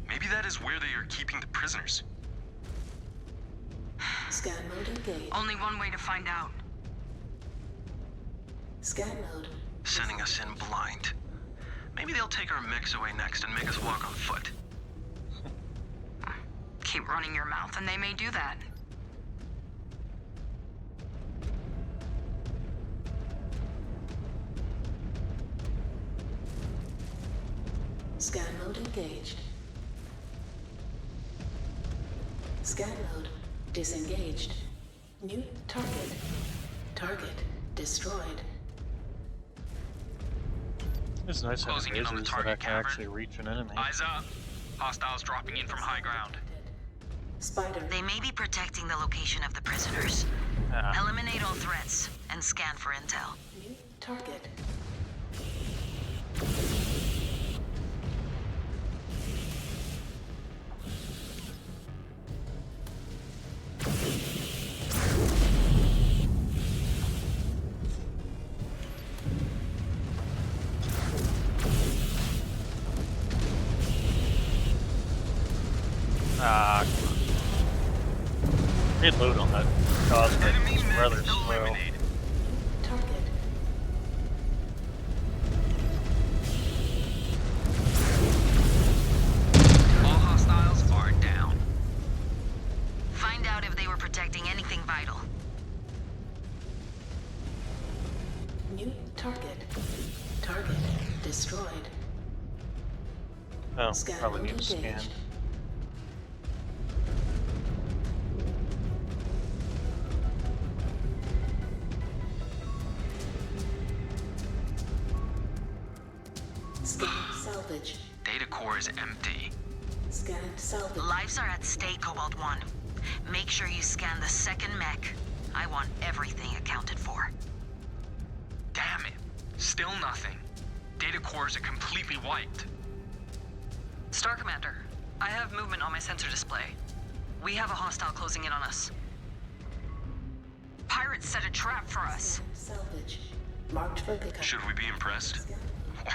Maybe that is where they are keeping the prisoners. Scan mode engaged. Only one way to find out. Scan mode. Sending us in blind. Maybe they'll take our mechs away next and make us walk on foot. Keep running your mouth and they may do that. Scan mode engaged. Scan mode disengaged. New target. Target destroyed. It's nice having Closing in on the lasers that target can actually reach an enemy. Eyes up. Hostiles dropping in from high ground. Spider. They may be protecting the location of the prisoners. Eliminate all threats and scan for intel. New target. Hit load on that cosmic is rather slow. Target. All hostiles are down. Find out if they were protecting anything vital. New target. Target destroyed. Oh, probably need to scan. Scan salvage. Data core is empty. Scan salvage. Lives are at stake, Cobalt 1. Make sure you scan the second mech. I want everything accounted for. Damn it. Still nothing. Data cores are completely wiped. Star Commander, I have movement on my sensor display. We have a hostile closing in on us. Pirates set a trap for us. Salvage. Marked for pickup. Should we be impressed?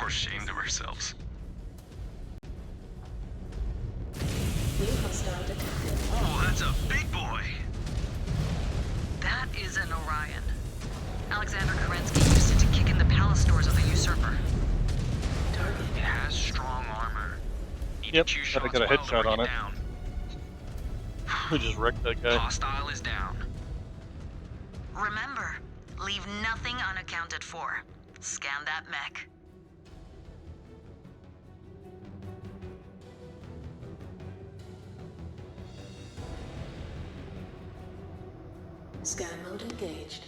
Or ashamed of ourselves? New hostile detected. Oh, that's a big boy! That is an Orion. Alexander Kerensky used it to kick in the palace doors of the Usurper. Target. It has strong armor. Yep, gotta get a headshot on it. We just wrecked that guy. Hostile is down. Remember, leave nothing unaccounted for. Scan that mech. Scan mode engaged.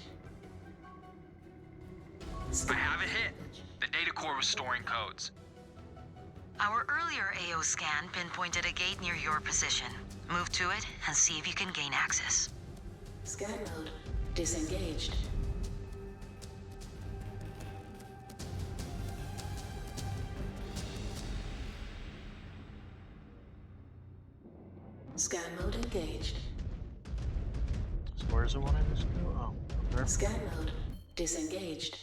I have a hit. The data core was storing codes. Our earlier AO scan pinpointed a gate near your position. Move to it and see if you can gain access. Scan mode disengaged. Scan mode engaged. So where's the one I just go? Oh, up there. Scan mode disengaged.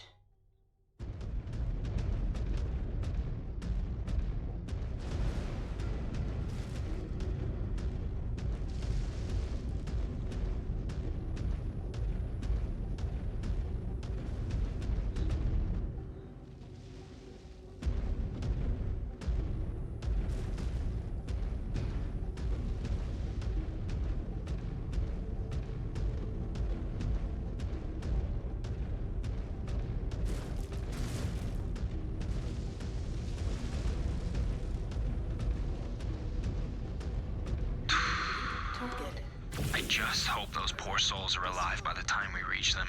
I just hope those poor souls are alive by the time we reach them.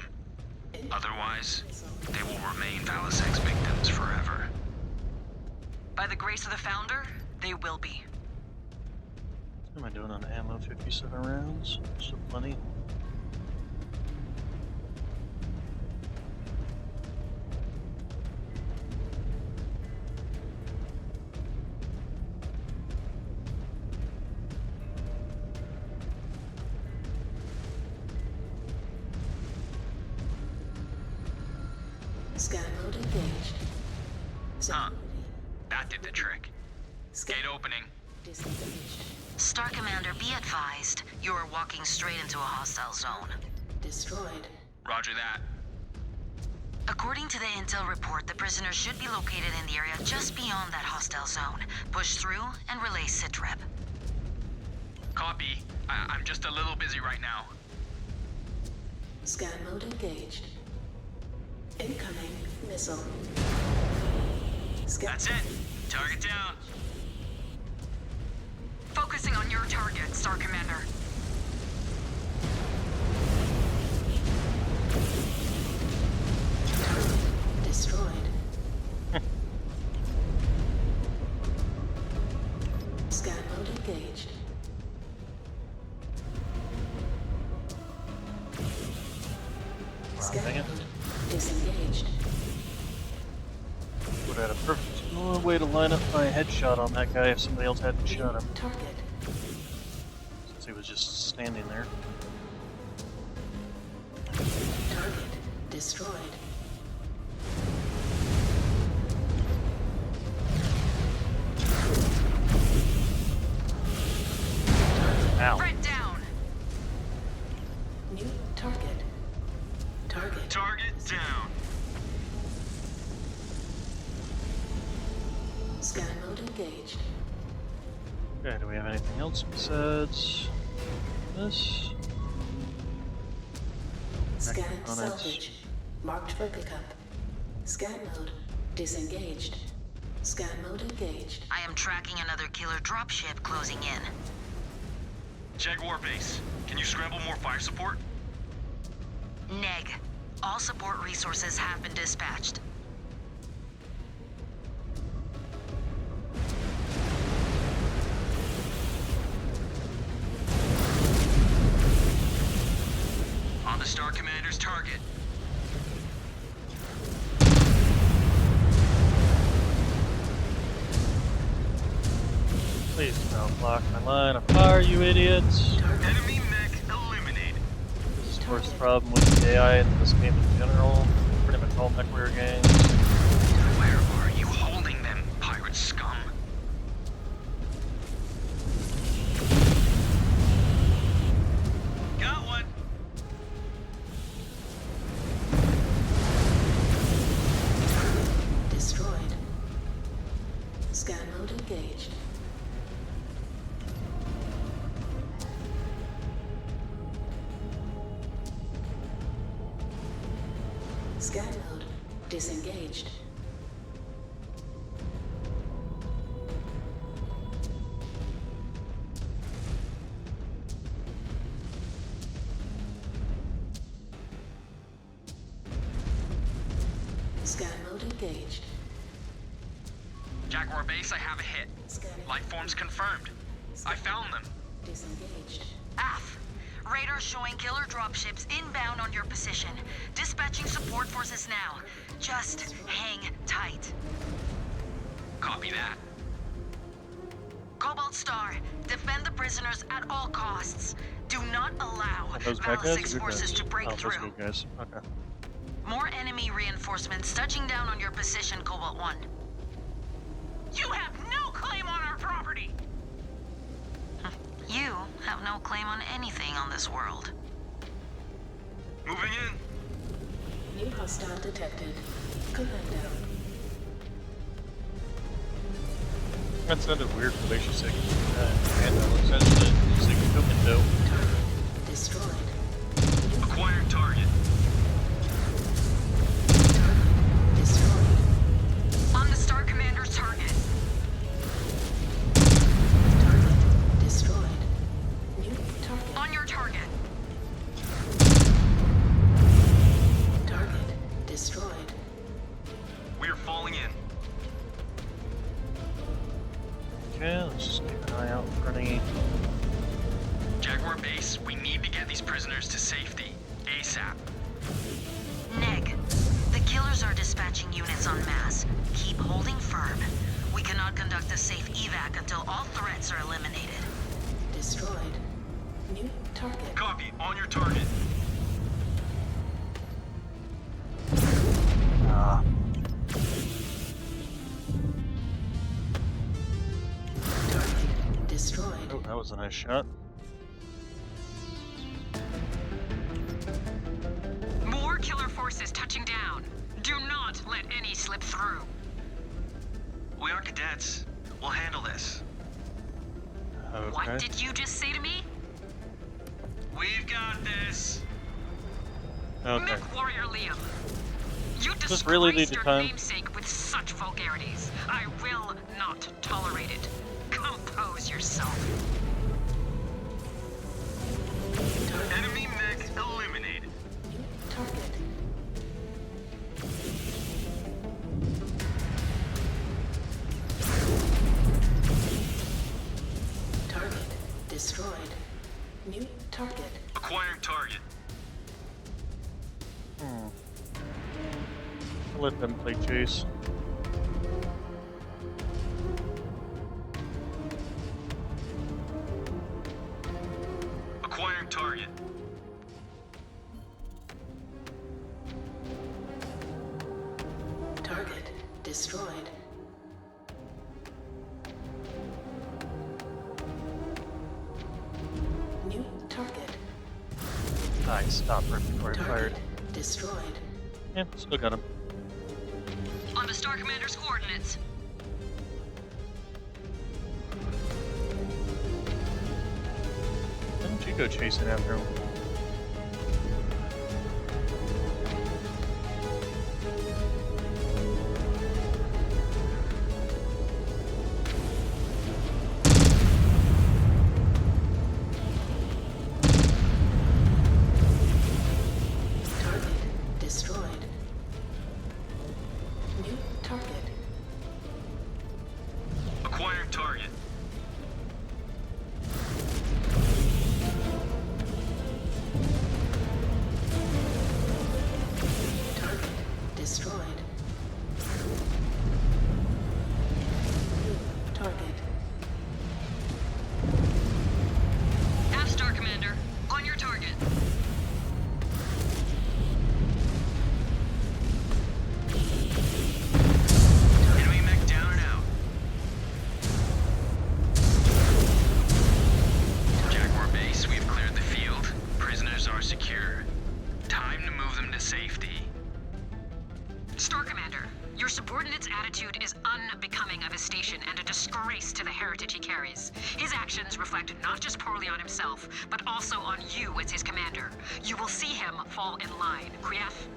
Otherwise, they will remain Valisek's victims forever. By the grace of the Founder, they will be. What am I doing on ammo? 57 rounds? So plenty. Scan mode engaged. Huh. That did the trick. Gate opening. Disengaged. Star Commander, be advised. You are walking straight into a hostile zone. Destroyed. Roger that. According to the intel report, the prisoners should be located in the area just beyond that hostile zone. Push through and relay sitrep. Copy. I'm just a little busy right now. Scan mode engaged. Incoming missile. Scan. That's it. Target down. Focusing on your target, Star Commander. Destroyed. Scan mode engaged. Scan mode disengaged. Would have had a perfect way to line up my headshot on that guy if somebody else hadn't shot him. Target. Since he was just standing there. Target destroyed. Ow. Threat down. New target. Target. Target down. Scan mode engaged. Okay, do we have anything else besides this? Scan On it. salvage. Marked for pickup. Scan mode disengaged. Scan mode engaged. I am tracking another killer dropship closing in. Jaguar base, can you scramble more fire support? Neg. All support resources have been dispatched. On the Star Commander's target. Please don't block my line of fire, you idiots. Enemy mech eliminated. This is of course the problem with the AI in this game in general. Pretty much all Mechwarrior games. Where are you holding them, pirate scum? Got one. Destroyed. Scan mode engaged. Scan mode disengaged. Scan mode engaged. Jaguar base, I have a hit. Life forms confirmed. I found them. Disengaged. AF. Radar showing killer dropships inbound on your position. Dispatching support forces now. Just hang tight. Copy that. Cobalt Star, defend the prisoners at all costs. Do not allow Are those bad guys or Valisec's good forces guys? to break Oh, those through. good guys. Okay. More enemy reinforcements touching down on your position, Cobalt 1. You have no claim on our property! You have no claim on anything on this world. Moving in. New hostile detected. Commando. That sounded weird for Basic Second. Commando. It sounded like Commando. Destroyed. Acquired target. Destroyed. On the Star Commander's target. Target destroyed. New target. On your target. Target destroyed. We are falling in. Okay, let's just keep an eye out for any. Jaguar base, we need to get these prisoners to safety. ASAP. Neg, the killers are dispatching units en masse. Keep holding firm. We cannot conduct a safe evac until all threats are eliminated. Destroyed. New target. Copy. On your target. Ah. Target destroyed. Oh, that was a nice shot. More killer forces touching down. Do not let any slip through. We are cadets. We'll handle this. Okay. What did you just say to me? We've got this. Okay. Mechwarrior Liam. You Does this really need disgraced the your time? namesake with such vulgarities. I will not tolerate it. Compose yourself. Enemy mech eliminated. target. Target destroyed. New target. Acquiring target. I'll let them play chase. Acquiring target. Target destroyed. New target. Nice, stop right before I fired. Destroyed. Yeah, still got him. On the Star Commander's coordinates. Why don't you go chasing after him? Target destroyed. New target. Acquiring target. Target destroyed. New target. Half Star Commander, on your target. Enemy mech down and out. Jaguar base, we've cleared the field. Prisoners are secure. Time to move them to safety. Star Commander, your subordinate's attitude is unbecoming of his station and a disgrace to the heritage he carries. His actions reflect not just poorly on himself, but also on you as his commander. You will see him fall in line. Krief?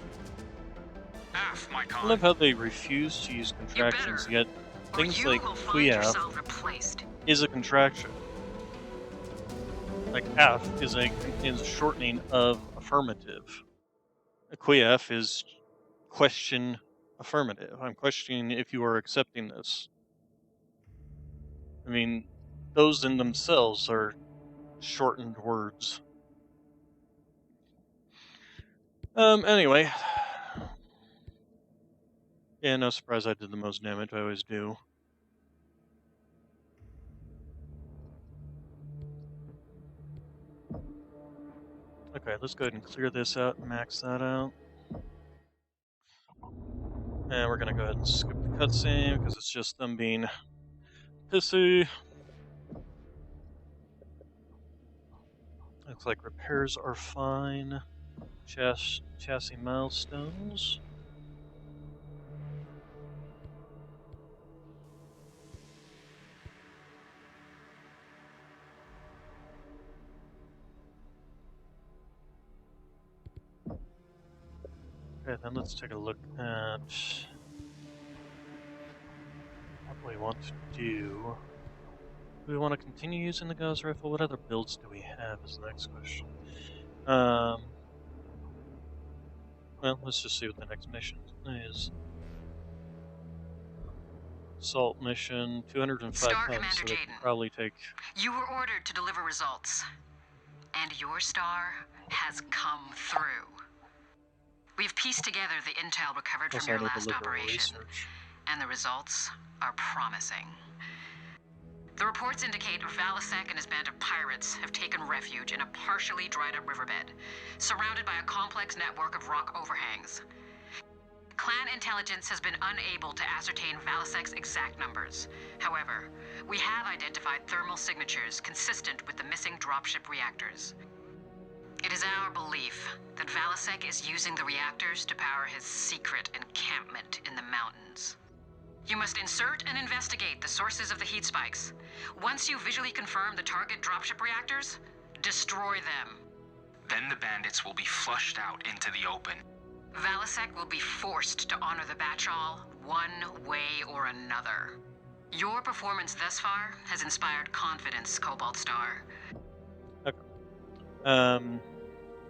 Half, my I con. love how they refuse to use contractions, yet things you like will find Quiaf yourself replaced. is a contraction. Like AF is a shortening of affirmative. A Quiaf is question affirmative. I'm questioning if you are accepting this. I mean, those in themselves are shortened words. Anyway. Yeah, no surprise I did the most damage, I always do. Okay, let's go ahead and clear this out and max that out. And we're gonna go ahead and skip the cutscene because it's just them being pissy. Looks like repairs are fine. Chassis milestones. Okay, then let's take a look at what we want to do. Do we want to continue using the Gauss rifle? What other builds do we have is the next question. Well, let's just see what the next mission is. Assault mission, 205 Star tons, Commander so they can Jaden. probably take... You were ordered to deliver results. And your star has come through. We've pieced together the intel recovered from your last operation. And the results are promising. The reports indicate Valasek and his band of pirates have taken refuge in a partially dried-up riverbed, surrounded by a complex network of rock overhangs. Clan intelligence has been unable to ascertain Valasek's exact numbers. However, we have identified thermal signatures consistent with the missing dropship reactors. It is our belief that Valasek is using the reactors to power his secret encampment in the mountains. You must insert and investigate the sources of the heat spikes. Once you visually confirm the target dropship reactors, destroy them. Then the bandits will be flushed out into the open. Valasek will be forced to honor the Batchal one way or another. Your performance thus far has inspired confidence, Cobalt Star. Okay.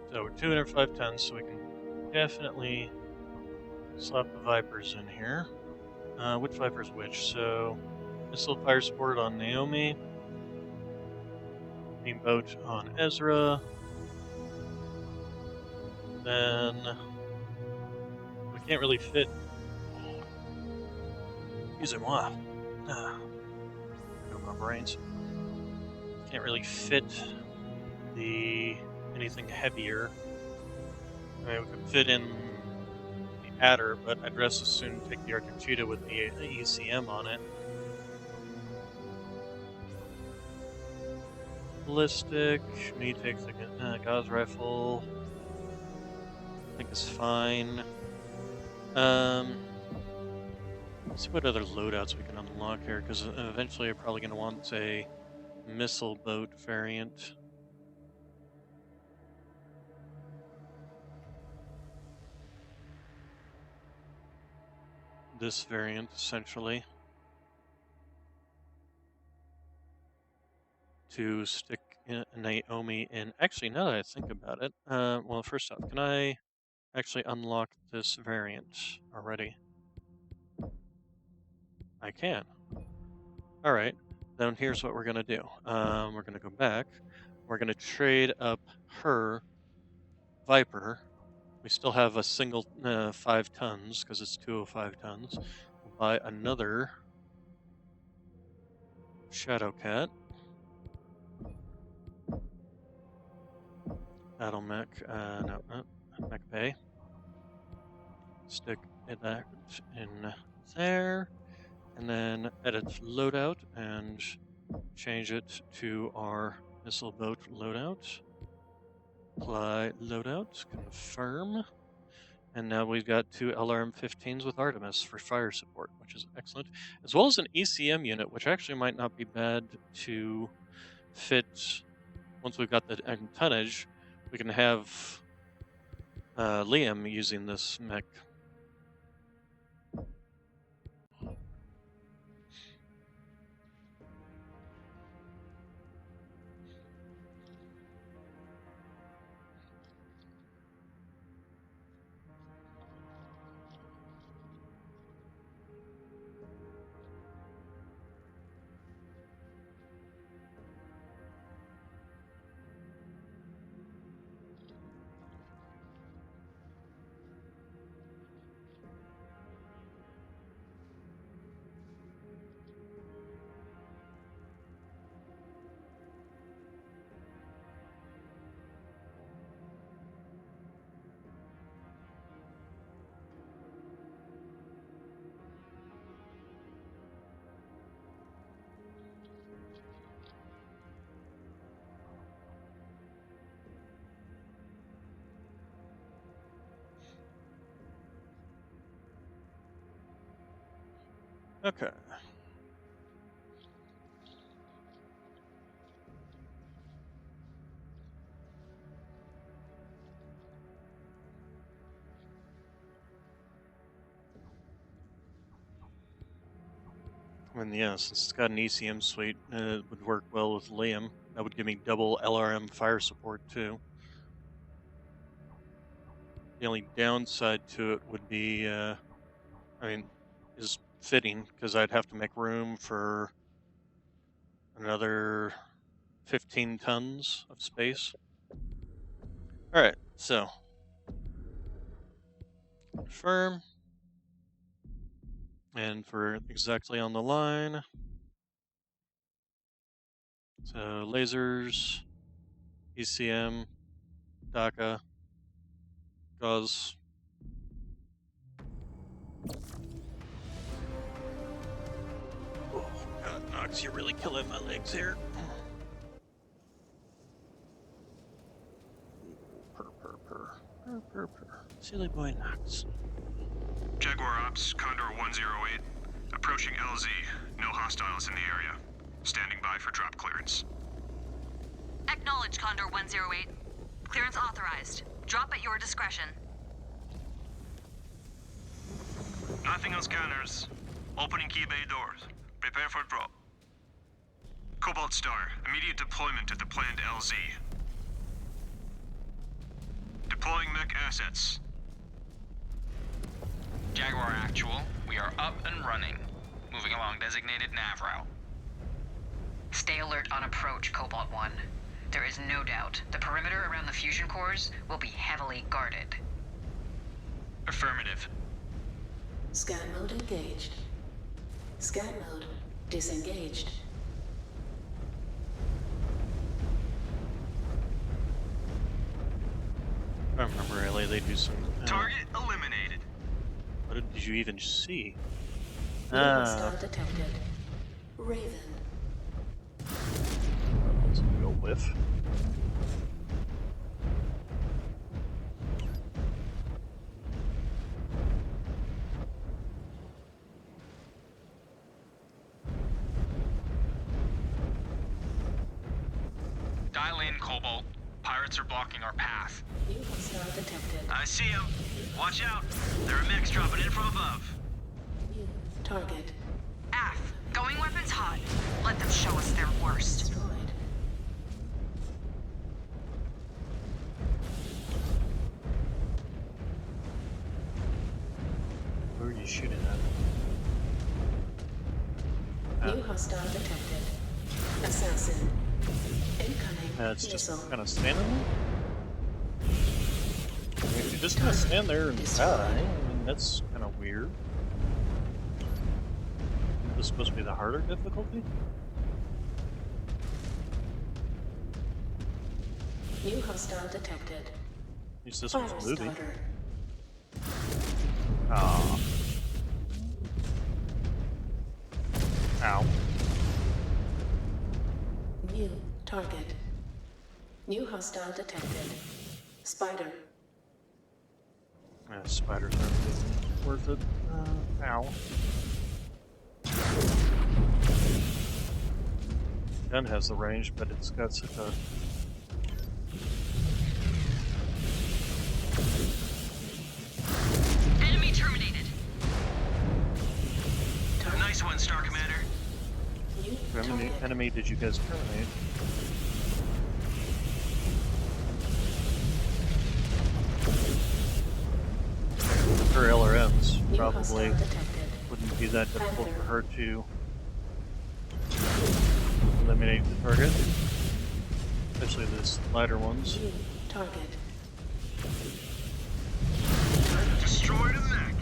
So we're 205 tons, so we can definitely slap the Vipers in here. Which Viper's which? So, missile fire support on Naomi. Beamboat on Ezra. Then we can't really fit. Excusez-moi. No, my brains. Can't really fit anything heavier. I mean, we could fit in the Adder, but I'd just as soon take the Arctic Cheetah with the ECM on it. Ballistic. Me take the Gauss rifle. I think it's fine. Let's see what other loadouts we can unlock here, because eventually I'm probably going to want a missile boat variant. This variant, essentially. To stick Naomi in. Actually, now that I think about it, well, first off, can I actually unlock this variant already? I can. Alright, then here's what we're going to do. We're going to go back. We're going to trade up her Viper. We still have a single 5 tons, because it's 205 tons. We'll buy another Shadow Cat. Battle Mech, no, Mech Bay. Stick it back in there. And then edit loadout and change it to our missile boat loadout. Apply loadout, confirm. And now we've got 2 LRM-15s with Artemis for fire support, which is excellent. As well as an ECM unit, which actually might not be bad to fit. Once we've got the tonnage, we can have Liam using this mech. Okay. And yeah, since it's got an ECM suite, it would work well with Liam. That would give me double LRM fire support too. The only downside to it would be, is fitting, because I'd have to make room for another 15 tons of space. Alright, so confirm. And for exactly on the line. So lasers, ECM, DACA, Gauss. Oh god, Nox, you're really killing my legs here. Purr. Silly boy Nox. Jaguar Ops, Condor 108. Approaching LZ. No hostiles in the area. Standing by for drop clearance. Acknowledge, Condor 108. Clearance authorized. Drop at your discretion. Nothing on scanners. Opening key bay doors. Prepare for drop. Cobalt Star, immediate deployment at the planned LZ. Deploying mech assets. Jaguar Actual, we are up and running. Moving along designated nav route. Stay alert on approach, Cobalt 1. There is no doubt the perimeter around the fusion cores will be heavily guarded. Affirmative. Scan mode engaged. Scan mode disengaged. If I remember rightly, they do some. Target eliminated. What did you even see? Hostile detected. Raven. That's a real whiff. Dial in, Cobalt. Pirates are blocking our path. New hostile detected. I see him. Watch out. There are mechs dropping in from above. New target. AF, going weapons hot. Let them show us their worst. Destroyed. Where are you shooting at? New hostile detected. Assassin. Incoming It's just missile. kind of standing there. I mean, if you're just gonna stand there and die, I mean, that's kind of weird. Is this supposed to be the harder difficulty? New hostile detected. At least this Fire one's moving. starter. Ah. Ow. New target. New hostile detected. Spider. Spiders aren't worth it. Ow. Gun has the range, but it's got such a... Enemy terminated. Nice one, Star Commander. How many enemy did you guys terminate? Her LRMs probably wouldn't be that difficult for her to eliminate the target, especially the lighter ones. New target. Destroyed a mech.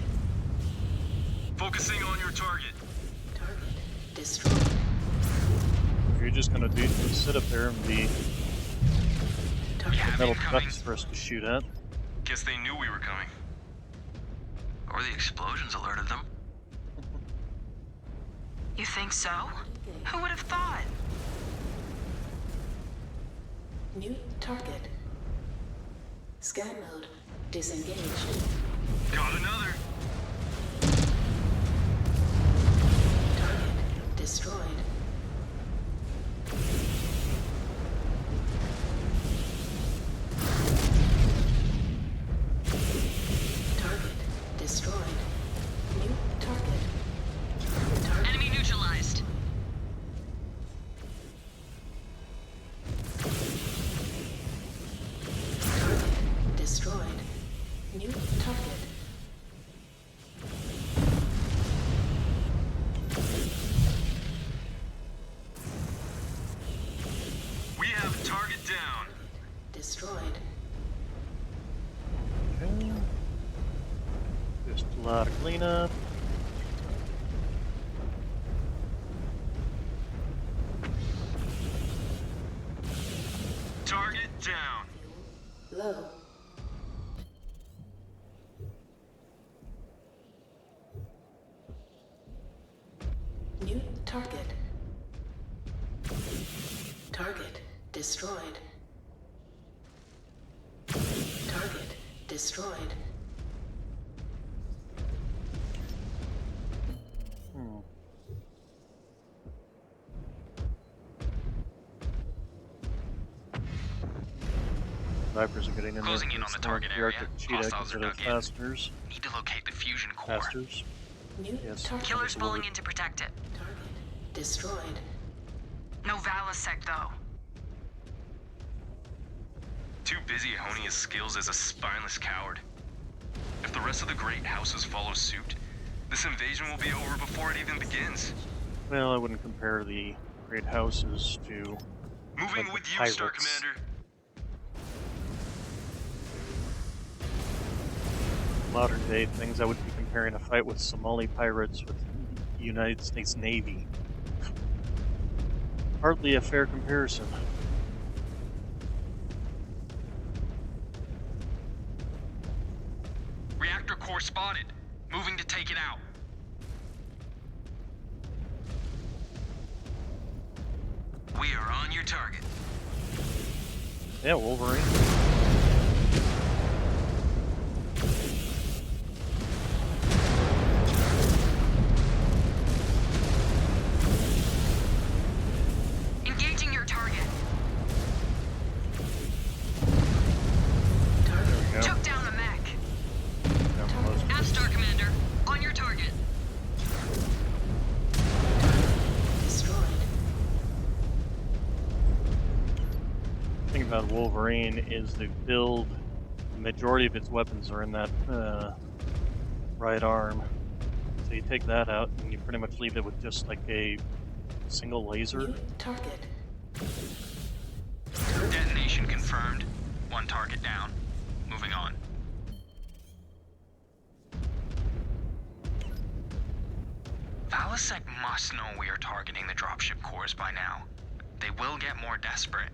Focusing on your target. Target destroyed. If you're just gonna sit up there and be Target metal ducks for us to shoot at. Guess they knew we were coming. Or the explosions alerted them. You think so? Who would have thought? New target. Scan mode disengaged. Got another. Target destroyed. Target destroyed. New target. Target Enemy neutralized. target destroyed. New target. We have target down. Destroyed. Okay. Just a lot of cleanup. Target down. Low. New target. Target destroyed. Target destroyed. Vipers are getting in Closing there. in on the target The area. Arctic cheetah Hostiles are consider dug in. fasteners. Need to locate the fusion core. Fasters. New Yes. target Killers pulling in to protect it. destroyed. No Valasek, though. Too busy honing his skills as a spineless coward. If the rest of the great houses follow suit, this invasion will be over before it even begins. Well, I wouldn't compare the great houses to Moving like with the you, pirates. Star Commander. Modern day things, I would be comparing a fight with Somali pirates with the United States Navy. Hardly a fair comparison. Reactor core spotted. Moving to take it out. We are on your target. Yeah, Wolverine. Engaging your target. There we go. Took down a mech. Down Star Commander, on your target. Destroyed. The thing about Wolverine is the build, the majority of its weapons are in that right arm. So you take that out and you pretty much leave it with just like a single laser. New target. Detonation confirmed. One target down. Moving on. Valasek must know we are targeting the dropship cores by now. They will get more desperate.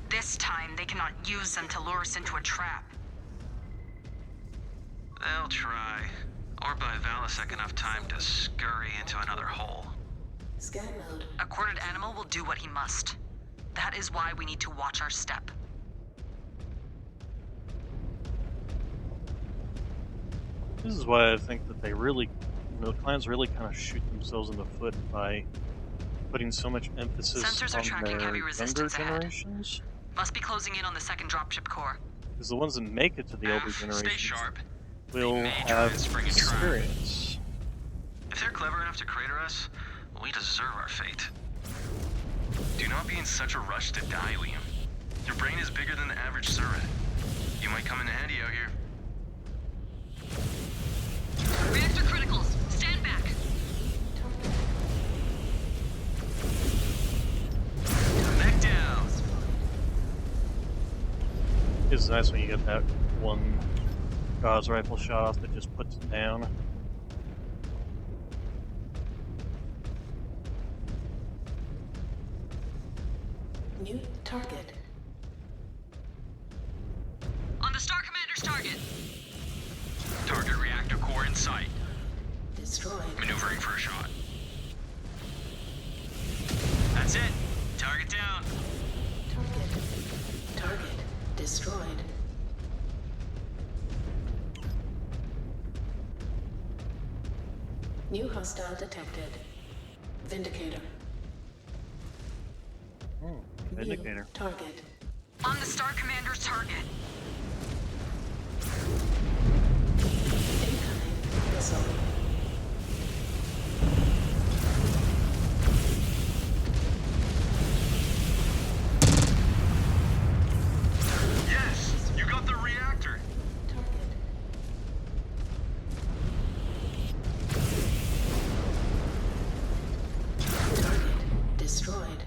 This time, they cannot use them to lure us into a trap. They'll try. Or buy Valasek enough time to scurry into another hole. Scan mode. A cornered animal will do what he must. That is why we need to watch our step. This is why I think that they really, the clans really kind of shoot themselves in the foot by putting so much emphasis Sensors are on tracking their heavy younger resistance ahead. generations. Must be closing in on the second dropship core. Because the ones that make it to the older Stay generations sharp. will They may try have and spring a trap. experience. If they're clever enough to crater us, we deserve our fate. Do not be in such a rush to die, Liam. Your brain is bigger than the average Surra. You might come in handy out here. Reactor criticals, stand back. Mech down. It's nice when you get that one Gauss rifle shot off that just puts it down. New target. On the Star Commander's target. Target reactor core in sight. Destroyed. Maneuvering for a shot. That's it. Target down. Target destroyed. New hostile detected. Vindicator. Vindicator. New target. On the Star Commander's target. Incoming missile. Yes, you got the reactor. Target destroyed.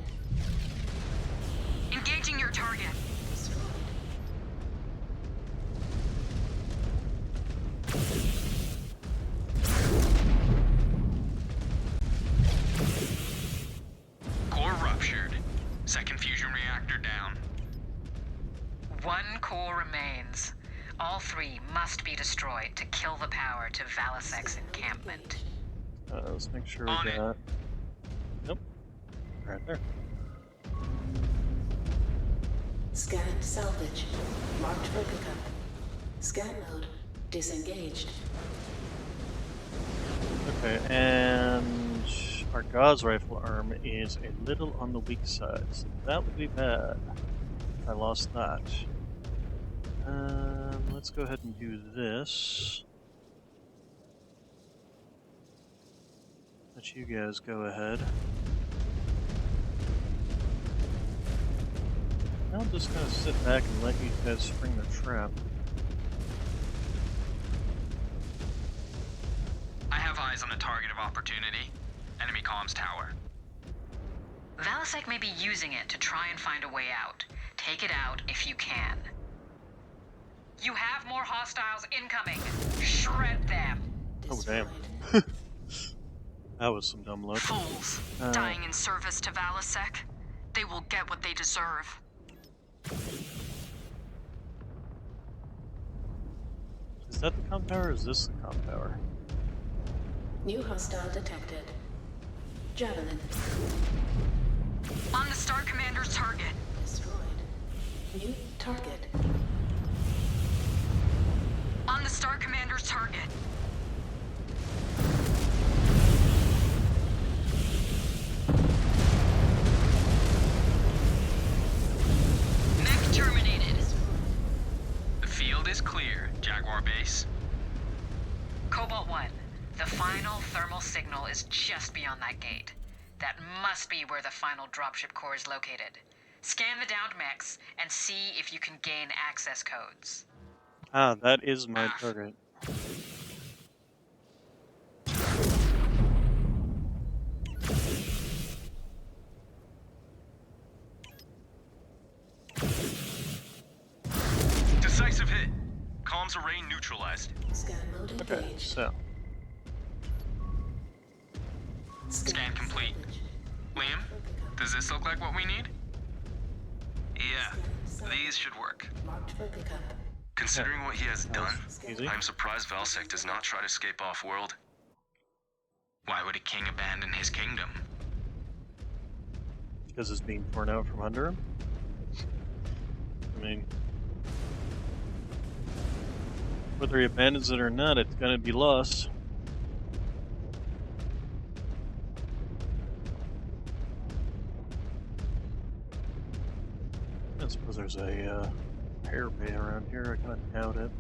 Engaging your target. Core ruptured. Second fusion reactor down. One core remains. All three must be destroyed to kill the power to Valasek's encampment. Let's make sure we On it. got. Nope. Right there. Scan salvage. Marked for pickup. Scan mode disengaged. Okay, and our Gauss rifle arm is a little on the weak side, so that would be bad if I lost that. Let's go ahead and do this. Let you guys go ahead. I'll just kind of sit back and let you guys spring the trap. eyes on a target of opportunity. Enemy comms tower. Valasek may be using it to try and find a way out. Take it out if you can. You have more hostiles incoming. Shred them. Oh, damn. That was some dumb luck. Fools. Dying in service to Valasek. They will get what they deserve. Is that the comm tower or is this the comm tower? New hostile detected. Javelin. On the Star Commander's target. Destroyed. New target. On the Star Commander's target. Mech terminated. The field is clear, Jaguar Base. Cobalt 1, the final thermal signal is just beyond that gate. That must be where the final dropship core is located. Scan the downed mechs and see if you can gain access codes. Ah, that is my target. Decisive hit. Comms array neutralized. Scan mode engaged. Okay, so. Scan complete. Liam, does this look like what we need? Yeah, these should work. Marked for pickup. Considering what he has done, Easy. I'm surprised Valasek does not try to escape off-world. Why would a king abandon his kingdom? Because it's being torn out from under him? I mean, whether he abandons it or not, it's gonna be lost. I suppose there's a hair bay around here. I kind of doubt it.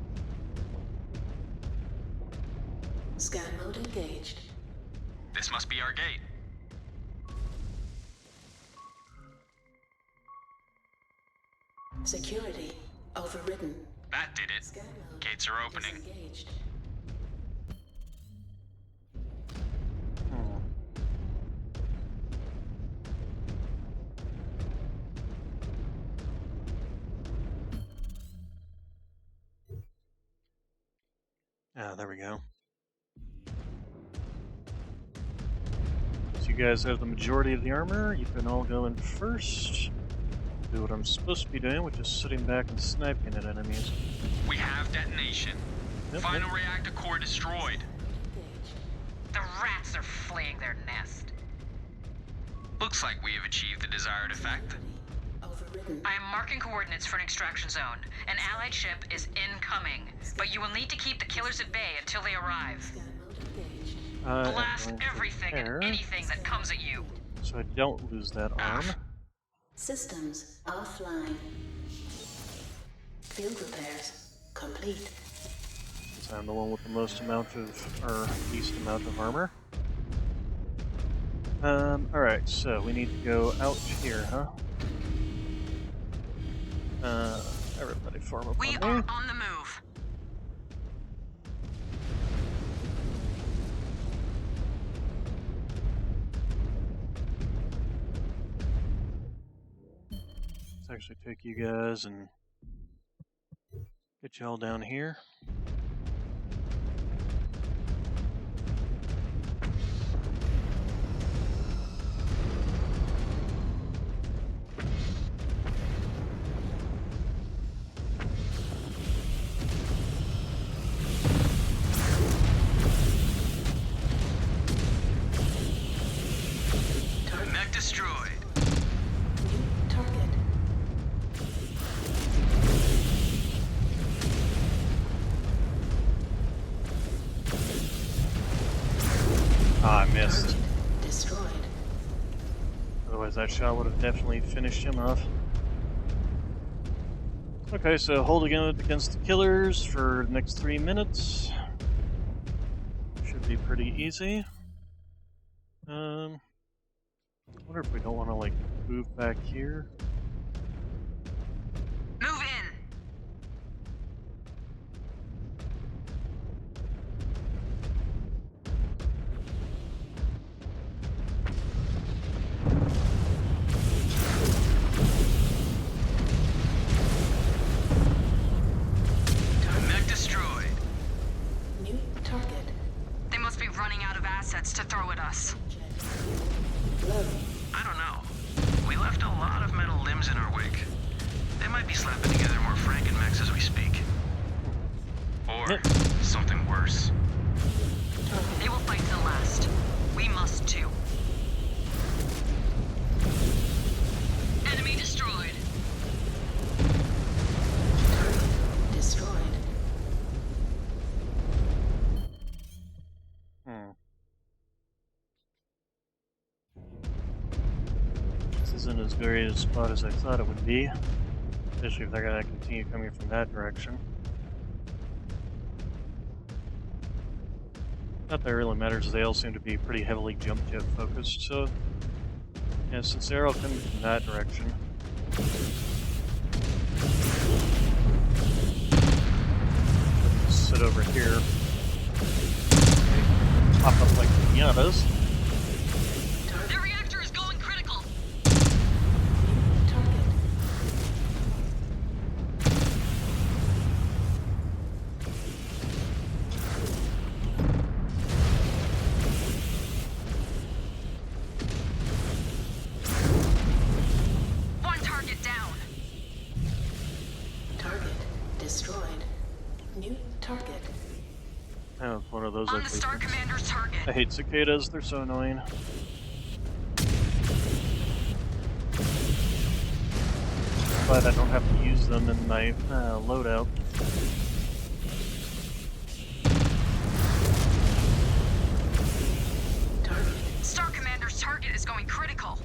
Scan mode engaged. This must be our gate. Security overridden. That did it. Scan mode Gates are opening. disengaged. Ah, there we go. So you guys have the majority of the armor. You can all go in first. Do what I'm supposed to be doing, which is sitting back and sniping at enemies. We have detonation. Yep, Final yep. reactor core destroyed. The rats are fleeing their nest. Looks like we have achieved the desired effect. Overridden. I am marking coordinates for an extraction zone. An allied ship is incoming, but you will need to keep the killers at bay until they arrive. Scan mode engaged. Blast everything and anything that comes at you. So I don't lose that arm. Systems offline. Field repairs complete. So I'm the one with the most amount of, or least amount of armor. Alright, so we need to go out here, huh? Everybody form up We on are me. on the move. Let's actually take you guys and get y'all down here. Mech destroyed. New target. Ah, I missed. Destroyed. Otherwise that shot would have definitely finished him off. Okay, so holding it against the killers for the next 3 minutes. Should be pretty easy. I wonder if we don't want to, like, move back here. Move in. assets to throw at us. I don't know. We left a lot of metal limbs in our wake. They might be slapping together more Frankenmechs as we speak. Or something worse. They will fight to the last. We must too. Enemy destroyed. Destroyed. This isn't as great a spot as I thought it would be, especially if they're gonna continue coming from that direction. Not that it really matters, they all seem to be pretty heavily jump jet focused, so yeah, since they're all coming from that direction. Just sit over here. They pop up like piñatas. The reactor is going critical. One target down. Target destroyed. New target. Oh, one of those On the ugly Star things. Commander's target. I hate cicadas, they're so annoying. But I don't have to use them in my loadout. Star Commander's target is going critical.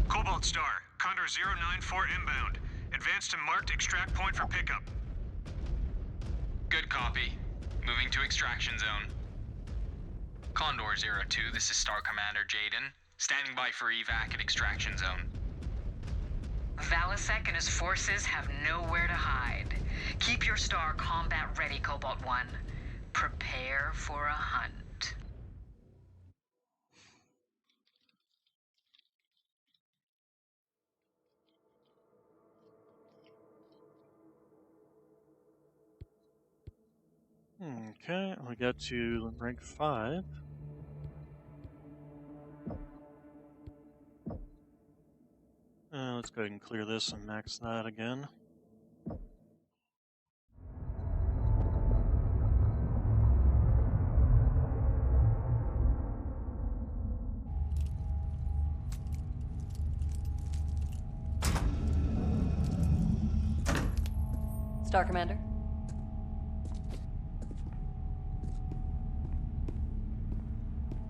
Cobalt Star, Condor 094 inbound. Advance to marked extract point for pickup. Good copy. Moving to extraction zone. Condor 02, this is Star Commander Jaden. Standing by for evac at extraction zone. Valasek and his forces have nowhere to hide. Keep your star combat ready, Cobalt 1. Prepare for a hunt. Okay, we got to rank 5. Let's go ahead and clear this and max that again. Star Commander?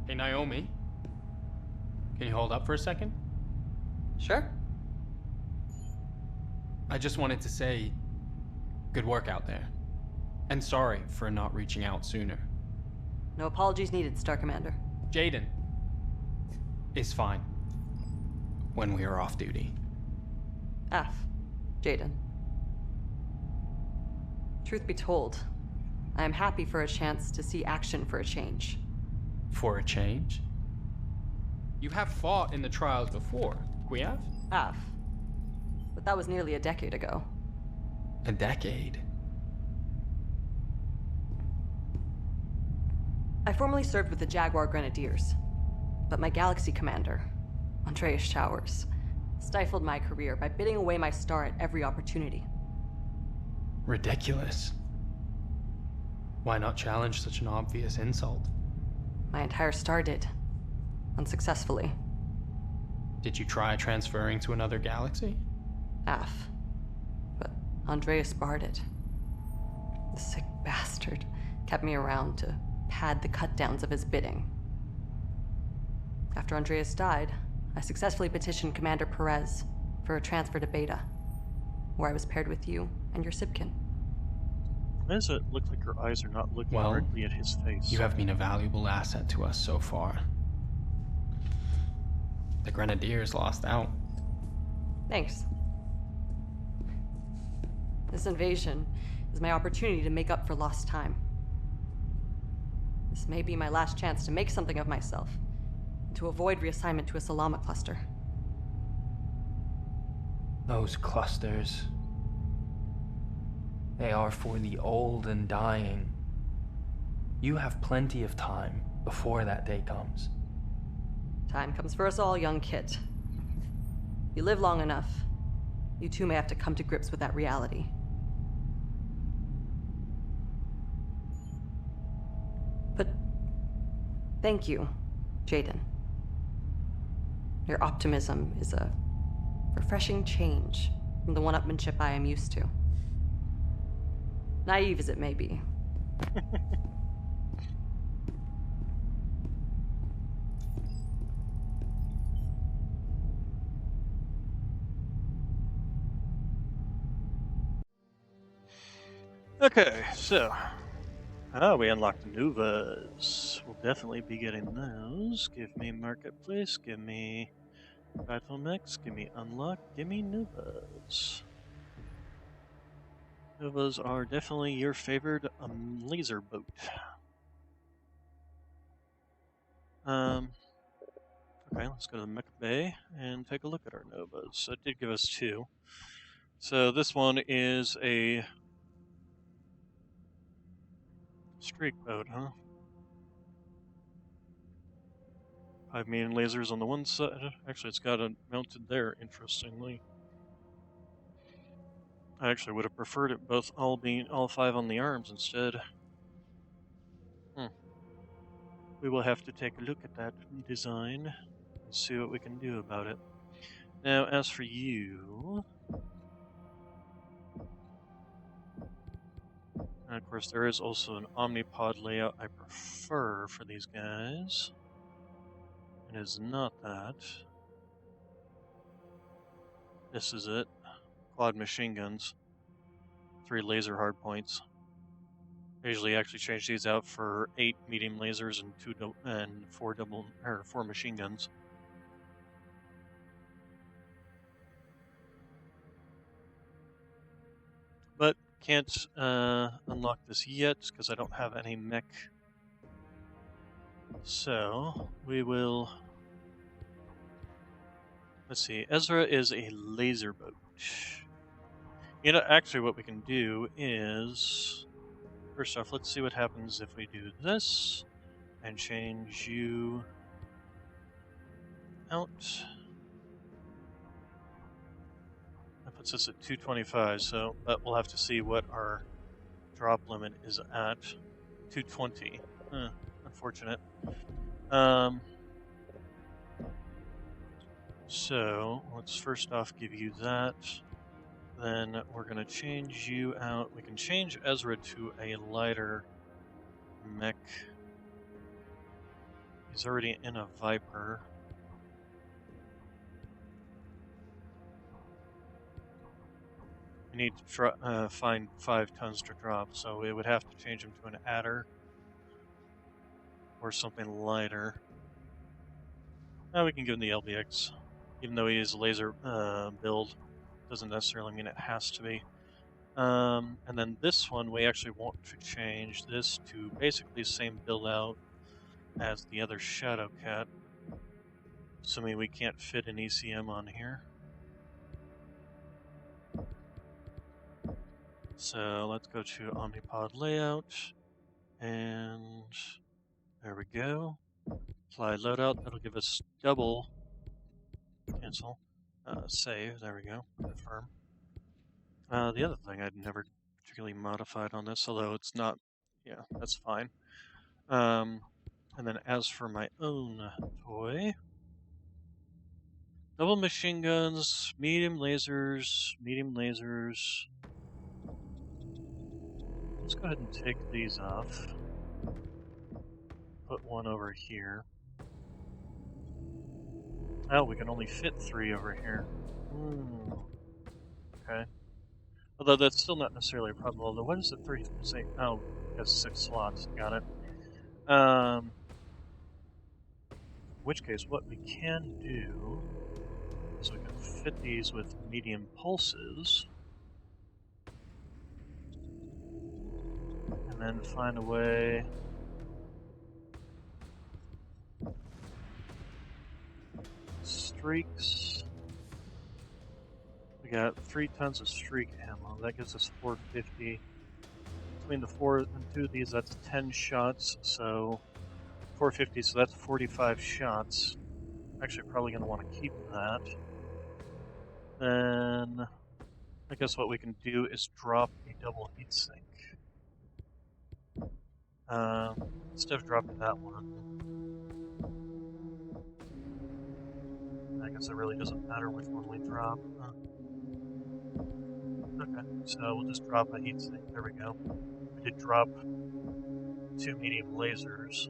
Hey, Naomi. Can you hold up for a second? Sure. I just wanted to say, good work out there. And sorry for not reaching out sooner. No apologies needed, Star Commander. Jaden is fine when we are off duty. Jaden. Truth be told, I am happy for a chance to see action for a change. For a change? You have fought in the trials before, Guiav? But that was nearly a decade ago. A decade? I formerly served with the Jaguar Grenadiers, but my Galaxy commander, Andreas Towers, stifled my career by bidding away my star at every opportunity. Ridiculous. Why not challenge such an obvious insult? My entire star did. Unsuccessfully. Did you try transferring to another galaxy? But Andreas barred it. The sick bastard kept me around to pad the cut-downs of his bidding. After Andreas died, I successfully petitioned Commander Perez for a transfer to Beta, where I was paired with you and your Sipkin. Why does it look like her eyes are not looking Well, directly at his face? you have been a valuable asset to us so far. The Grenadiers lost out. Thanks. This invasion is my opportunity to make up for lost time. This may be my last chance to make something of myself, and to avoid reassignment to a Salama cluster. Those clusters, they are for the old and dying. You have plenty of time before that day comes. Time comes for us all, young Kit. You live long enough, you too may have to come to grips with that reality. But thank you, Jaden. Your optimism is a refreshing change from the one-upmanship I am used to. Naive as it may be. Okay, so we unlocked Nuvas. We'll definitely be getting those. Give me Marketplace, give me Battle Mechs, give me Unlock, give me Nuvas. Nuvas are definitely your favorite laser boat. Okay, let's go to the Mecha Bay and take a look at our Novas. So it did give us 2. So this one is a streak boat, huh? 5 main lasers on the one side. Actually, it's got it mounted there, interestingly. I actually would have preferred it both all 5 on the arms instead. We will have to take a look at that design and see what we can do about it. Now, as for you, and of course, there is also an omnipod layout I prefer for these guys. It is not that. This is it. Quad machine guns. 3 laser hardpoints. I usually actually change these out for 8 medium lasers and 4 machine guns. But can't unlock this yet because I don't have any mech. So we will. Let's see. Ezra is a laser boat. You know, actually, what we can do is first off, let's see what happens if we do this and change you out. That puts us at 225. So, but we'll have to see what our drop limit is at. 220. Unfortunate. So let's first off give you that. Then we're going to change you out. We can change Ezra to a lighter mech. He's already in a Viper. We need to find 5 tons to drop, so we would have to change him to an adder or something lighter. Now we can give him the LBX, even though he is a laser build. Doesn't necessarily mean it has to be. And then this one, we actually want to change this to basically the same build out as the other Shadow Cat, assuming we can't fit an ECM on here. So let's go to Omnipod layout, and there we go. Apply loadout, that'll give us double, cancel, save, there we go, confirm. The other thing I'd never particularly modified on this, although it's not, yeah, that's fine. And then as for my own toy, double machine guns, medium lasers. Let's go ahead and take these off. Put one over here. Oh, we can only fit 3 over here. Okay. Although that's still not necessarily a problem. Although, what is it, 30%? Oh, it has 6 slots. Got it. In which case, what we can do is we can fit these with medium pulses. And then find a way streaks. We got 3 tons of streak ammo. That gives us 450. Between the 4 and 2 of these, that's 10 shots. So 450. So that's 45 shots. Actually, probably going to want to keep that. Then I guess what we can do is drop a double heatsink. Instead of dropping that one, I guess it really doesn't matter which one we drop. Okay, so we'll just drop a heatsink. There we go. We did drop 2 medium lasers.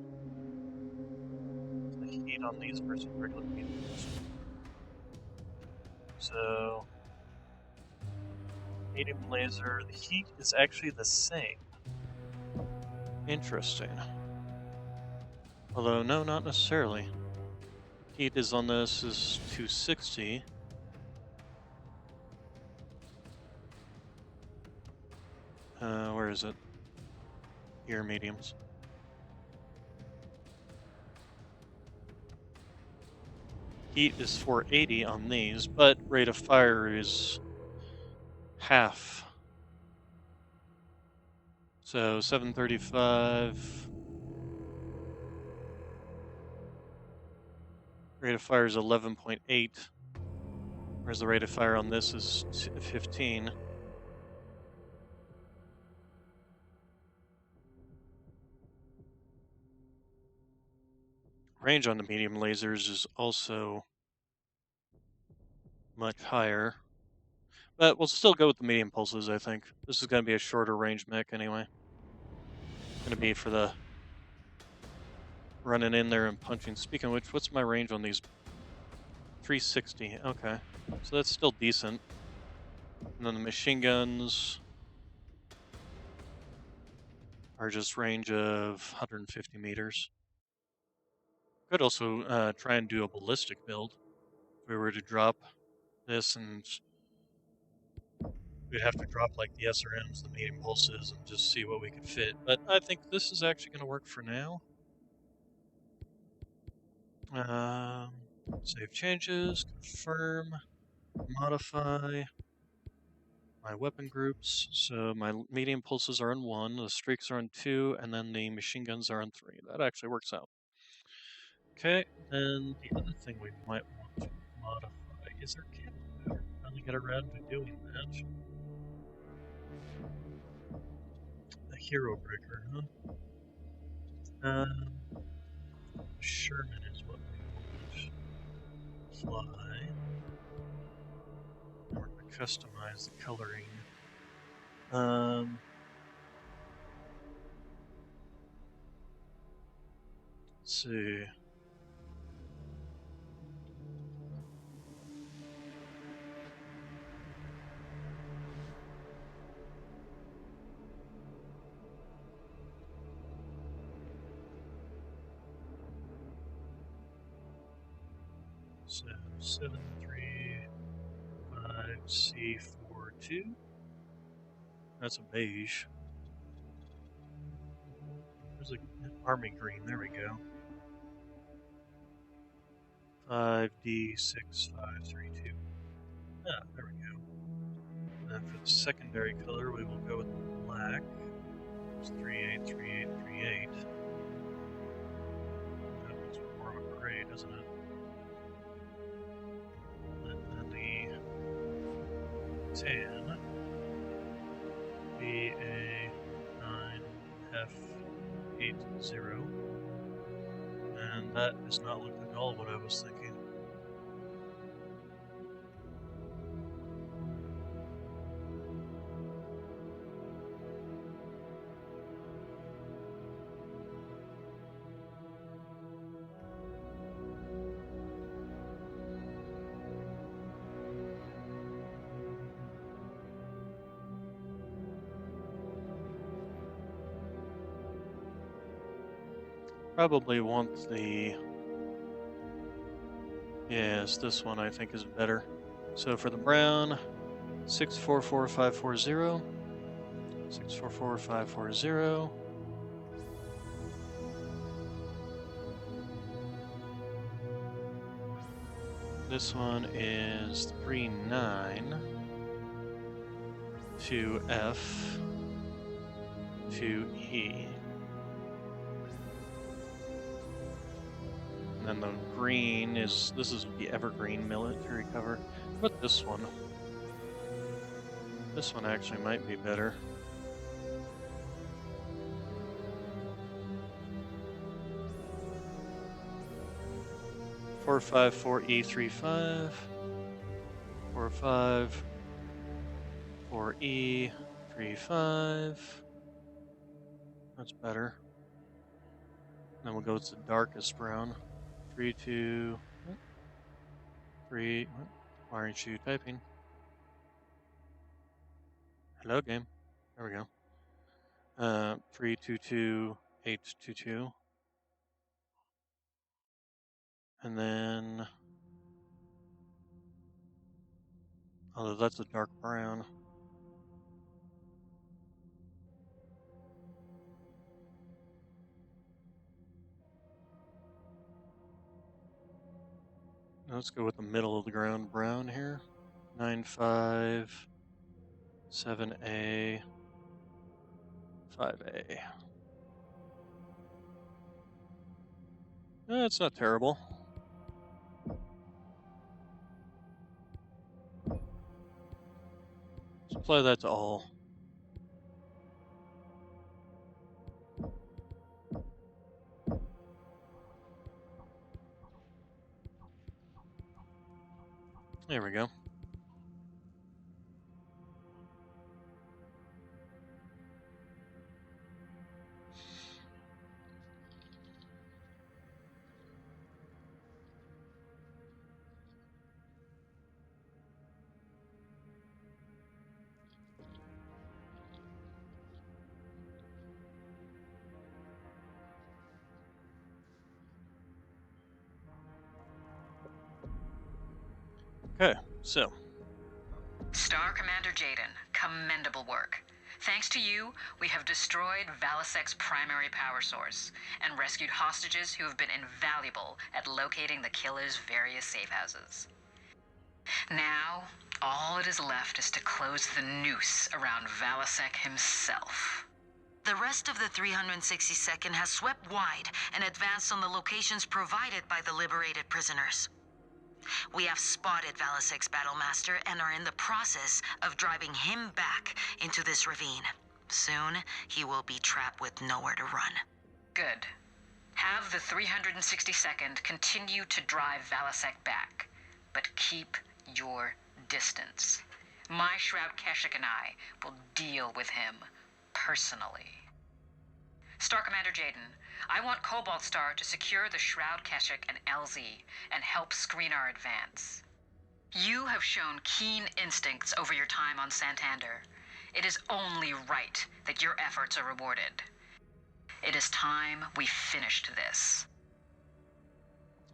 The heat on these versus regular mediums. So, medium laser, the heat is actually the same. Interesting. Although, no, not necessarily. Heat is on this is 260. Where is it? Here, mediums. Heat is 480 on these, but rate of fire is half. So 735. Rate of fire is 11.8. Whereas the rate of fire on this is 15. Range on the medium lasers is also much higher. But we'll still go with the medium pulses, I think. This is going to be a shorter range mech anyway. Going to be for the running in there and punching. Speaking of which, what's my range on these? 360. Okay. So that's still decent. And then the machine guns are just range of 150 meters. Could also try and do a ballistic build. If we were to drop this, and we'd have to drop like the SRMs, the medium pulses, and just see what we could fit. But I think this is actually going to work for now. Save changes, confirm, modify my weapon groups. So my medium pulses are on 1, the streaks are on 2, and then the machine guns are on 3. That actually works out. Okay, then the other thing we might want to modify is our cannon. Finally get around to doing that. The hero breaker, huh? Sherman is what we want. Fly. And we're going to customize the coloring. Let's see. So 735C42. That's a beige. There's an army green. There we go. 5D6532. Ah, there we go. And for the secondary color, we will go with black. It's 383838. That looks more of a gray, doesn't it? And then the tan, BA9F80. And that does not look at all what I was thinking. Probably want the... Yes, this one I think is better. So for the brown, 644540. 644540. This one is 39 to F to E. And then the green is, this is the evergreen military cover. But this one actually might be better. Four five four E35. 45 4E35. That's better. Then we'll go with the darkest brown. 3 2 3. Why aren't you typing? Hello, game. There we go. 322822. And then, although that's a dark brown. Let's go with the middle of the ground brown here. 957A 5A. It's not terrible. Let's apply that to all. There we go. Okay, so. Star Commander Jaden, commendable work. Thanks to you, we have destroyed Valisek's primary power source and rescued hostages who have been invaluable at locating the killer's various safe houses. Now, all that is left is to close the noose around Valisek himself. The rest of the 362nd has swept wide and advanced on the locations provided by the liberated prisoners. We have spotted Valisek's Battlemaster and are in the process of driving him back into this ravine. Soon, he will be trapped with nowhere to run. Good. Have the 362nd continue to drive Valisek back, but keep your distance. My Shroud Keshik and I will deal with him personally. Star Commander Jaden, I want Cobalt Star to secure the Shroud Keshik and LZ and help screen our advance. You have shown keen instincts over your time on Santander. It is only right that your efforts are rewarded. It is time we finished this.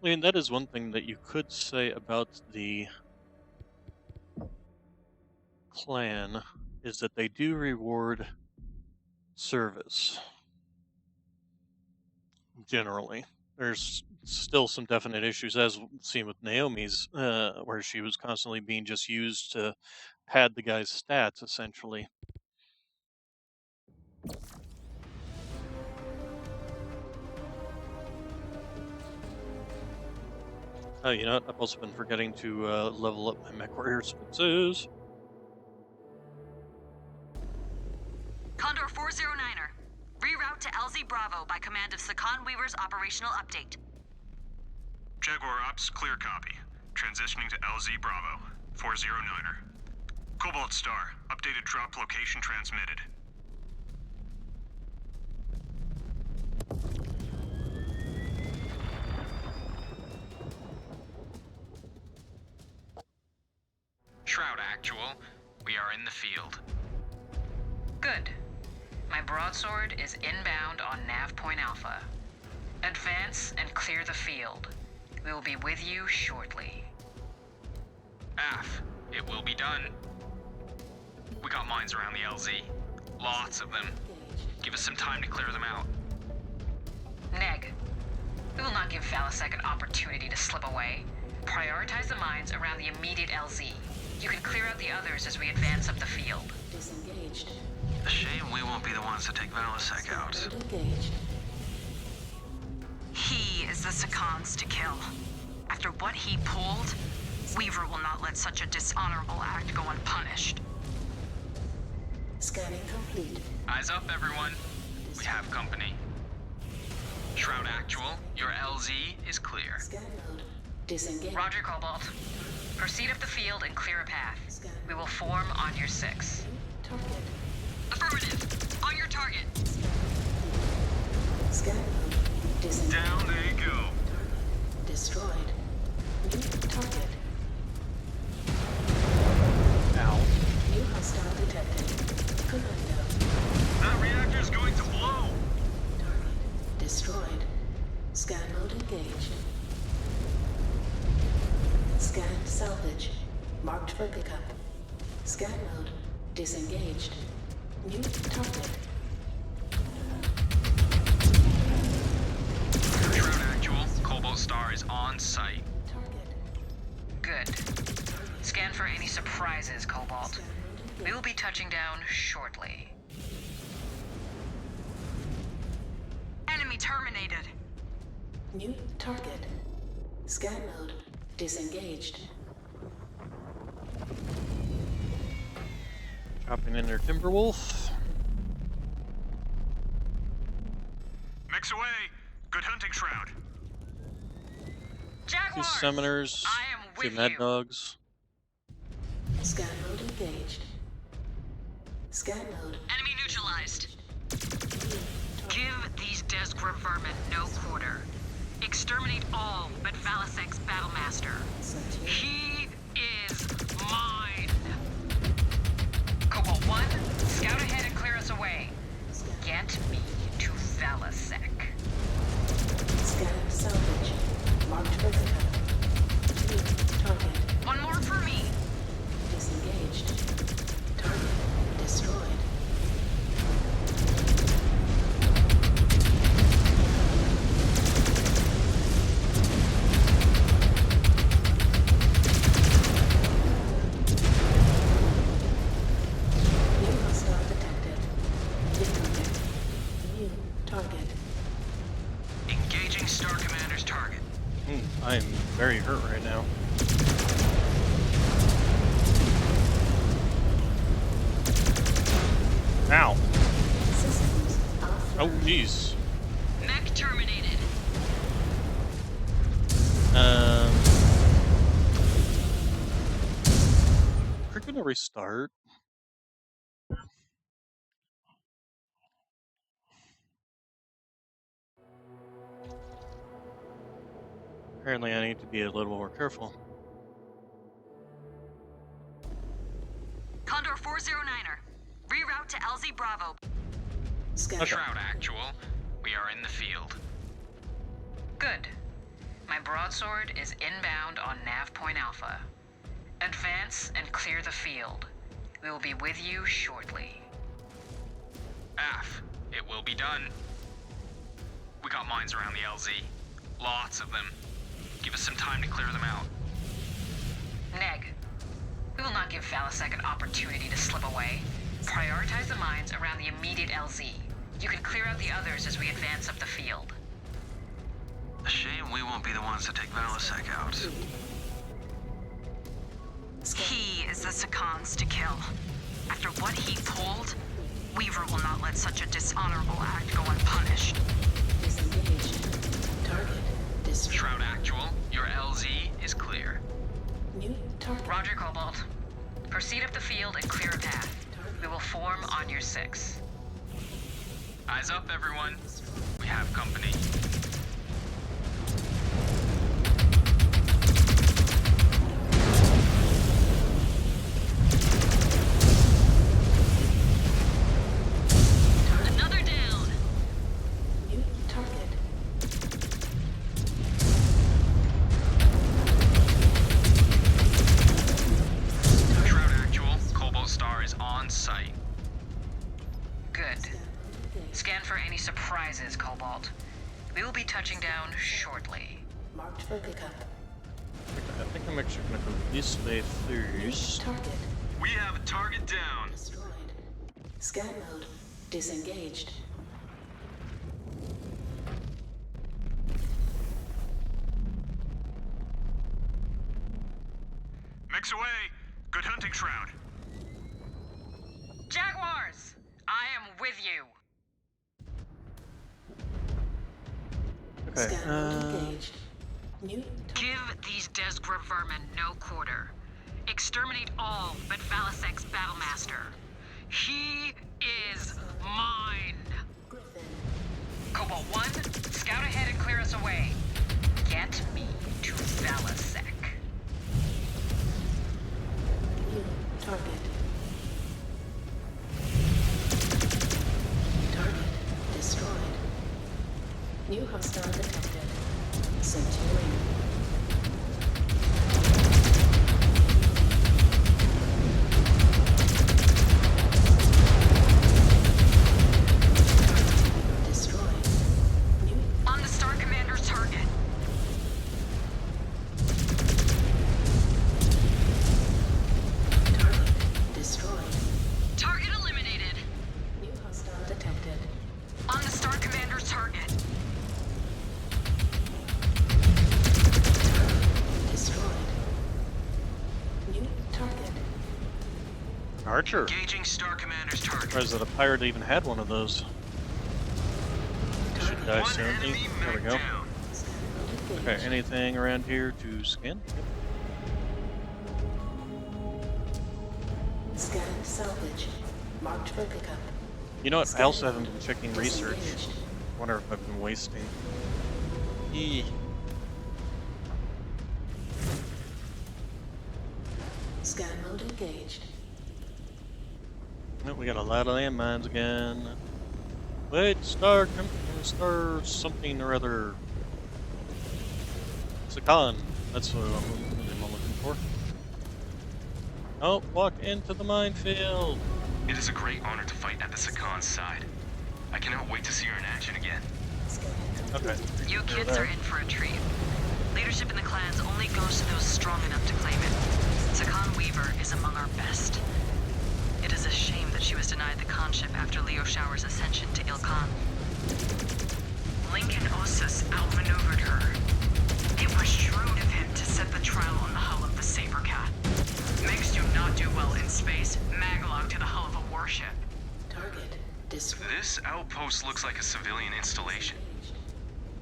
I mean, that is one thing that you could say about the clan, is that they do reward service. Generally. There's still some definite issues, as seen with Naomi's, where she was constantly being just used to pad the guy's stats, essentially. Oh, you know what? I've also been forgetting to level up my Mechwarrior defenses. Condor 409er. Reroute to LZ Bravo by command of Sakan Weaver's operational update. Jaguar Ops, clear copy. Transitioning to LZ Bravo, 409er. Cobalt Star, updated drop location transmitted. Shroud Actual, we are in the field. Good. My broadsword is inbound on Nav Point Alpha. Advance and clear the field. We will be with you shortly. AF, it will be done. We got mines around the LZ. Lots of them. Give us some time to clear them out. Neg, we will not give Valasek an opportunity to slip away. Prioritize the mines around the immediate LZ. You can clear out the others as we advance up the field. Disengaged. A shame we won't be the ones to take Valasek out. Engaged. He is the Sakans to kill. After what he pulled, Weaver will not let such a dishonorable act go unpunished. Scanning complete. Eyes up, everyone. We have company. Shroud Actual, your LZ is clear. Scan mode. Disengaged. Roger, Cobalt. Proceed up the field and clear a path. We will form on your 6. Target. Affirmative. On your target. Scan mode. Disengaged. Down they go. Destroyed. New target. Ow. New hostile detected. Commando. That reactor's going to blow. Target. Destroyed. Scan mode engaged. Scan salvage. Marked for pickup. Scan mode. Disengaged. New target. Shroud Actual, Cobalt Star is on site. Good. Scan for any surprises, Cobalt. We will be touching down shortly. Enemy terminated. New target. Scan mode. Disengaged. Dropping in their Timberwolf. Mix away. Good hunting, Shroud. 2 Jaguars! Summoners. I am 2 with Mad you. Dogs. Scan mode engaged. Scan mode. Enemy neutralized. Give these Desgra vermin no quarter. Exterminate all but Valasek's Battlemaster. He is mine. Cobalt 1, scout ahead and clear us away. Get me to Valasek. Scan salvage. Marked for pickup. New target. One more for me. Disengaged. Target destroyed. New hostile detected. Detected. New target. Engaging Star Commander's target. I'm very hurt right now. Ow. Systems Oh, jeez. Mech terminated. We're gonna restart. Apparently I need to be a little more careful. Condor 409er. Reroute to LZ Bravo. Scan. Shroud Actual, we are in the field. Good. My broadsword is inbound on Nav Point Alpha. Advance and clear the field. We will be with you shortly. AF, it will be done. We got mines around the LZ. Lots of them. Give us some time to clear them out. Neg, we will not give Valasek an opportunity to slip away. Prioritize the mines around the immediate LZ. You can clear out the others as we advance up the field. A shame we won't be the ones to take Valasek out. He is the Sakans to kill. After what he pulled, Weaver will not let such a dishonorable act go unpunished. Disengaged. Target destroyed. Shroud Actual, your LZ is clear. New target. Roger, Cobalt. Proceed up the field and clear a path. We will form on your 6. Eyes up, everyone. We have company. Another down. New target. think I'm actually gonna go this way first. Target We have a target down. destroyed. Scan mode disengaged. Mech's away. Good hunting, Shroud. Jaguars! I am with you. Okay. Scan mode engaged. New Give these Desgra vermin no quarter. Exterminate all but Valisek's Battlemaster. He is mine. Cobalt 1, scout ahead and clear us away. Get me to Valisek. new target. Target destroyed. New hostile detected. Centurion. Destroyed. New On the Star Commander's target. target destroyed. Target eliminated. New hostile detected. On the Star Commander's target. Destroyed. New target. Archer. Engaging Star Commander's target. Surprised that a pirate even had one of those. Should die soon. There we go. Okay, anything around here to scan? Scan salvage. Marked for pickup. You know what? I also haven't been checking research. Wonder if I've been wasting. Eee. Scan mode engaged. Oh, we got a lot of landmines again. Wait, star something or other. Sakan. That's what I'm looking for. Oh, walk into the minefield. It is a great honor to fight at the Sakan's side. I cannot wait to see her in action again. Okay. You kids are in for a treat. Leadership in the clans only goes to those strong enough to claim it. Sakan Weaver is among our best. It is a shame that she was denied the conship after Leo Shower's ascension to Ilkhan. Lincoln Ossus outmaneuvered her. It was shrewd of him to set the trial on the hull of the Sabercat. Mechs do not do well in space, maglog to the hull of a warship. Target destroyed. This outpost looks like a civilian installation.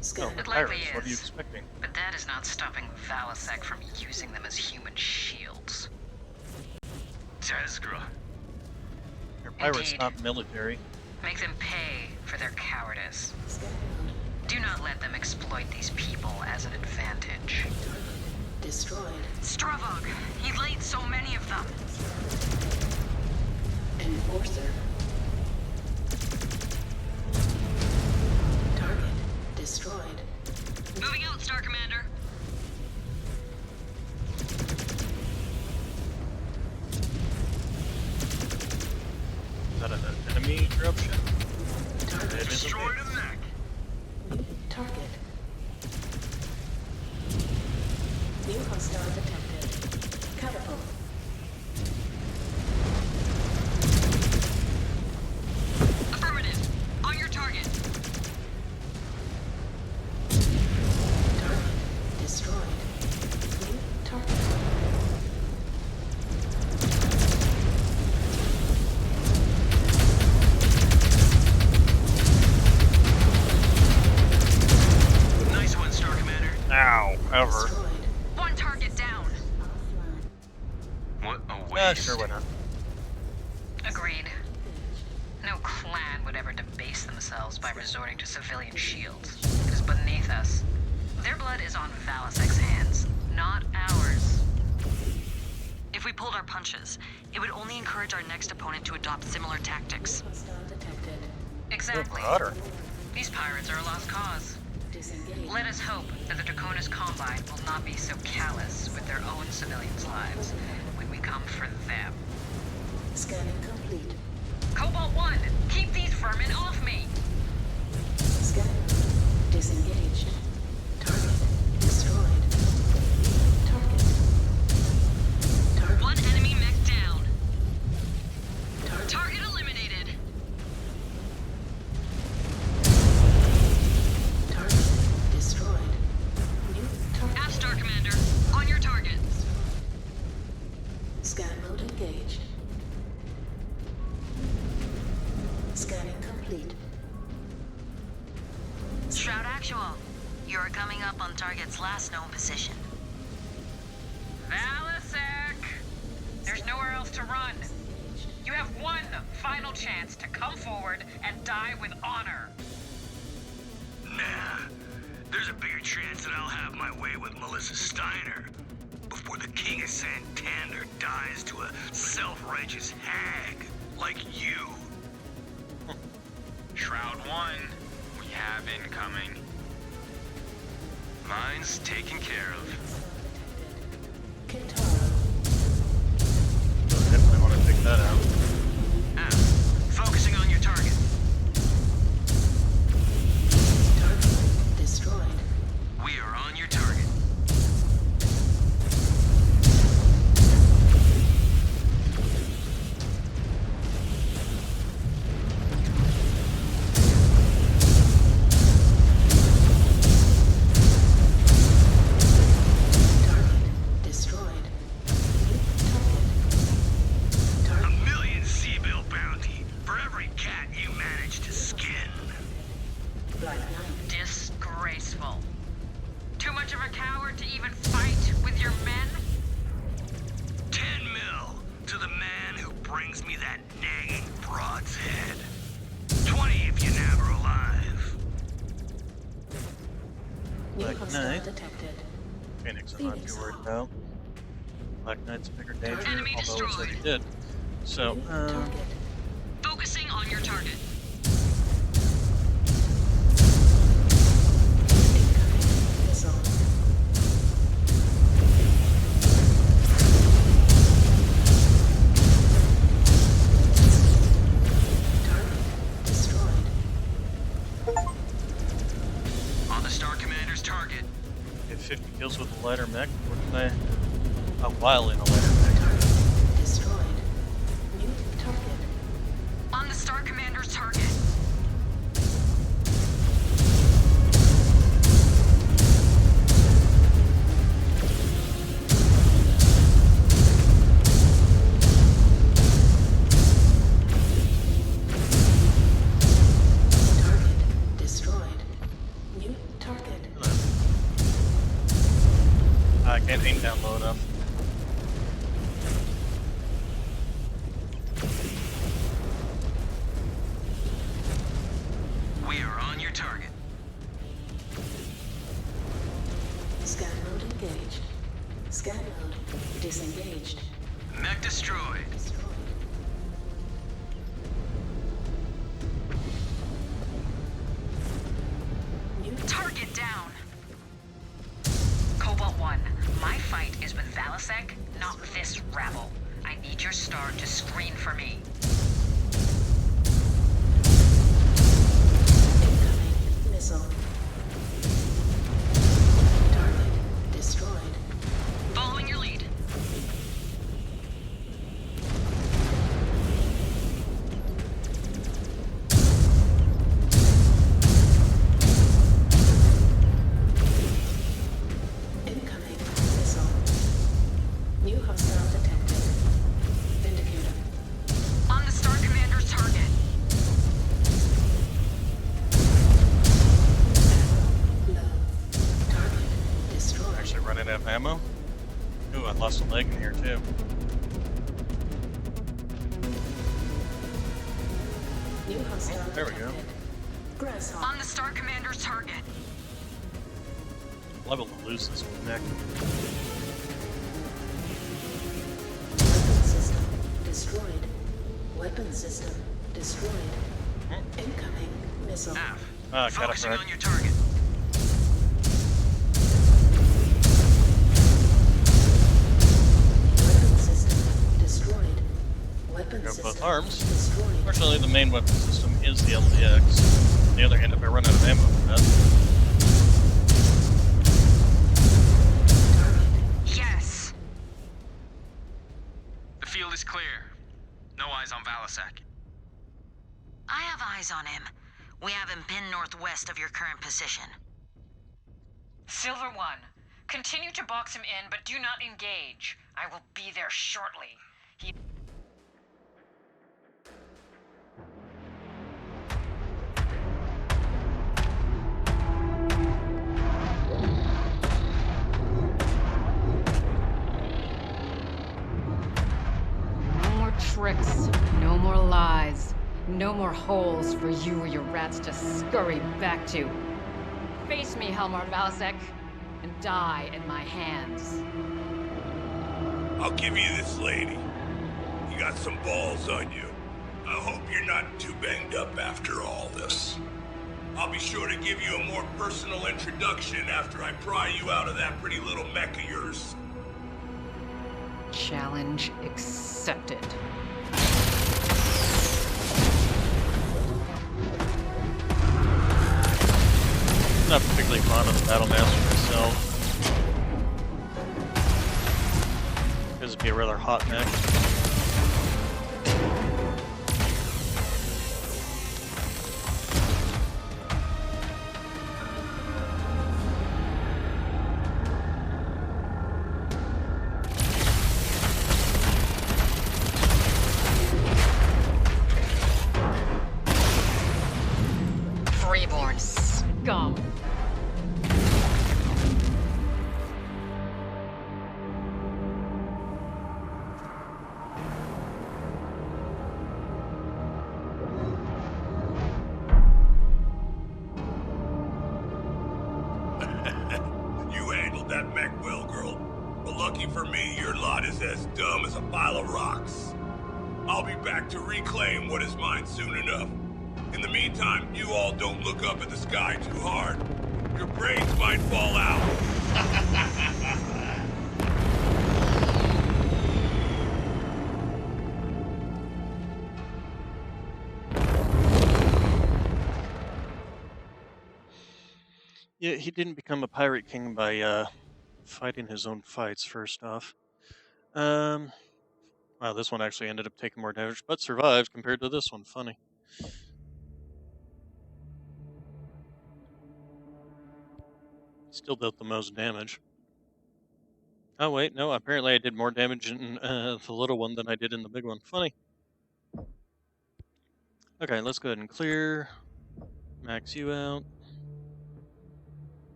Scan It likely Pirates, what are you is. expecting? But that is not stopping Valisek from using them as human shields. Desgra. Your pirates, Indeed. not military. Make them pay for their cowardice. Do not let them exploit these people as an advantage. destroyed. Stravog, he laid so many of them. Enforcer. Target destroyed. Moving out, Star Commander. Is that an enemy eruption? Target It is Destroyed a mech. target. New hostile detected. Catapult. Affirmative. On your target. Target destroyed. New target. Nice one, Star Commander. Ow, ever. Destroyed. One target down. What a waste. Yeah, sure, why not? Agreed. No clan would ever debase themselves by resorting to civilian shields. It is beneath us. Their blood is on Valisek's hands, not ours. If we pulled our punches, it would only encourage our next opponent to adopt similar tactics. Hostile detected. Exactly. Otter. These pirates are a lost cause. Disengage. Let us hope that the Draconis Combine will not be so callous with their own civilians' lives when we come for them. Scanning complete. Cobalt 1, keep these vermin off me! Scan. Disengaged. Target destroyed. Target target's last known position. Valasek! There's nowhere else to run. You have one final chance to come forward and die with honor. Nah. There's a bigger chance that I'll have my way with Melissa Steiner before the King of Santander dies to a self-righteous hag like you. Shroud 1, we have incoming. Mine's taken care of. Definitely want to take that out. Focusing on your target. Target destroyed. We are on your target. Disgraceful. Too much of a coward to even fight with your men? 10 mil to the man who brings me that nagging broad's head. 20 if you're never alive. Black Knight. Phoenix I'm not too worried about. Black Knight's a bigger danger, Enemy although it's already destroyed. did. So, Focusing on your target. On the Star Commander's target. get 50 kills with a lighter mech. Wouldn't I? A while in a lighter mech. Destroyed. New target. On the Star Commander's target. I can't aim down low enough. We are on your target. Scan mode engaged. Scan mode disengaged. Mech destroyed. Target down. Cobalt 1, my fight is with Valasek, not this rabble. I need your star to screen for me. Incoming missile. Target destroyed. Following your lead. Incoming missile. New hostile detected. Vindicator. On the Star Commander's target. Low. Target destroyed. Actually running out of ammo. Ooh, I lost a leg in here too. New hostile There we go. Grasshopper. On the Star Commander's target. Level to lose this mech. Weapon system destroyed. Weapon system destroyed. Incoming missile. Ah, Focusing cataphract. on your target. Weapon system destroyed. Weapon Got system both arms. destroyed. Fortunately, the main weapon system is the LDX. On the other hand, if I run out of ammo for that, Yes. The field is clear. No eyes on Valasek. I have eyes on him. We have him pinned northwest of your current position. Silver 1, continue to box him in, but do not engage. I will be there shortly. He... tricks, no more lies, no more holes for you or your rats to scurry back to. Face me, Helmar Valasek, and die in my hands. I'll give you this, lady. You got some balls on you. I hope you're not too banged up after all this. I'll be sure to give you a more personal introduction after I pry you out of that pretty little mech of yours. Challenge accepted. Not particularly fond of the Battle Master myself. This would be a rather hot mech. Freeborn scum. You handled that mech well, girl. But lucky for me, your lot is as dumb as a pile of rocks. I'll be back to reclaim what is mine soon enough. In the meantime, you all don't look up at the sky too hard. Your brains might fall out. Yeah, he didn't become a pirate king by fighting his own fights, first off. Wow, this one actually ended up taking more damage, but survived compared to this one. Funny. Still dealt the most damage. Oh wait, no, apparently I did more damage in the little one than I did in the big one. Funny. Okay, let's go ahead and clear. Max you out.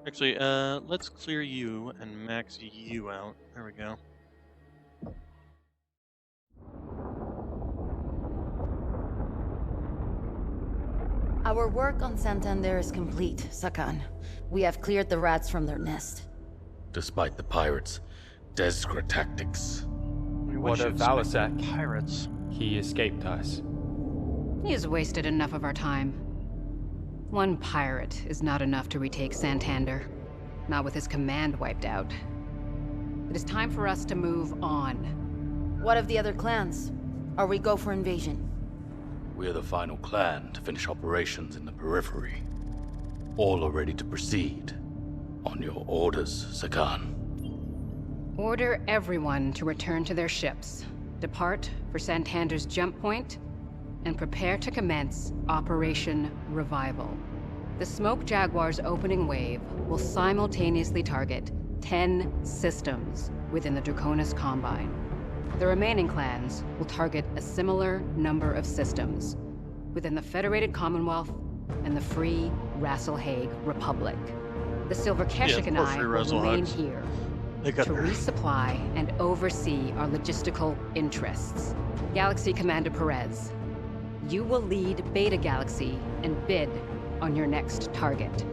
Actually, let's clear you and max you out. There we go. Our work on Santander is complete, Sakan. We have cleared the rats from their nest. Despite the pirates' desperate tactics. What of Valasek? Pirates. He escaped us. He has wasted enough of our time. One pirate is not enough to retake Santander, not with his command wiped out. It is time for us to move on. What of the other clans? Are we go for invasion? We're the final clan to finish operations in the periphery. All are ready to proceed. On your orders, Sakan. Order everyone to return to their ships, depart for Santander's jump point, and prepare to commence Operation Revival. The Smoke Jaguar's opening wave will simultaneously target 10 systems within the Draconis Combine. The remaining clans will target a similar number of systems within the Federated Commonwealth and the Free Rasselhague Republic. The Silver Keshik and I will remain here to resupply and oversee our logistical interests. Galaxy Commander Perez, you will lead Beta Galaxy and bid on your next target.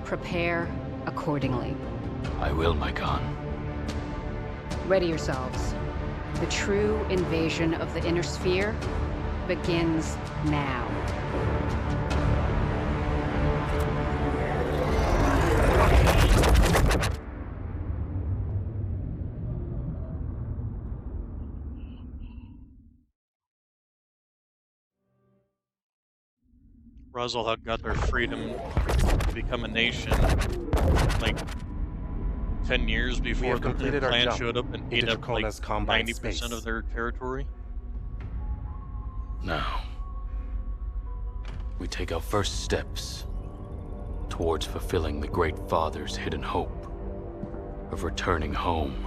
Prepare accordingly. I will, my Khan. Ready yourselves. The true invasion of the Inner Sphere begins now. Rasalhague got their freedom to become a nation like 10 years before the clan showed up and ate up like 90% of their territory. Now, we take our first steps towards fulfilling the Great Father's hidden hope of returning home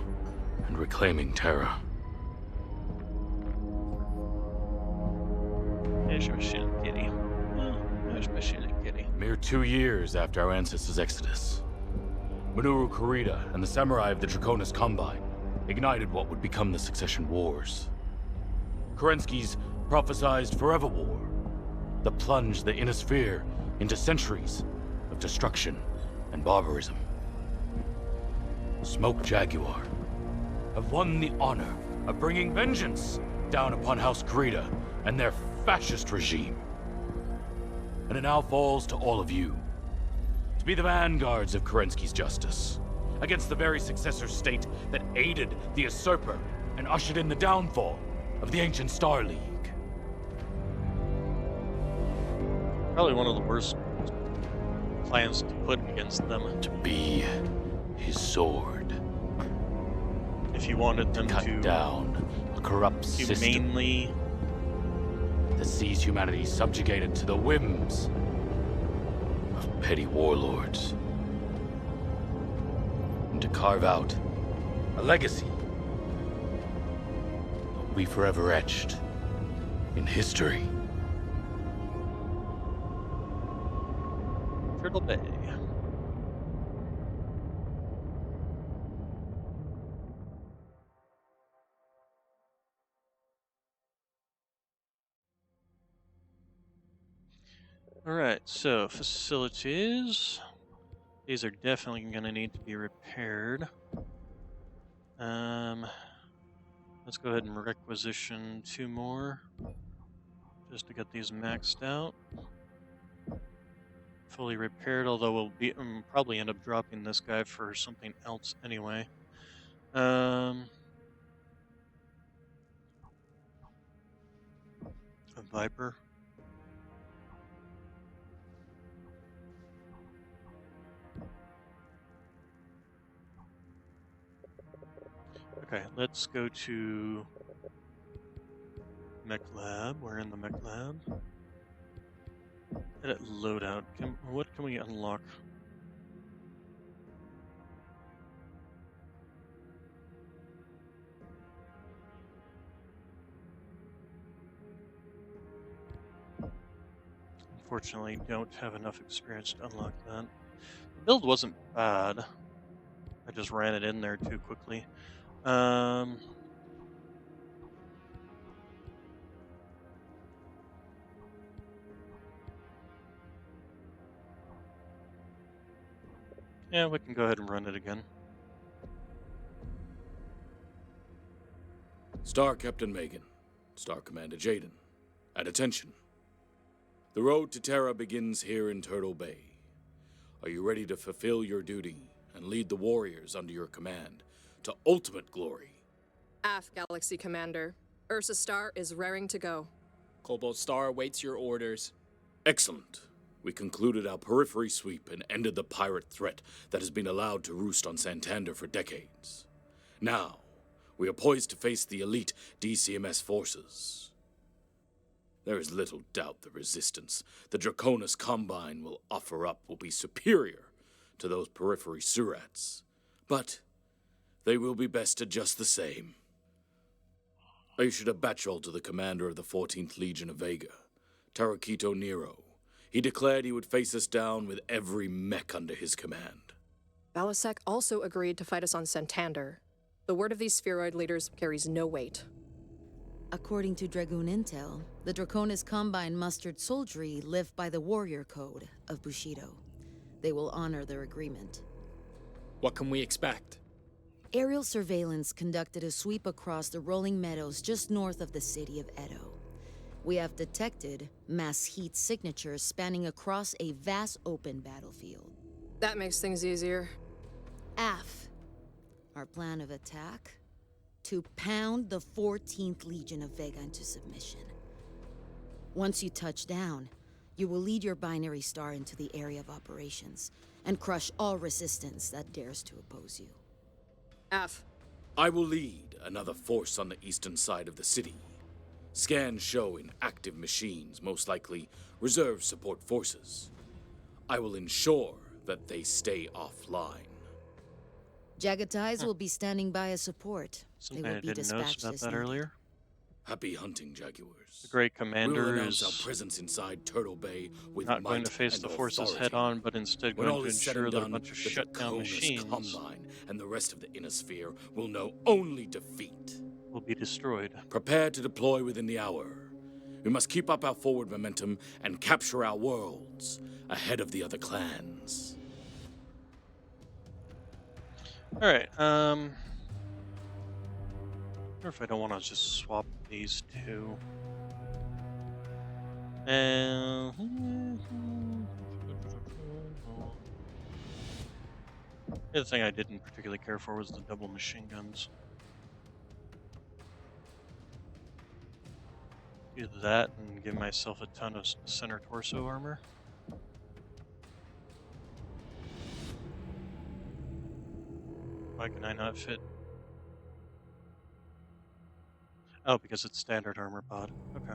and reclaiming Terra. There's your shit, kitty. There's my shit, kitty. Mere 2 years after our ancestors' exodus, Minoru Kurita and the samurai of the Draconis Combine ignited what would become the Succession Wars. Kerensky's prophesized forever war, that plunged the inner sphere into centuries of destruction and barbarism. Smoke Jaguar have won the honor of bringing vengeance down upon House Kurita and their fascist regime. And it now falls to all of you to be the vanguards of Kerensky's justice against the very successor state that aided the usurper and ushered in the downfall of the ancient Star League. Probably one of the worst plans to put against them. To be his sword. If you wanted them to cut down a corrupt humanely system that sees humanity subjugated to the whims of petty warlords. And to carve out a legacy that will be forever etched in history. Turtle Bay. Alright, so facilities. These are definitely going to need to be repaired. Let's go ahead and requisition 2 more, just to get these maxed out. Fully repaired, although we'll be probably end up dropping this guy for something else anyway. A Viper. Okay, let's go to Mech Lab. We're in the Mech Lab. Edit loadout. What can we unlock? Unfortunately, don't have enough experience to unlock that. The build wasn't bad. I just ran it in there too quickly. Yeah, we can go ahead and run it again. Star Captain Megan, Star Commander Jaden, at attention. The road to Terra begins here in Turtle Bay. Are you ready to fulfill your duty and lead the warriors under your command to ultimate glory? AF Galaxy Commander. Ursa Star is raring to go. Cobalt Star awaits your orders. Excellent. We concluded our periphery sweep and ended the pirate threat that has been allowed to roost on Santander for decades. Now, we are poised to face the elite DCMS forces. There is little doubt the resistance the Draconis Combine will offer up will be superior to those periphery surats. But they will be bested just the same. I issued a batchel to the commander of the 14th Legion of Vega, Tarakito Nero. He declared he would face us down with every mech under his command. Balasek also agreed to fight us on Santander. The word of these spheroid leaders carries no weight. According to Dragoon Intel, the Draconis Combine mustered soldiery live by the warrior code of Bushido. They will honor their agreement. What can we expect? Aerial surveillance conducted a sweep across the rolling meadows just north of the city of Edo. We have detected mass heat signatures spanning across a vast open battlefield. That makes things easier. AF, our plan of attack? To pound the 14th Legion of Vega into submission. Once you touch down, you will lead your binary star into the area of operations and crush all resistance that dares to oppose you. AF. I will lead another force on the eastern side of the city. Scans show inactive machines, most likely reserve support forces. I will ensure that they stay offline. Jagged Eyes will be standing by as support. Something I didn't notice about that earlier. Happy hunting, Jaguars. The great commander We'll is our presence inside Turtle Bay with not going might to face and the forces authority. head-on, but instead When going all to is said ensure and that a done, bunch of the shut-down Draconis machines Combine and the rest of the Inner Sphere will know only defeat. will be destroyed. Prepare to deploy within the hour. We must keep up our forward momentum and capture our worlds ahead of the other clans. Alright, I wonder if I don't want to just swap these two. And the other thing I didn't particularly care for was the double machine guns. Do that and give myself a ton of center torso armor. Why can I not fit? Oh, because it's standard armor pod. Okay.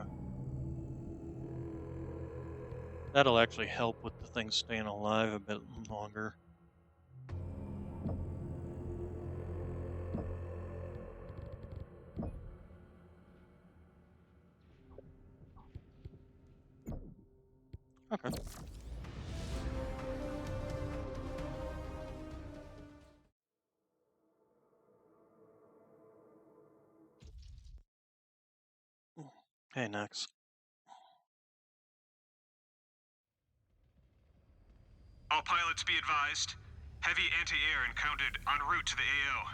That'll actually help with the thing staying alive a bit longer. Okay. Hey, Nex. All pilots be advised. Heavy anti-air encountered en route to the AO.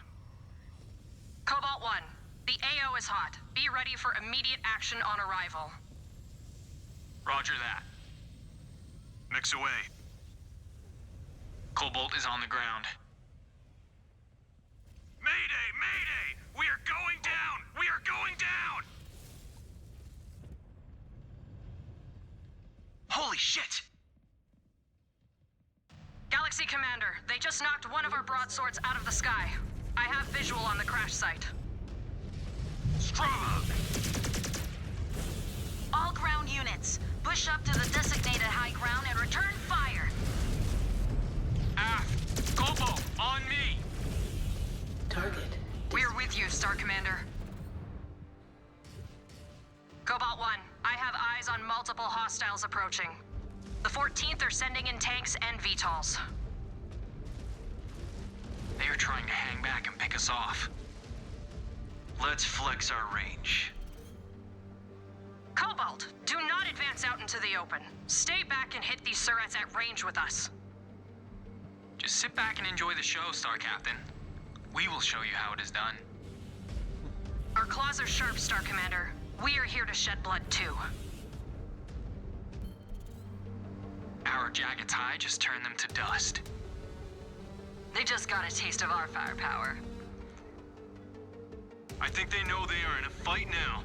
Cobalt 1, the AO is hot. Be ready for immediate action on arrival. Roger that. Mix away. Cobalt is on the ground. Mayday! Mayday! We are going down! We are going down! Holy shit! Galaxy Commander, they just knocked one of our broadswords out of the sky. I have visual on the crash site. Strong! All ground units, push up to the designated high ground and return fire. Aft! Cobalt, on me! Target. We're with you, Star Commander. Cobalt 1, I have eyes on multiple hostiles approaching. The 14th are sending in tanks and VTOLs. They are trying to hang back and pick us off. Let's flex our range. Cobalt, do not advance out into the open. Stay back and hit these turrets at range with us. Just sit back and enjoy the show, Star Captain. We will show you how it is done. Our claws are sharp, Star Commander. We are here to shed blood too. Our jackets high just turned them to dust. They just got a taste of our firepower. I think they know they are in a fight now.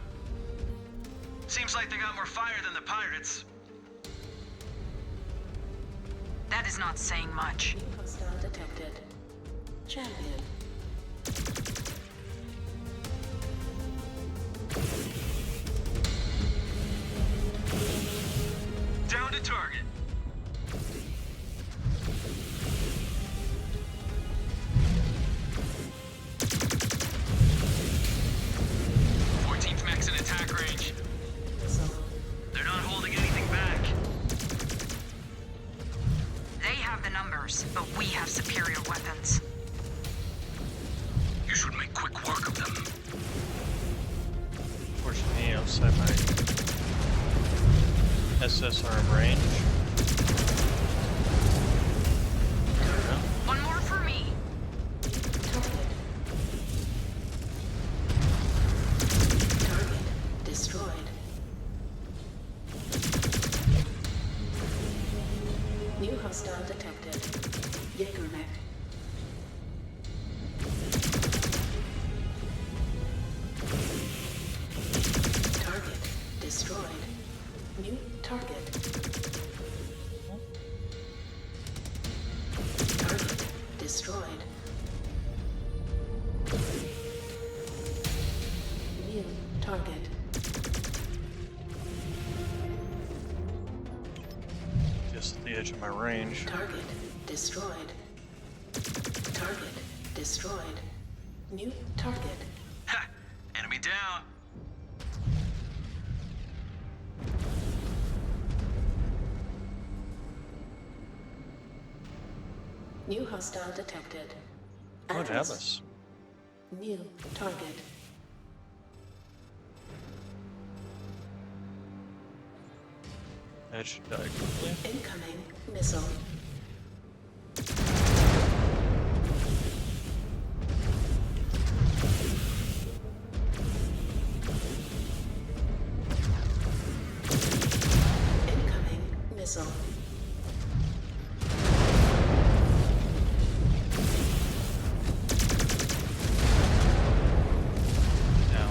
Seems like they got more fire than the pirates. That is not saying much. Hostile detected. Champion. Down to target. Mech's in attack range. They're not holding anything back. They have the numbers, but we have superior weapons. You should make quick work of them. Unfortunately, outside my SSRM range. One more for me. Destroyed. New hostile detected. Jägermech. Target destroyed. New target. Target destroyed. New target. Just at the edge of my range. Target destroyed. Target destroyed. New target. Ha! Enemy down. New hostile detected. Oh, Atlas. Jabba's. New target. That should die quickly. Incoming missile. Incoming missile. Now.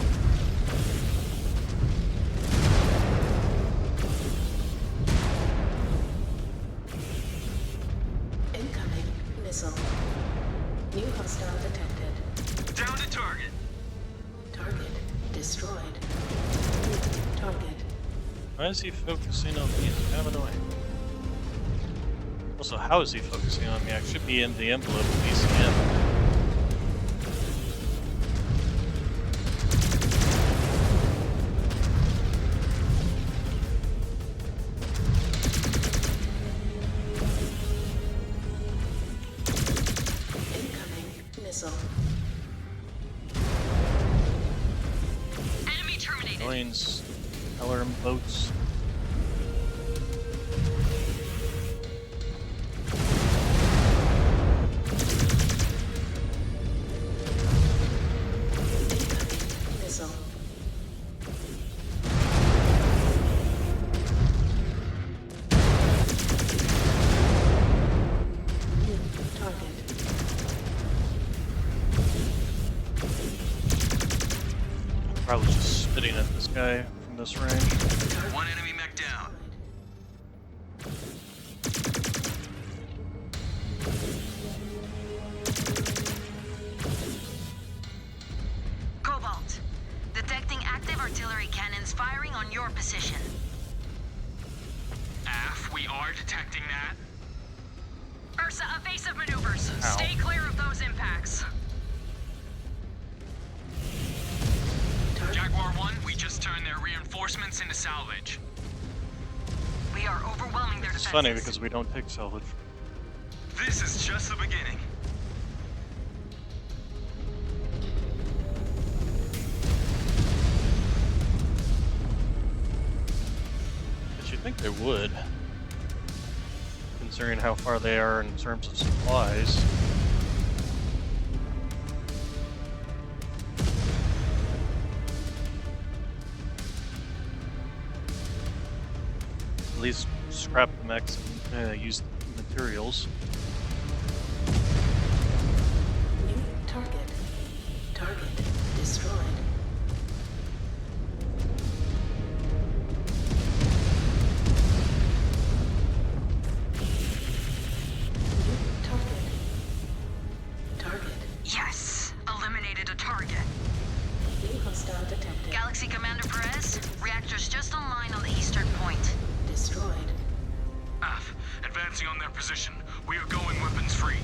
Incoming missile. New hostile detected. Down to target. Target destroyed. Target. Why is he focusing on me? It's kind of annoying. Also, how is he focusing on me? I should be in the envelope of DCM. Missile. Enemy terminated. Planes, color and boats. Missile. Target. Probably just spitting at this guy from this range. One enemy mech down. Cobalt, detecting active artillery cannons firing on your position. Af, we are detecting that. Ursa, evasive maneuvers. Ow. Stay clear of those impacts. Jaguar 1, we just turned their reinforcements into salvage. We are overwhelming their It's defenses. funny because we don't take salvage. This is just the beginning. But you'd think they would, considering how far they are in terms of supplies. At least scrap the mechs and use the materials. New target. Target destroyed. New target. Target. Yes, eliminated a target. New hostile detected. Galaxy Commander Perez, reactors just online on the eastern point. Destroyed. Af, advancing on their position. We are going weapons free.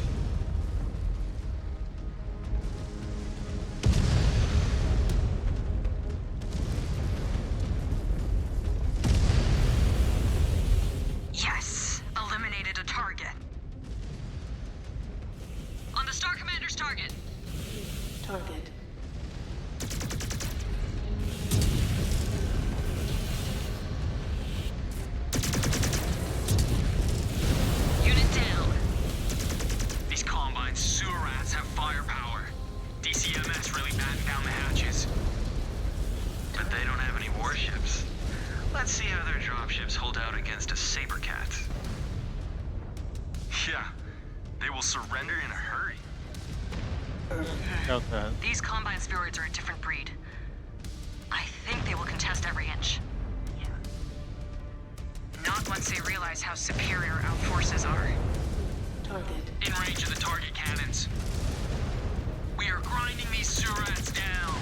Yes, eliminated a target. On the Star Commander's target. Target. Unit down. These Combine sewer rats have firepower. DCMS really batten down the hatches. But they don't have any warships. Let's see how their dropships hold out against a Sabercat. Yeah, they will surrender in a hurry. Count that. These Combine spheroids are a different breed. I think they will contest every inch. Not once they realize how superior our forces are. Target. In range of the target cannons. We are grinding these sewer rats down.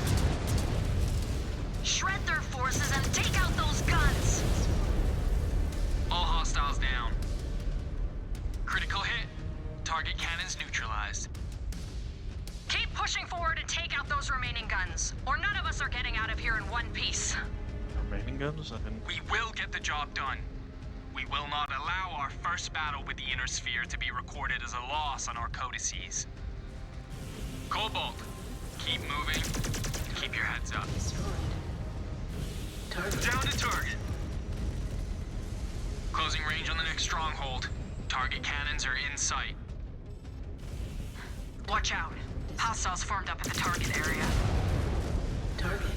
Shred their forces and take out those guns! All hostiles down. Critical hit. Target cannons neutralized. Keep pushing forward and take out those remaining guns, or none of us are getting out of here in one piece. Remaining guns? I didn't. We will get the job done. We will not allow our first battle with the Inner Sphere to be recorded as a loss on our codices. Cobalt, keep moving. Keep your heads up. Destroyed. Target. Down to target. Closing range on the next stronghold. Target cannons are in sight. Watch out. Hostiles formed up in the target area. Target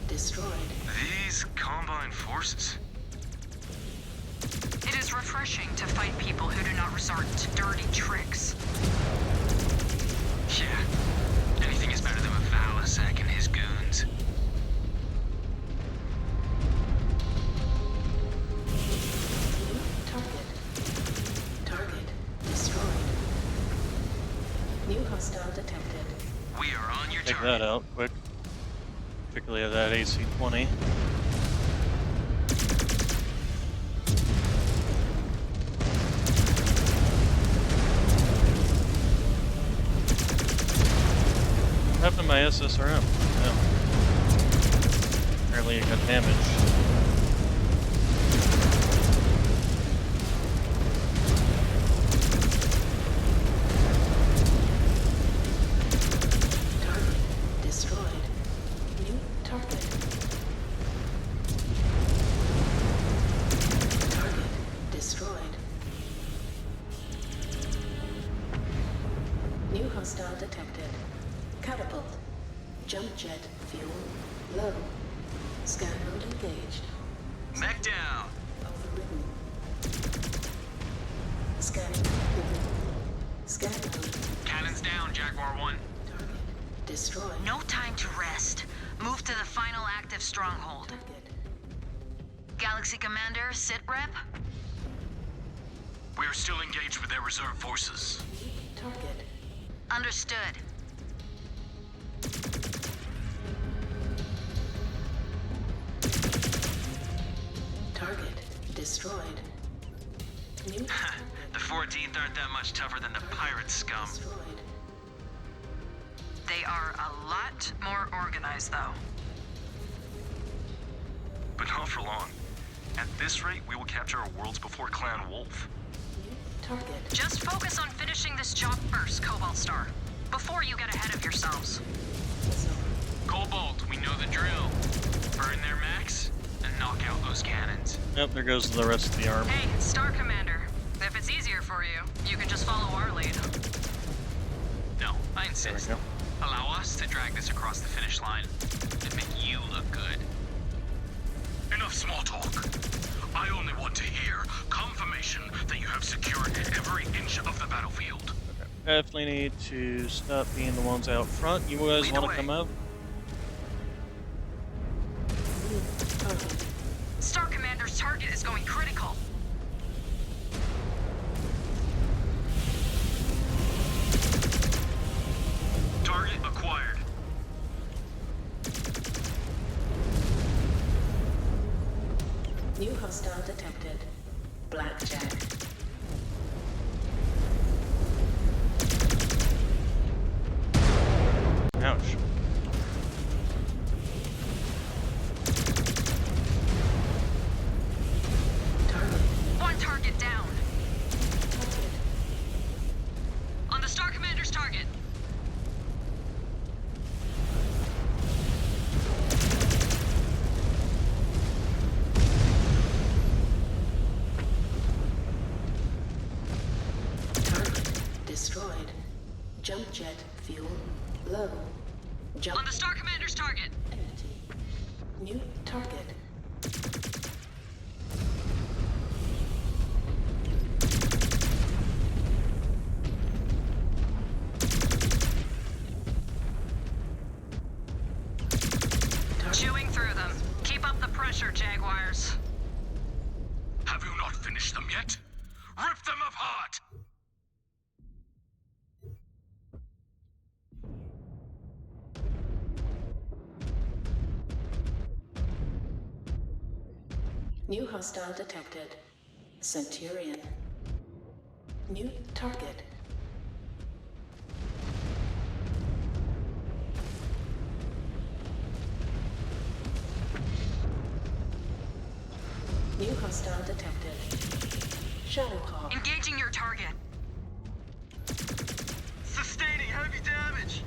destroyed. These combine forces. It is refreshing to fight people who do not resort to dirty tricks. Yeah. Anything is better than with Valasek and his goons. Target destroyed. New hostile detected. We are on your Take target. that out quick. Particularly that AC-20. What happened to my SSRM? Oh. Apparently it got damaged. Destroyed. New target. Target destroyed. New hostile detected. Catapult. Jump jet fuel low. Scan mode engaged. Mech down. Overridden. Scanning. Scan mode. Cannons down, Jaguar 1. Destroyed. No time to rest. Move to the final active stronghold. Galaxy Commander, sit rep? We are still engaged with their reserve forces. Target. Understood. Target destroyed. New The 14th aren't that much tougher than the pirate scum. destroyed. They are a lot more organized, though. But not for long. At this rate, we will capture our worlds before Clan Wolf. Target. Just focus on finishing this job first, Cobalt Star, before you get ahead of yourselves. Cobalt, we know the drill. Burn their mechs and knock out those cannons. Yep, there goes the rest of the army. Hey, Star Commander, if it's easier for you, you can just follow our lead. No, I There we insist. go. Allow us to drag this across the finish line and make you look good. Enough small talk. I only want to hear confirmation that you have secured every inch of the battlefield. Definitely need to stop being the ones out front. You guys Lead want the to way. come out? Star Commander's target is going critical. Target acquired. New hostile detected. Blackjack. Ouch. One target down. On the Star Commander's target. Target destroyed. Jump jet fuel low. Jump On the Star Commander's target. new target. Chewing through them. Keep up the pressure, Jaguars. Have you not finished them yet? Rip them apart! New hostile detected. Centurion. New target. New hostile detected. Shadowhawk. Engaging your target. Sustaining heavy damage.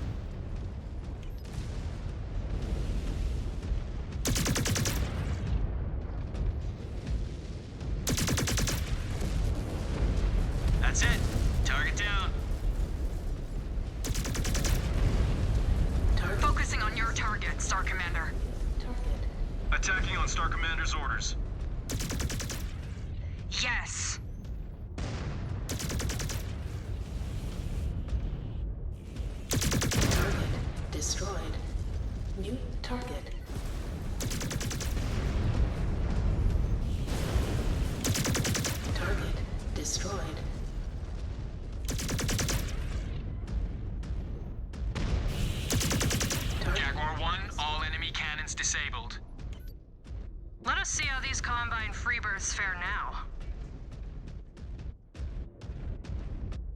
target, Star Commander. Attacking on Star Commander's orders. Yes. Target destroyed. New target. Target destroyed. Jaguar 1, all enemy cannons disabled. Let us see how these Combine Freebirds fare now.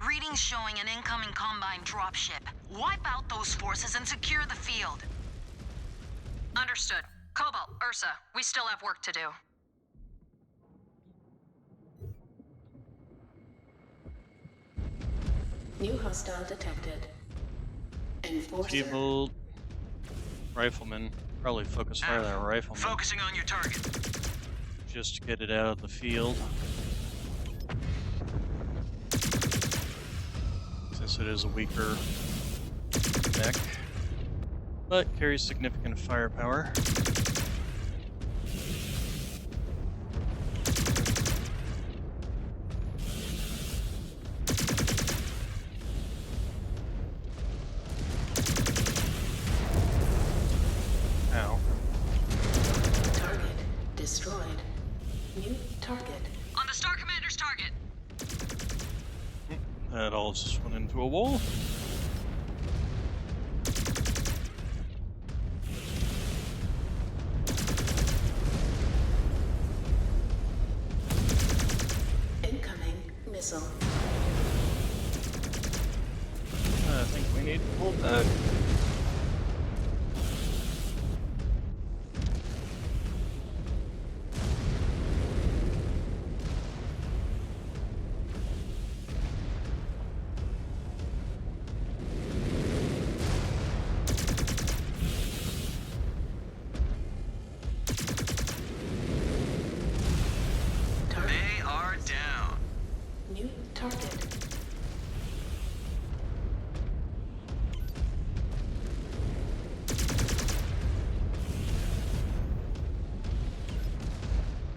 Readings showing an incoming Combine dropship. Wipe out those forces and secure the field. Understood. Cobalt, Ursa, we still have work to do. New hostile detected. Enforcer. Disabled. Rifleman. Probably focus fire that rifleman. Focusing on your target. Just to get it out of the field. Since it is a weaker mech, but carries significant firepower. Ow. Target destroyed. New target. On the Star Commander's target. That all just went into a wall. Incoming missile. I think we need to pull back. They are down. New target.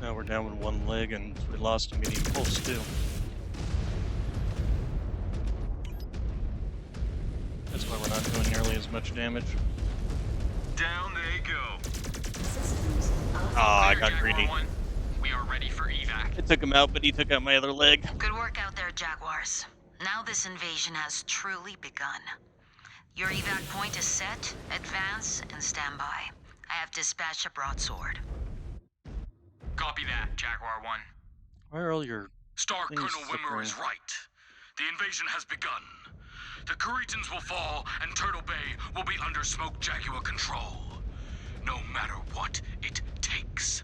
Now we're down with one leg and we lost a medium pulse too. That's why we're not doing nearly as much damage. Down they go. Systems Ah, I Clear, got Jaguar greedy. 1. We are ready for evac. I took him out, but he took out my other leg. Good work out there, Jaguars. Now this invasion has truly begun. Your evac point is set, advance, and stand by. I have dispatched a broadsword. Copy that, Jaguar 1. Why are all your Star things Colonel Wimmer flickering? is right. The invasion has begun. The Creetans will fall, and Turtle Bay will be under Smoke Jaguar control. No matter what it takes.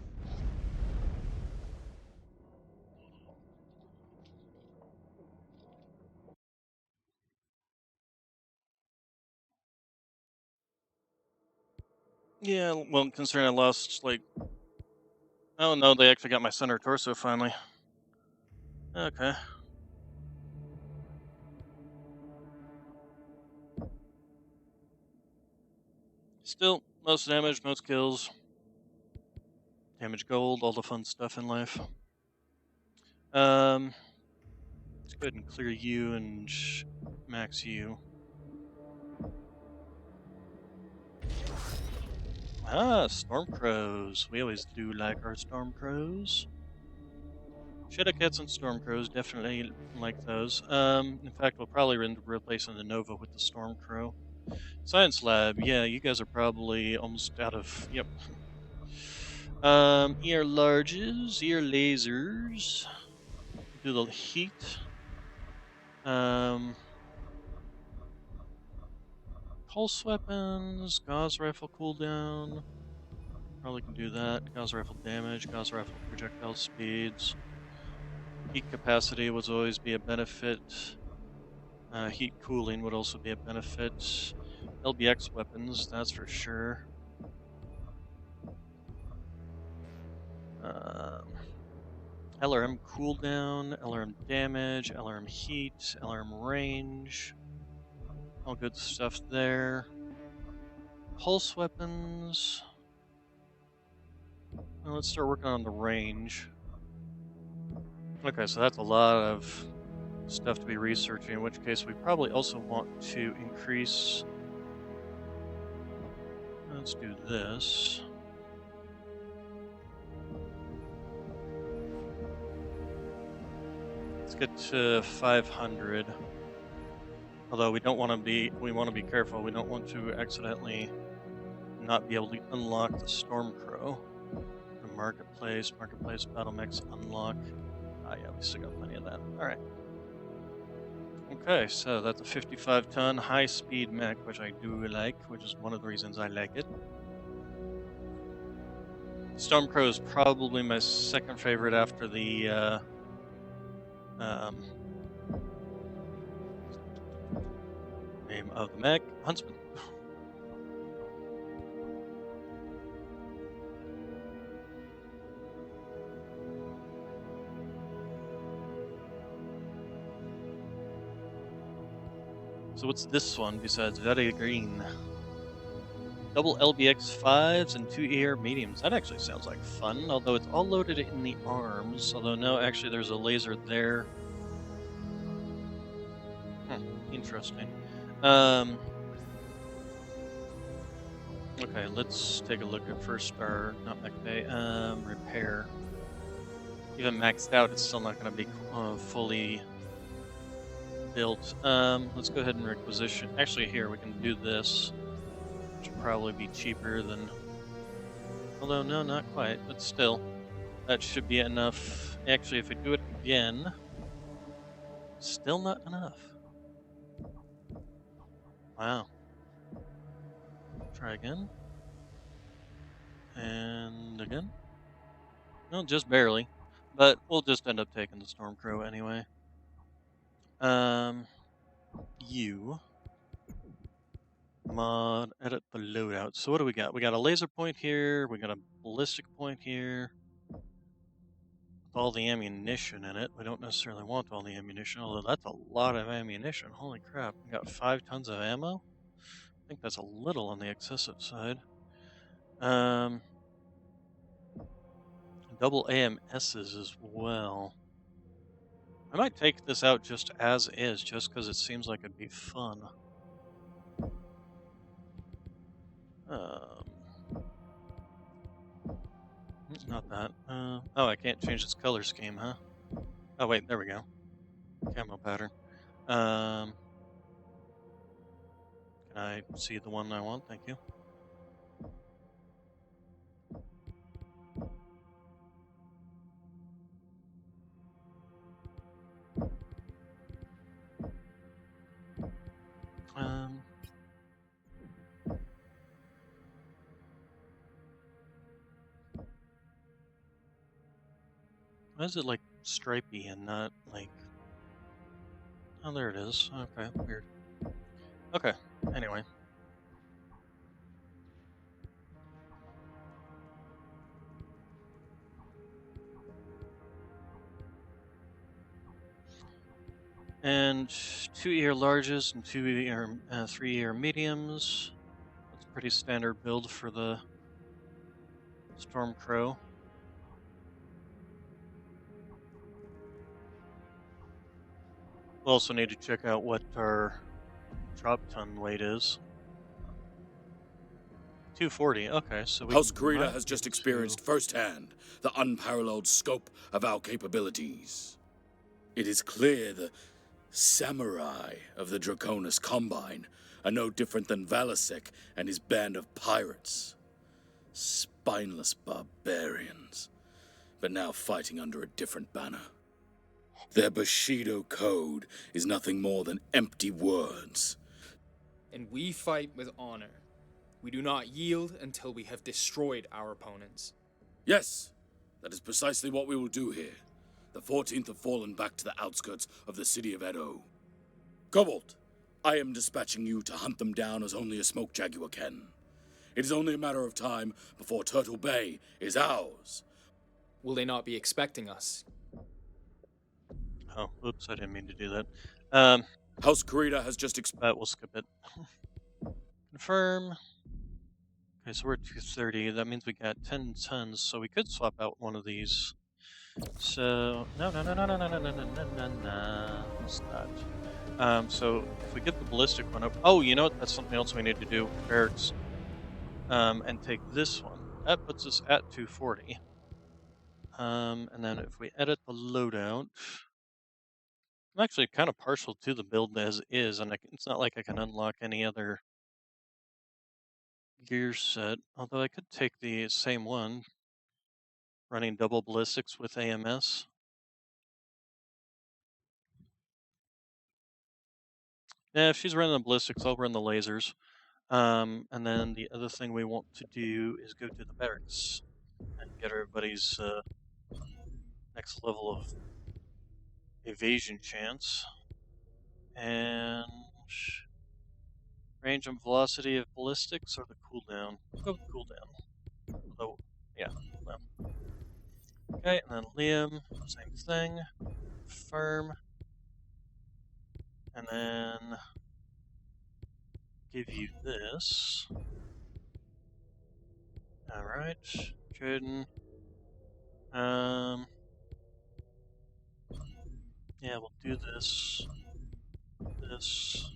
Yeah, well, considering I lost, like... Oh no, they actually got my center torso finally. Okay. Still, most damage, most kills. Damage gold, all the fun stuff in life. Let's go ahead and clear you and max you. Ah, Stormcrows. We always do like our Stormcrows. Shadowcats and Stormcrows, definitely like those. In fact, we'll probably end up replacing the Nova with the Stormcrow. Science Lab, yeah, you guys are probably almost out of, yep. ER larges, ER lasers. Do the heat. Pulse weapons, Gauss rifle cooldown. Probably can do that. Gauss rifle damage, Gauss rifle projectile speeds. Heat capacity would always be a benefit. Heat cooling would also be a benefit. LBX weapons, that's for sure. LRM cooldown, LRM damage, LRM heat, LRM range. All good stuff there. pulse weapons. Well, let's start working on the range. Okay, so that's a lot of stuff to be researching, in which case we probably also want to increase. Let's do this. Let's get to 500. Although we want to be careful. We don't want to accidentally not be able to unlock the Stormcrow. The marketplace battle mechs unlock. Ah, yeah, we still got plenty of that. All right. Okay, so that's a 55-ton high-speed mech, which I do like, which is one of the reasons I like it. Stormcrow is probably my second favorite after the name of the mech, Huntsman. So what's this one besides very green? Double LBX 5s and 2 ER mediums. That actually sounds like fun, although it's all loaded in the arms. Although no, actually there's a laser there. Interesting. Okay, let's take a look at first, or not mech bay, repair. Even maxed out, it's still not going to be fully built. Let's go ahead and requisition. Actually, here we can do this, which will probably be cheaper than. Although no, not quite, but still, that should be enough. Actually, if we do it again, still not enough. Wow. Try again. And again. No, just barely. But we'll just end up taking the Stormcrow anyway. You mod edit the loadout. So what do we got? We got a laser point here. We got a ballistic point here. With all the ammunition in it. We don't necessarily want all the ammunition, although that's a lot of ammunition. Holy crap. We got 5 tons of ammo? I think that's a little on the excessive side. Double AMSs as well. I might take this out just as is, just because it seems like it'd be fun. Not that. Oh, I can't change its color scheme, huh? Oh, wait, there we go. Camo pattern. Can I see the one I want? Thank you. Why is it like stripy and not like... Oh, there it is. Okay, weird. Okay, anyway. And 2 ER larges and 3 ER mediums. That's a pretty standard build for the Stormcrow. We'll also need to check out what our drop ton weight is. 240. Okay, so we House Kurita has just experienced firsthand the unparalleled scope of our capabilities. It is clear the samurai of the Draconis Combine are no different than Valasek and his band of pirates. Spineless barbarians, but now fighting under a different banner. Their Bushido code is nothing more than empty words. And we fight with honor. We do not yield until we have destroyed our opponents. Yes, that is precisely what we will do here. The 14th have fallen back to the outskirts of the city of Edo. Cobalt, I am dispatching you to hunt them down as only a smoke jaguar can. It is only a matter of time before Turtle Bay is ours. Will they not be expecting us? Oh, oops, I didn't mean to do that. House Kurita has just we'll skip it. Confirm. Okay, so we're at 230. That means we got 10 tons, so we could swap out one of these. So no. What's that? So if we get the ballistic one up, oh, you know what? That's something else we need to do. Barracks. And take this one. That puts us at 240. And then if we edit the loadout, I'm actually kind of partial to the build as is, and it's not like I can unlock any other gear set. Although I could take the same one, running double ballistics with AMS. Yeah, if she's running the ballistics, I'll run the lasers. And then the other thing we want to do is go to the barracks and get everybody's next level of evasion chance. And range and velocity of ballistics or the cooldown? We'll go with cooldown. Although, yeah, cooldown. Okay, and then Liam, same thing. Confirm. And then give you this. Alright, Jaden. Yeah, we'll do this. This.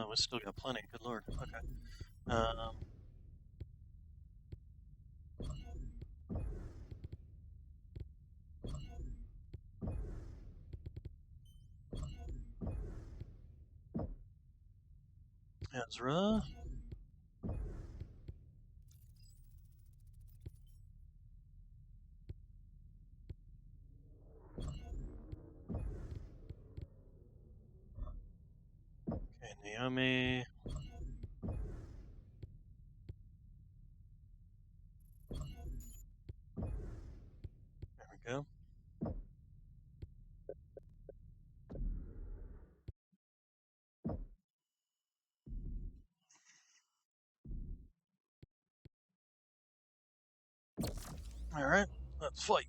We still got plenty, good lord. Okay. Ezra. Okay, Naomi. There we go. Alright, let's fight.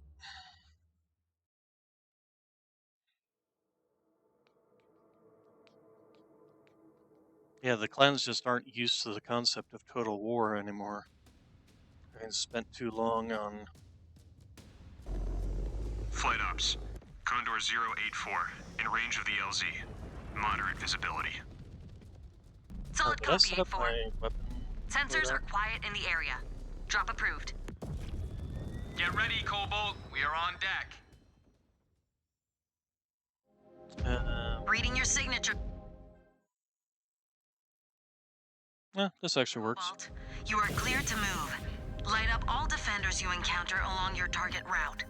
Yeah, the clans just aren't used to the concept of total war anymore. They spent too long on... Flight ops. Condor 084, in range of the LZ. Moderate visibility. Solid did I copy, set up 84. my weapon? Sensors are quiet in the area. Drop approved. Get ready, Cobalt. We are on deck. Reading your signature. Yeah, this actually works. Cobalt, you are clear to move. Light up all defenders you encounter along your target route.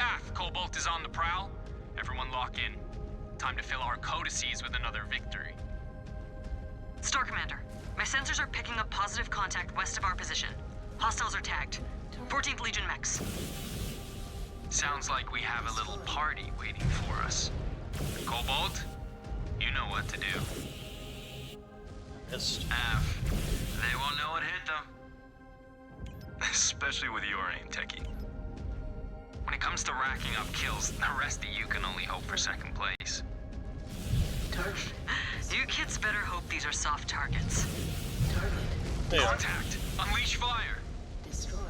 Aft, Cobalt is on the prowl. Everyone lock in. Time to fill our codices with another victory. Star Commander, my sensors are picking up positive contact west of our position. Hostiles are tagged. 14th Legion mechs. Sounds like we have a little party waiting for us. Cobalt, you know what to do. Missed. They won't know what hit them. Especially with your aim, Techie. When it comes to racking up kills, the rest of you can only hope for second place. Target. You kids better hope these are soft targets. Target. Contact! Unleash fire! Destroyed.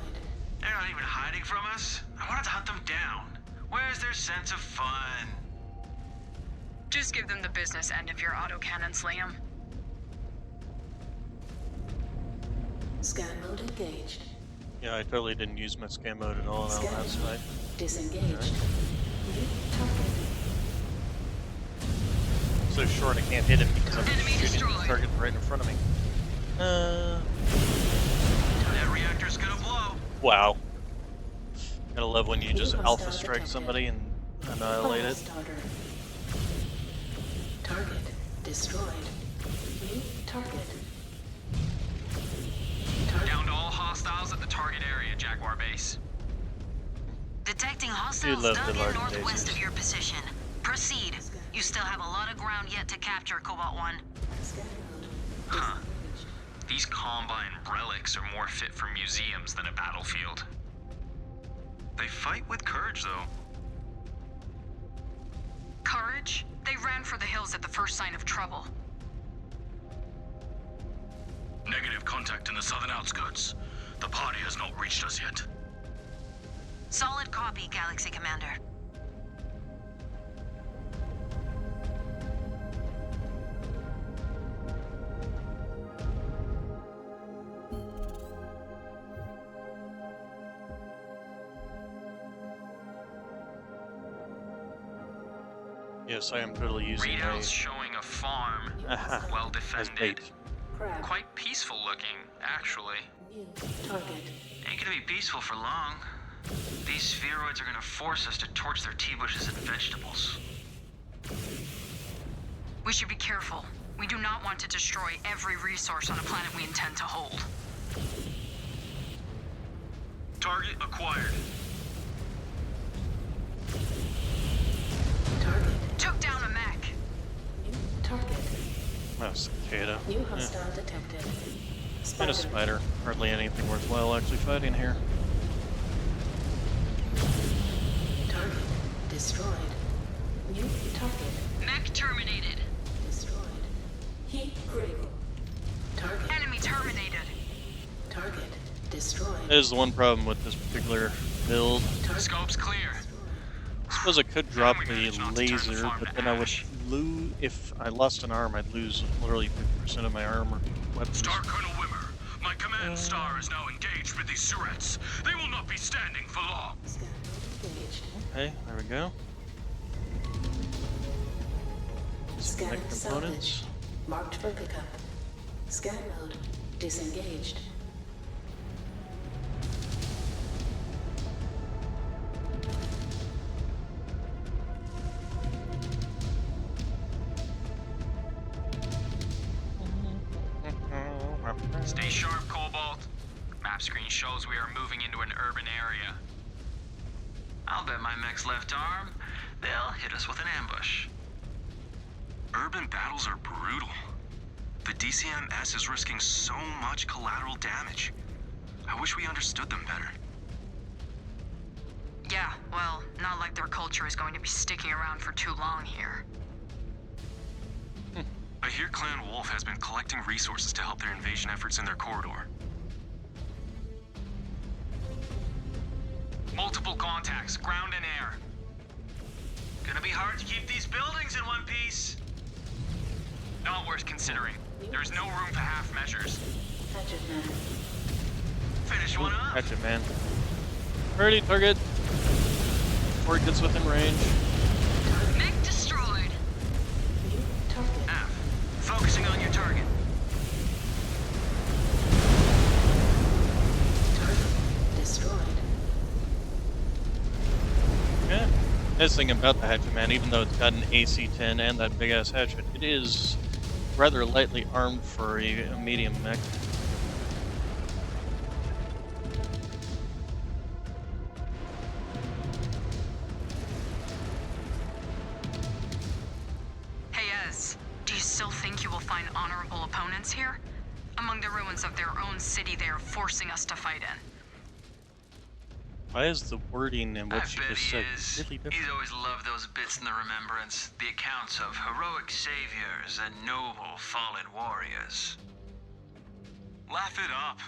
They're not even hiding from us. I wanted to hunt them down. Where's their sense of fun? Just give them the business end of your autocannons, Liam. Scan mode engaged. Yeah, I totally didn't use my scan mode at all in that last fight. Disengaged. New So short I can't hit him because I'm shooting the target right in front of me. That reactor's gonna blow. Wow. Gotta love when you just alpha strike somebody and annihilate it. Target destroyed. New target. Down to all hostiles at the target area, Jaguar Base. Detecting hostiles love dug the in large northwest bases. of your position. Proceed. You still have a lot of ground yet to capture, Cobalt 1. Huh. These Combine relics are more fit for museums than a battlefield. They fight with courage, though. Courage? They ran for the hills at the first sign of trouble. contact in the southern outskirts. The party has not reached us yet. Solid copy, Galaxy Commander. Yes, I am totally using Readouts showing a farm, well defended. Quite peaceful looking, actually. Ain't gonna be peaceful for long. These spheroids are gonna force us to torch their tea bushes and vegetables. We should be careful. We do not want to destroy every resource on a planet we intend to hold. Target acquired. Took down a mech. Target. Oh, cicada. New hostile detected. And a spider. Hardly anything worthwhile actually fighting here. Target destroyed. New target Mech terminated. destroyed. Heat critical. Target. Enemy terminated. Target destroyed. That is the one problem with this particular build. Scope's clear. I suppose I could drop the laser, but then I would lose. If I lost an arm, I'd lose literally 50% of my armor weapons. Star Colonel Wimmer, my command star is now engaged with these Surets. They will not be standing for long. Okay, there we go. Scanning Disconnect salvage. components. Marked for pickup. Scan mode disengaged. Stay sharp, Cobalt. Map screen shows we are moving into an urban area. I'll bet my mech's left arm, they'll hit us with an ambush. Urban battles are brutal. The DCMS is risking so much collateral damage. I wish we understood them better. Yeah, well, not like their culture is going to be sticking around for too long here. I hear Clan Wolf has been collecting resources to help their invasion efforts in their corridor. Multiple contacts, ground and air. Gonna be hard to keep these buildings in one piece. Not worth considering. There's no room for half measures. Hatchet man. Finish one up. Hatchet man. Ready, target. Before it gets within range. Mech destroyed. Target. Focusing on your target. Target destroyed. Yeah. Nice thing about the hatchet man, even though it's got an AC-10 and that big ass hatchet, it is rather lightly armed for a medium mech. Hey, Ez, do you still think you will find honorable opponents here? Among the ruins of their own city they are forcing us to fight in. Why is the wording in what I you bet just he said is. really different? He's always loved those bits in the remembrance, the accounts of heroic saviors and noble fallen warriors. Laugh it up.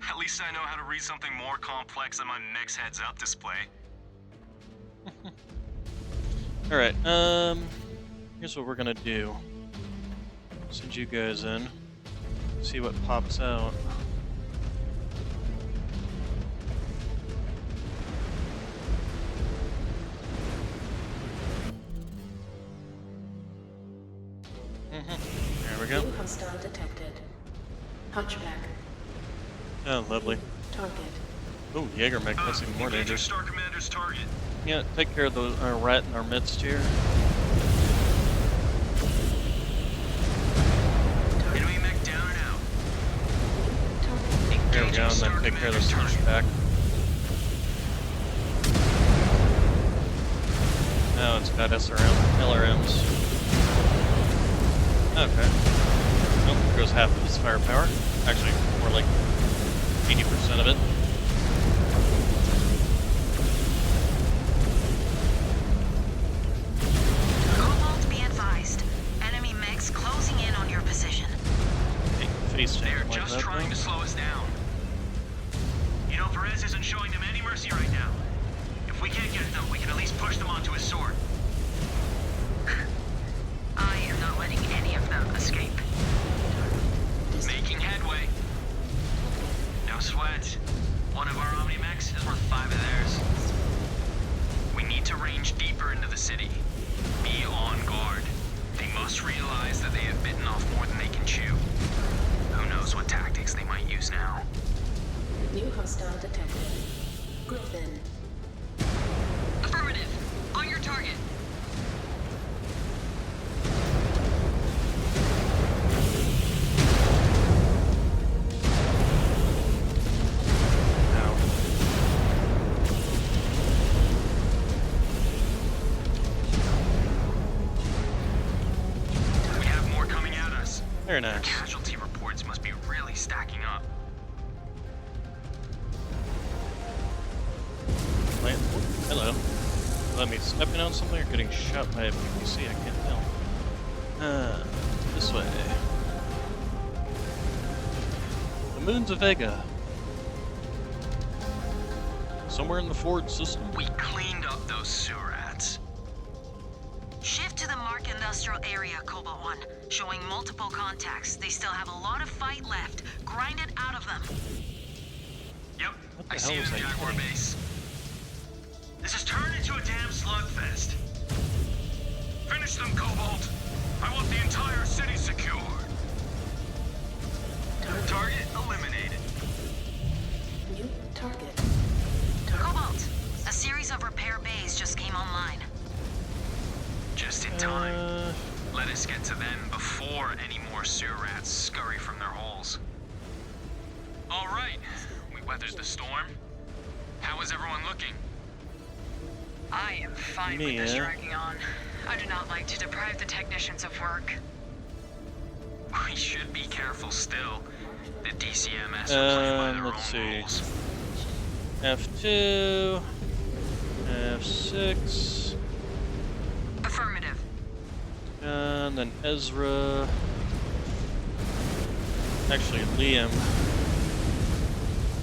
At least I know how to read something more complex than my mech's heads-up display. Alright, here's what we're gonna do. Send you guys in. See what pops out. There we go. New hostile detected. Hunchback. Oh, lovely. Target. Oh, Jaeger mech, that's even more Engage your dangerous. Star Commander's target. Yeah, take care of the rat in our midst here. Enemy mech down and out. There we go, and then take care of this hunchback. Now it's got LRMs. Okay. Nope, there goes half of its firepower. Actually, more like 80% of it. Cobalt, be advised. Enemy mechs closing in on your position. Hey, be They are standing like just that, trying though. to slow us down. You know, Perez isn't showing them any mercy right now. If we can't get them, we can at least push them onto his sword. I am not letting any of them escape. Making headway. No sweat. One of our Omni-Mechs is worth 5 of theirs. We need to range deeper into the city. Be on guard. They must realize that they have bitten off more than they can chew. Who knows what tactics they might use now. New hostile detected. Griffin. Affirmative. On your target. We have more coming at us. Very nice. Casualty reports must be really stacking up. Wait, hello. Let me stepping on something or getting shot by a PPC? I can't tell. This way. The moons of Vega. Somewhere in the Ford system. We cleaned up those sewer rats. Shift to the Mark Industrial Area, Cobalt 1. Showing multiple contacts. They still have a lot of fight left. Grind it out of them. Yep, I the see hell the was I Jaguar doing? base. This has turned into a damn slugfest. Finish them, Cobalt. I want the entire city secured. Target eliminated. New target. Cobalt, a series of repair bays just came online. Just in time. Let us get to them before any more sewer rats scurry from their holes. All right, we weathered the storm. How is everyone looking? I am fine with this dragging on. I do not like to deprive the technicians of work. We should be careful still. The DCMS are playing by their Let's own see. rules. F2, F6, Affirmative. and then Ezra. Actually, Liam.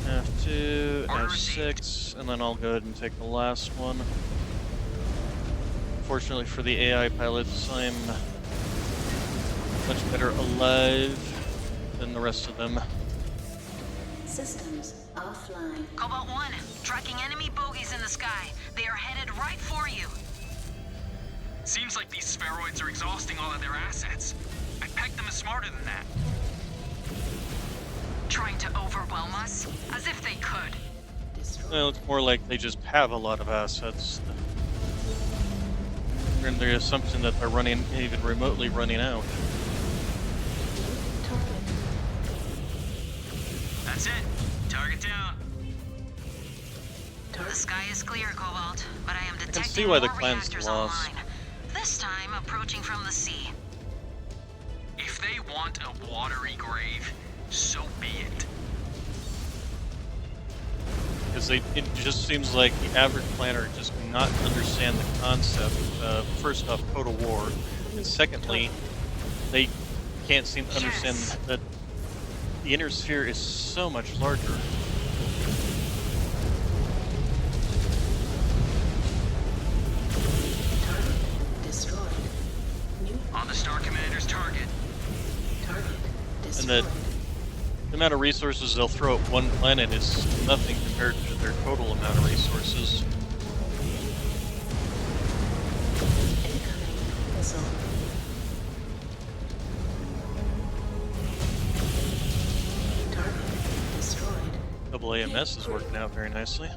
F2, F6, and then I'll go ahead and take the last one. Fortunately for the AI pilots, I'm much better alive than the rest of them. Systems offline. Cobalt 1, tracking enemy bogies in the sky. They are headed right for you. Seems like these spheroids are exhausting all of their assets. I pegged them as smarter than that. Trying to overwhelm us? As if they could. Well, it's more like they just have a lot of assets. And the assumption that they're running, even remotely running out. That's it. Target down. The sky is clear, Cobalt, but I am I can detecting see why the more clan's reactors lost. online. This time approaching from the sea. If they want a watery grave, so be it. Because it just seems like the average planner does not understand the concept of, first off, Code of War, and secondly, they can't seem to understand that the inner sphere is so much larger. Destroyed. New On the Star Commander's target. target. And Destroyed. that the amount of resources they'll throw at one planet is nothing compared to their total amount of resources. Incoming missile. Target destroyed. Double AMS is working out very nicely.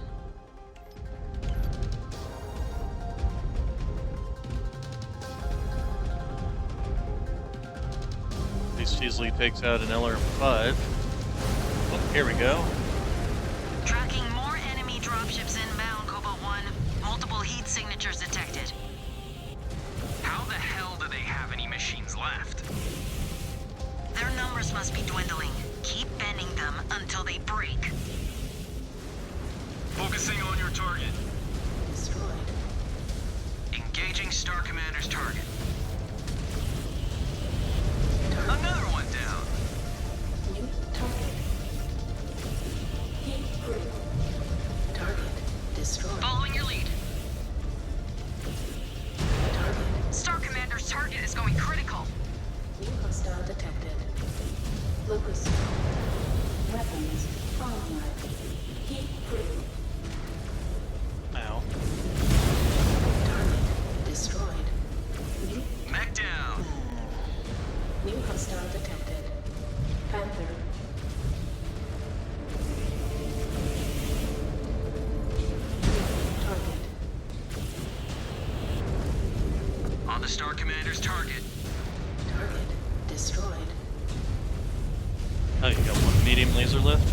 At least easily takes out an LRM-5. Oh, here we go. Tracking more enemy dropships inbound, Cobalt 1. Multiple heat signatures detected. How the hell do they have any machines left? Their numbers must be dwindling. Keep bending them until they break. Focusing on your target. Destroyed. Engaging Star Commander's target. Another one down. Weapons online. Heat critical. Ow. Target destroyed. Mech down. New hostile detected. Panther. Target. On the Star Commander's target. Target destroyed. Oh, you got one medium laser left?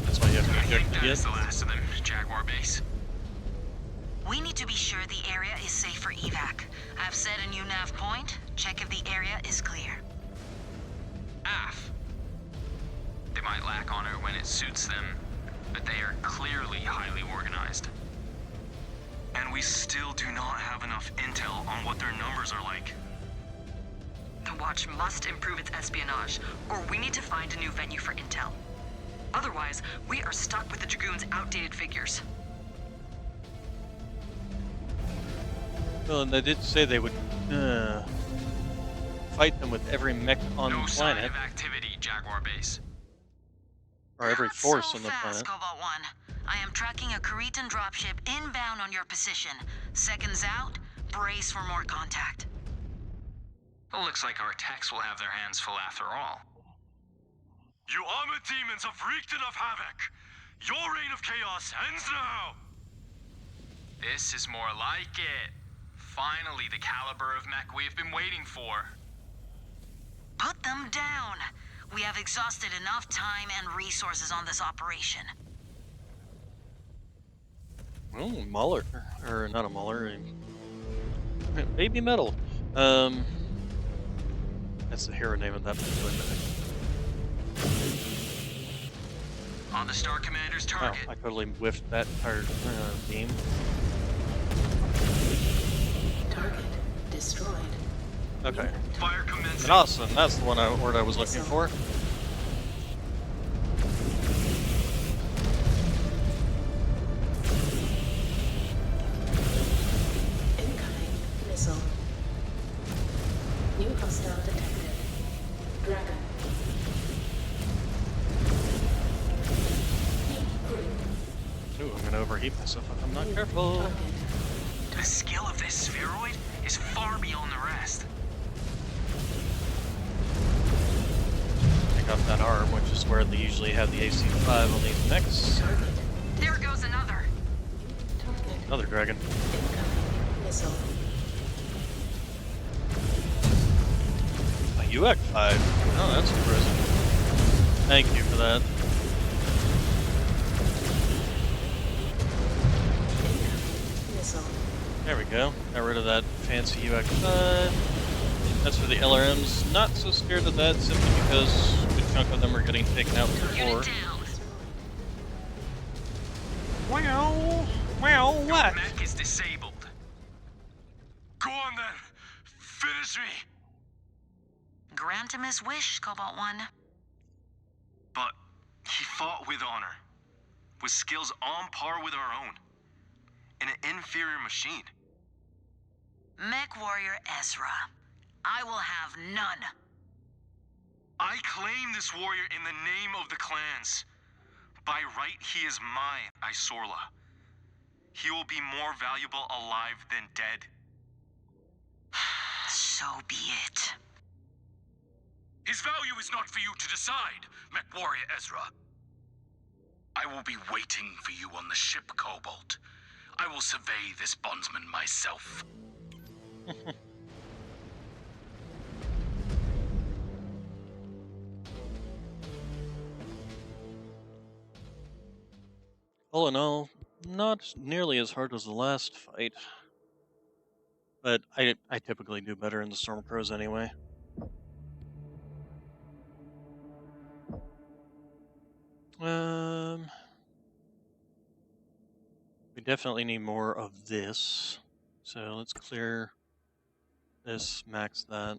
That's why you have to I think eject that's it. the last of them, Jaguar Base. We need to be sure the area is safe for evac. I've set a new nav point. Check if the area is clear. AF. They might lack honor when it suits them, but they are clearly highly organized. And we still do not have enough intel on what their numbers are like. The Watch must improve its espionage, or we need to find a new venue for intel. Otherwise, we are stuck with the Dragoon's outdated figures. Well, and they did say they would fight them with every mech on No the sign planet, of activity, Jaguar Base. or every Not force so on the fast, planet. Cobalt 1. I am tracking a Cretan dropship inbound on your position. Seconds out, brace for more contact. Well, looks like our techs will have their hands full after all. You armored demons have wreaked enough havoc. Your reign of chaos ends now. This is more like it. Finally, the caliber of mech we've been waiting for. Put them down. We have exhausted enough time and resources on this operation. Oh, Muller, or not a Muller, Baby Metal. That's the hero name of that particular mech. On the Star Commander's target. Oh, I totally whiffed that entire beam. Target destroyed. Okay. Fire commencing. Awesome. That's the word I was looking for. Incoming missile. New hostile detected. Dragon. Heat critical. Ooh, I'm gonna overheat myself if I'm not careful. The skill of this spheroid is far beyond the rest. Take off that arm, which is where they usually have the AC-5 on these mechs. There goes another. Another dragon. Missile. A UX-5. Oh, that's impressive. Thank you for that. Missile. There we go. Got rid of that fancy UX-5. That's for the LRMs. Not so scared of that, simply because a good chunk of them are getting taken out before. Wow. Wow, what? Mech is disabled. Go on then. Finish me. Grant him his wish, Cobalt 1. But he fought with honor, with skills on par with our own, in an inferior machine. Mechwarrior Ezra. I will have none. I claim this warrior in the name of the clans. By right, he is my Isorla. He will be more valuable alive than dead. So be it. His value is not for you to decide, Mechwarrior Ezra. I will be waiting for you on the ship, Cobalt. I will survey this bondsman myself. All in all, not nearly as hard as the last fight. But I typically do better in the Stormcrows anyway. We definitely need more of this. So let's clear this, max that.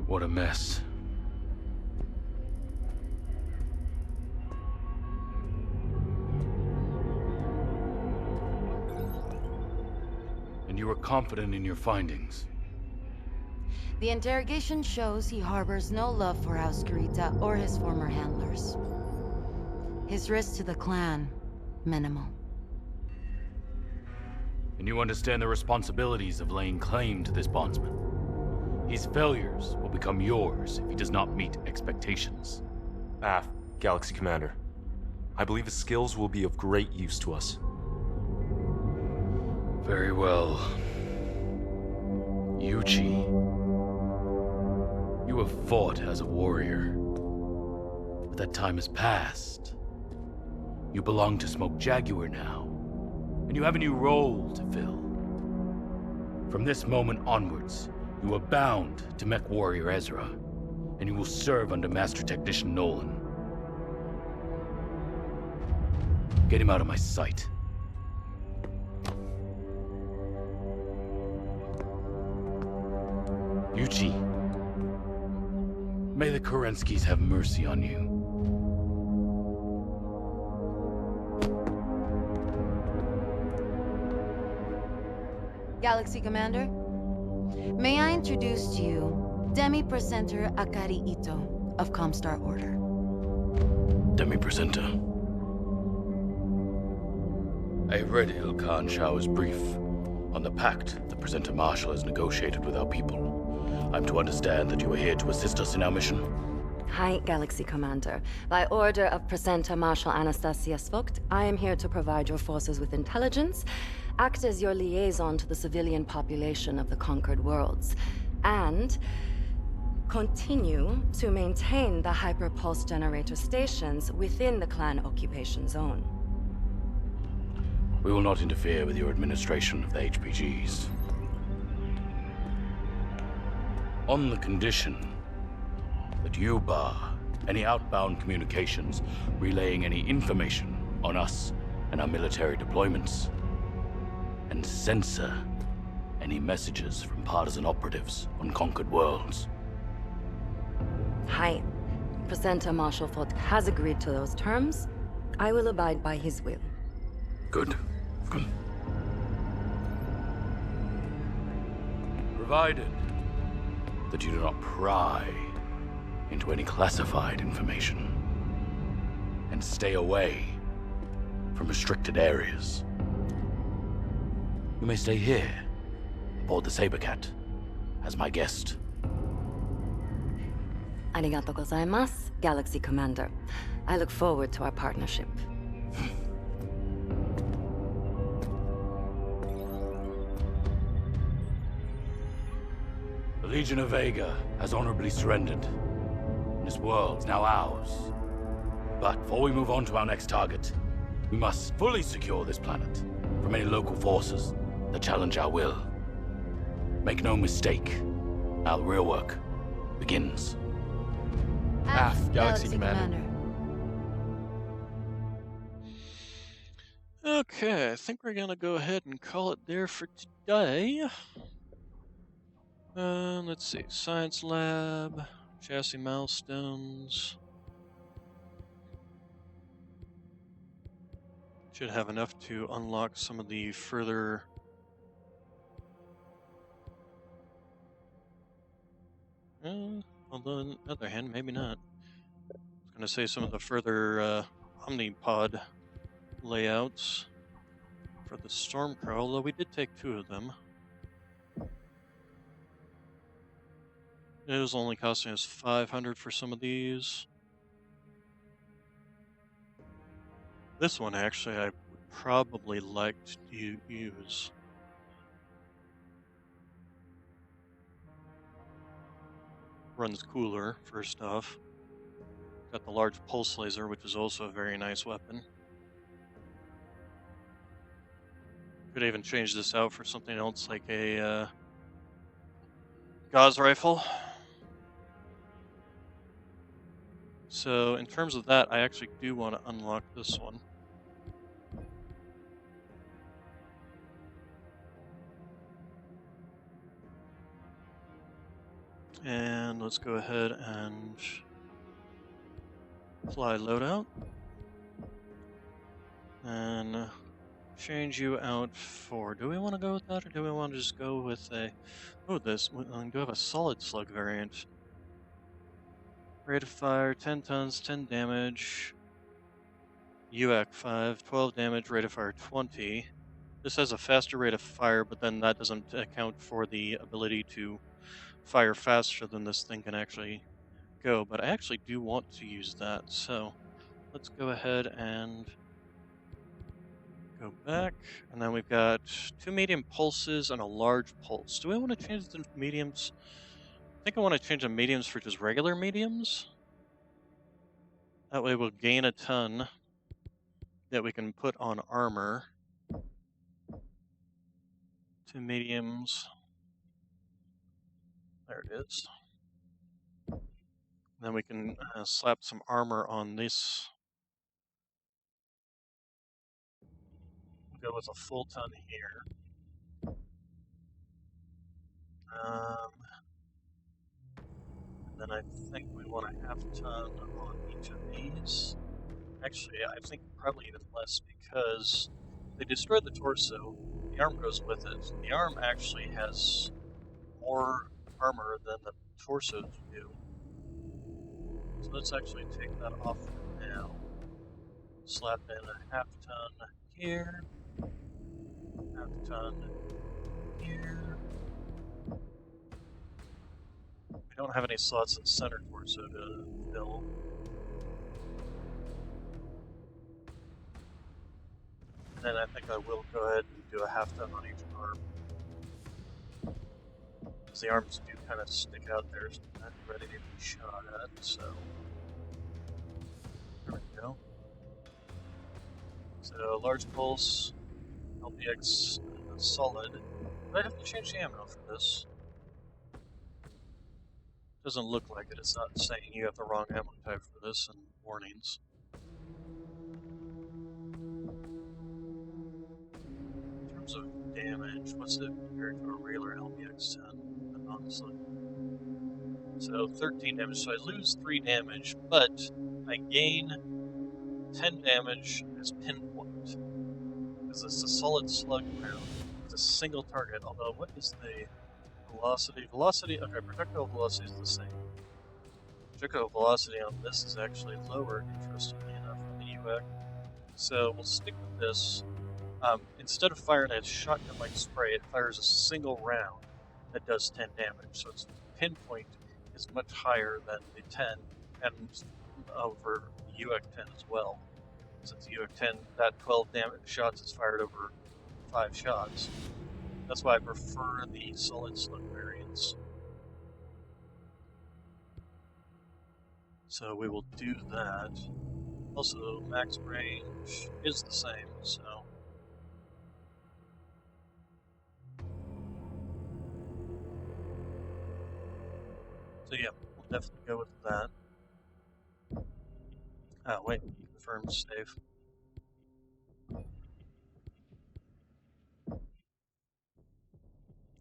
What a mess. you were confident in your findings. The interrogation shows he harbors no love for House Kurita or his former handlers. His risk to the clan, minimal. And you understand the responsibilities of laying claim to this bondsman. His failures will become yours if he does not meet expectations. Galaxy Commander. I believe his skills will be of great use to us. Very well. Yuchi. You have fought as a warrior. But that time has passed. You belong to Smoke Jaguar now. And you have a new role to fill. From this moment onwards, you are bound to Mechwarrior Ezra, and you will serve under Master Technician Nolan. Get him out of my sight. Yuchi, may the Kerenskys have mercy on you. Galaxy Commander, may I introduce to you Demi-Presenter Akari Ito of Comstar Order. Demi-Presenter. I have read Ilkhan Shao's brief on the pact the Presenter Marshal has negotiated with our people. I'm to understand that you are here to assist us in our mission. Hi, Galaxy Commander. By order of Presenter Marshal Anastasia Svogt, I am here to provide your forces with intelligence, act as your liaison to the civilian population of the conquered worlds, and continue to maintain the hyperpulse generator stations within the clan occupation zone. We will not interfere with your administration of the HPGs. On the condition that you bar any outbound communications relaying any information on us and our military deployments, and censor any messages from partisan operatives on conquered worlds. Hi. Presenter Marshal Vogt has agreed to those terms. I will abide by his will. Good. Good. Provided that you do not pry into any classified information and stay away from restricted areas. You may stay here, aboard the Sabercat, as my guest. Arigato gozaimasu, Galaxy Commander. I look forward to our partnership. The Legion of Vega has honorably surrendered. This world is now ours. But before we move on to our next target, we must fully secure this planet from any local forces that challenge our will. Make no mistake, our real work begins. Galaxy Commander. Okay, I think we're gonna go ahead and call it there for today. Let's see, Science Lab, Chassis Milestones. Should have enough to unlock some of the further although on the other hand, maybe not. I was gonna say some of the further Omnipod layouts for the Stormcrow, although we did take 2 of them. It was only costing us 500 for some of these. This one, actually, I would probably like to use. Runs cooler, first off. Got the large pulse laser, which is also a very nice weapon. Could even change this out for something else like a Gauss rifle. So in terms of that, I actually do want to unlock this one. And let's go ahead and apply loadout. And change you out for. Do we want to go with that, or do we want to just go with a? Oh, this we do have a solid slug variant. Rate of fire, 10 tons, 10 damage. UAC 5, 12 damage. Rate of fire 20. This has a faster rate of fire, but then that doesn't account for the ability to fire faster than this thing can actually go. But I actually do want to use that, so let's go ahead and go back. And then we've got 2 medium pulses and a large pulse. Do we want to change the mediums? I think I want to change the mediums for just regular mediums. That way we'll gain a ton that we can put on armor. 2 mediums. There it is. Then we can slap some armor on this. Go with a full ton here. And then I think we want a half ton on each of these. Actually, I think probably even less, because they destroyed the torso. The arm goes with it. The arm actually has more armor than the torsos do. So let's actually take that off for now. Slap in a half ton here. Half ton here. We don't have any slots in center torso to fill. And then I think I will go ahead and do a half ton on each arm. Because the arms do kind of stick out there, so I'm ready to be shot at, so. There we go. So, large pulse, LPX solid. Do I have to change the ammo for this? Doesn't look like it. It's not saying you have the wrong ammo type for this and warnings. In terms of damage, what's it compared to a regular LPX 10? Honestly. So 13 damage, so I lose 3 damage, but I gain 10 damage as pinpoint. Because it's a solid slug round. It's a single target, although what is the velocity? Velocity, okay, projectile velocity is the same. Projectile velocity on this is actually lower, interestingly enough, than the UAC. So we'll stick with this. Instead of firing a shotgun-like spray, it fires a single round that does 10 damage. So its pinpoint is much higher than the 10, and over the UAC 10 as well. Since the UAC 10, that 12 damage shots is fired over 5 shots. That's why I prefer the solid slug variants. So we will do that. Also, max range is the same, so. So yeah, we'll definitely go with that. Ah, wait, confirm save.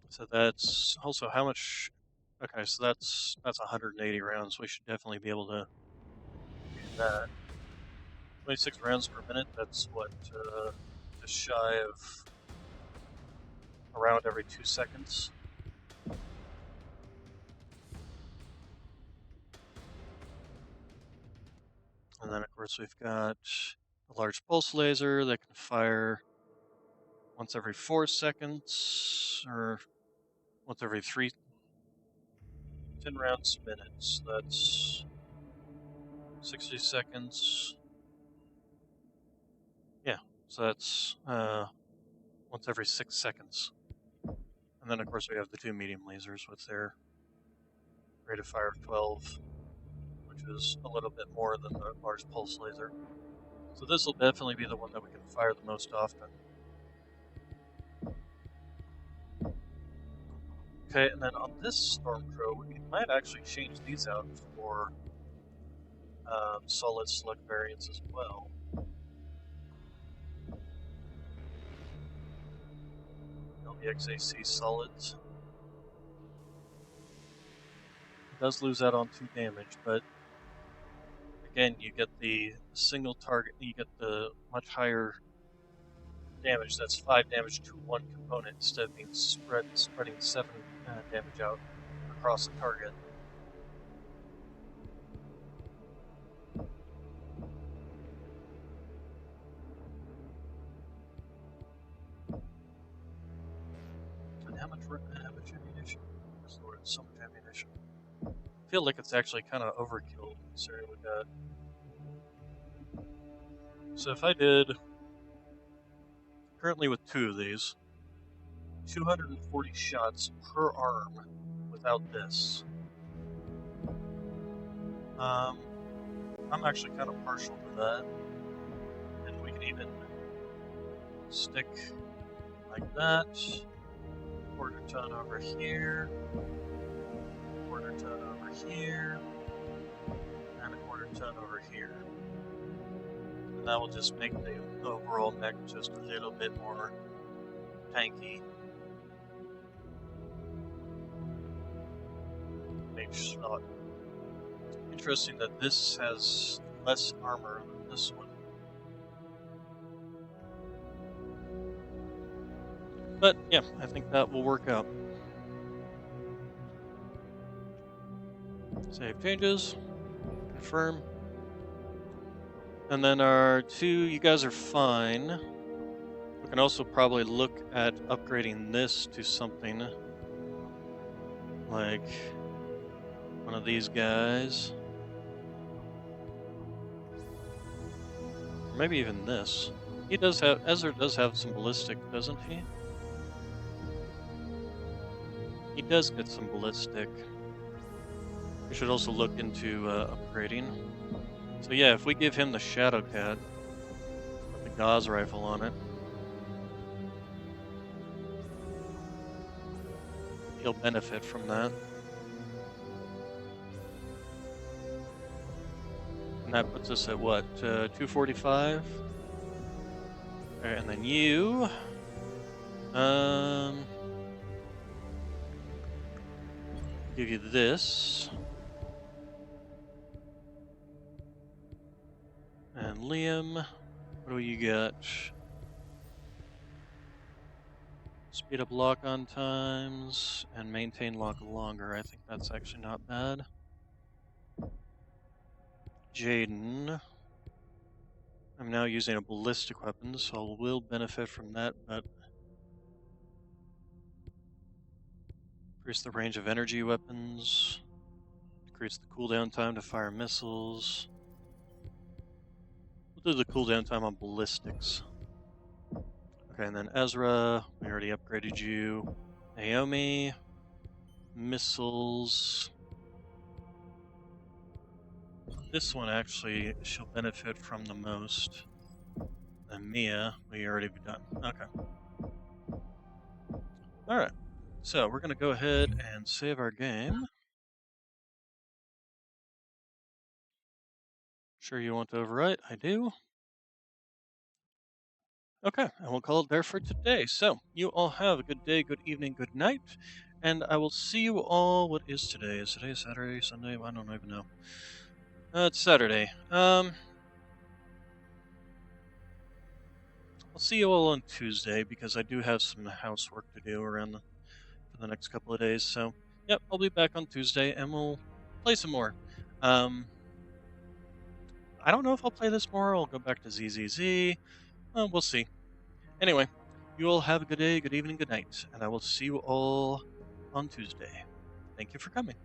So that's also how much. Okay, so that's 180 rounds. We should definitely be able to do that. 26 rounds per minute. That's what, just shy of around every 2 seconds. And then, of course, we've got a large pulse laser that can fire once every 4 seconds, or once every 10 rounds a minute. So that's 60 seconds. Yeah, so that's once every 6 seconds. And then, of course, we have the 2 medium lasers with their rate of fire of 12, which is a little bit more than the large pulse laser. So this will definitely be the one that we can fire the most often. Okay, and then on this Stormcrow, we might actually change these out for solid slug variants as well. LBXAC solids. It does lose out on 2 damage, but again, you get the single target, you get the much higher damage. That's 5 damage to one component instead of being spreading 7 damage out across the target. And how much ammunition? So much ammunition. I feel like it's actually kind of overkill considering we got. So if I did, currently with 2 of these, 240 shots per arm without this. I'm actually kind of partial to that. And we can even stick like that. Quarter ton over here. Quarter ton over here. And a quarter ton over here. And that will just make the overall mech just a little bit more tanky. Make shot. Interesting that this has less armor than this one. But yeah, I think that will work out. Save changes. Confirm. And then our 2, you guys are fine. We can also probably look at upgrading this to something like one of these guys. Or maybe even this. He does have, Ezra does have some ballistic, doesn't he? He does get some ballistic. We should also look into upgrading. So yeah, if we give him the Shadow Cat with the Gauze rifle on it, he'll benefit from that. And that puts us at what, 245? Alright, and then you, give you this. And Liam, what do you got? Speed up lock-on times and maintain lock longer. I think that's actually not bad. Jaden, I'm now using a ballistic weapon, so I will benefit from that, but increase the range of energy weapons, decrease the cooldown time to fire missiles. We'll do the cooldown time on ballistics. Okay, and then Ezra, we already upgraded you. Naomi, missiles. This one actually she'll benefit from the most. And Mia, we already done. Okay. Alright, so we're going to go ahead and save our game. Sure you want to overwrite? I do. Okay, and we'll call it there for today. So, you all have a good day, good evening, good night, and I will see you all. What is today? Is today Saturday, Sunday? I don't even know. It's Saturday. I'll see you all on Tuesday because I do have some housework to do around for the next couple of days. So, yep, I'll be back on Tuesday and we'll play some more. I don't know if I'll play this more. I'll go back to ZZZ. We'll see. Anyway, you all have a good day, good evening, good night, and I will see you all on Tuesday. Thank you for coming.